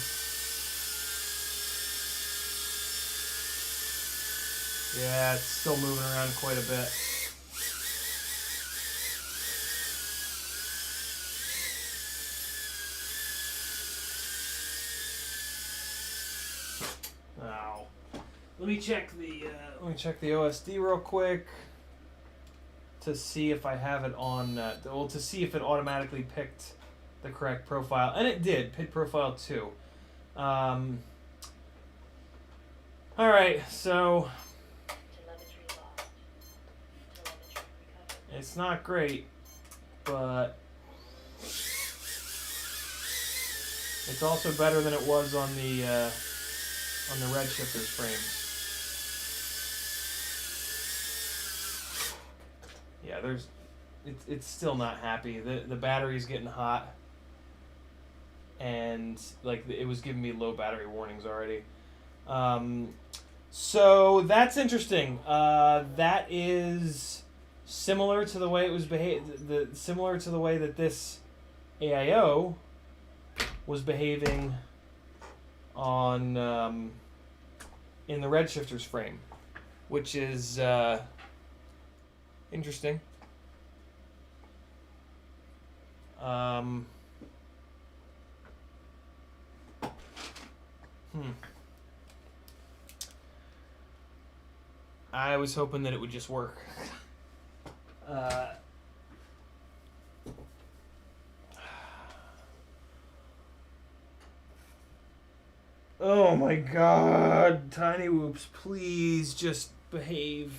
Yeah, it's still moving around quite a bit. Ow. Let me check the OSD real quick to see if I have it on. To see if it automatically picked the correct profile, and it did. Pit profile 2. All right, so Telemetry lost. Telemetry recovered. it's not great, but it's also better than it was on the red shifters frames. Yeah, it's still not happy. The battery's getting hot, and like it was giving me low battery warnings already. So that's interesting. That is similar to the way it was similar to the way that this AIO was behaving on in the red shifters frame, which is interesting. I was hoping that it would just work. Oh my god, Tiny Whoops, please just behave.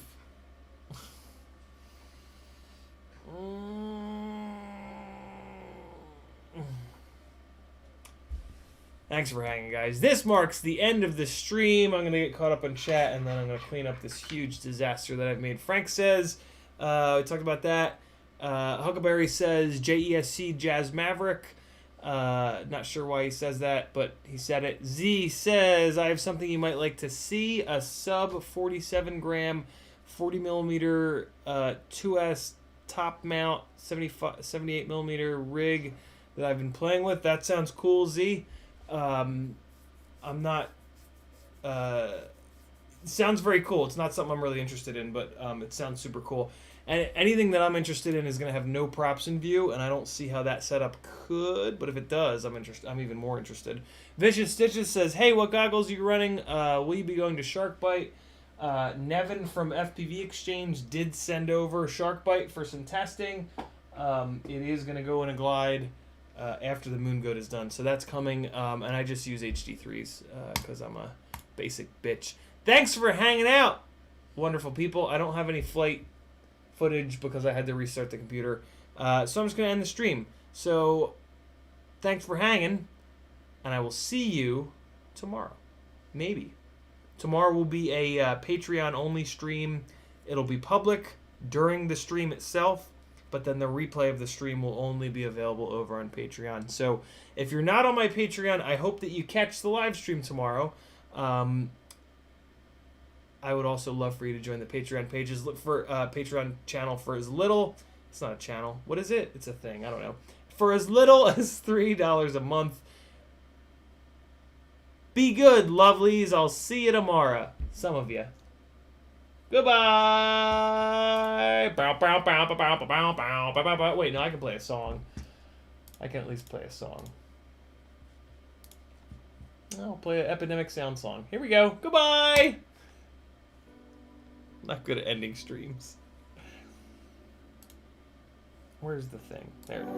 Thanks for hanging, guys. This marks the end of the stream. I'm going to get caught up on chat, and then I'm going to clean up this huge disaster that I've made. Frank says, we talked about that. Huckleberry says, JESC Jazz Maverick. Not sure why he says that, but he said it. Z says, I have something you might like to see. A sub 47 gram, 40 millimeter 2S top mount, 78 millimeter rig that I've been playing with. That sounds cool, Z. I'm not. It sounds very cool. It's not something I'm really interested in, but it sounds super cool. And anything that I'm interested in is going to have no props in view, and I don't see how that setup could. But if it does, I'm interested. I'm even more interested. Vicious Stitches says, "Hey, what goggles are you running? Will you be going to Shark Bite?" Nevin from FPV Exchange did send over Shark Bite for some testing. It is going to go in a glide after the Moon Goat is done, so that's coming. And I just use HD3s because I'm a basic bitch. Thanks for hanging out, wonderful people. I don't have any flight footage because I had to restart the computer, so I'm just going to end the stream. So thanks for hanging, and I will see you tomorrow. Maybe. Tomorrow will be a Patreon-only stream. It'll be public during the stream itself, but then the replay of the stream will only be available over on Patreon. So if you're not on my Patreon, I hope that you catch the live stream tomorrow. I would also love for you to join the Patreon pages. Look for Patreon channel for as little... It's not a channel. What is it? It's a thing. I don't know. For as little as $3 a month. Be good, lovelies. I'll see you tomorrow. Some of you. Goodbye. Wait, no, I can play a song. I can at least play a song. I'll play an Epidemic Sound song. Here we go. Goodbye. I'm not good at ending streams. Where's the thing? There it is.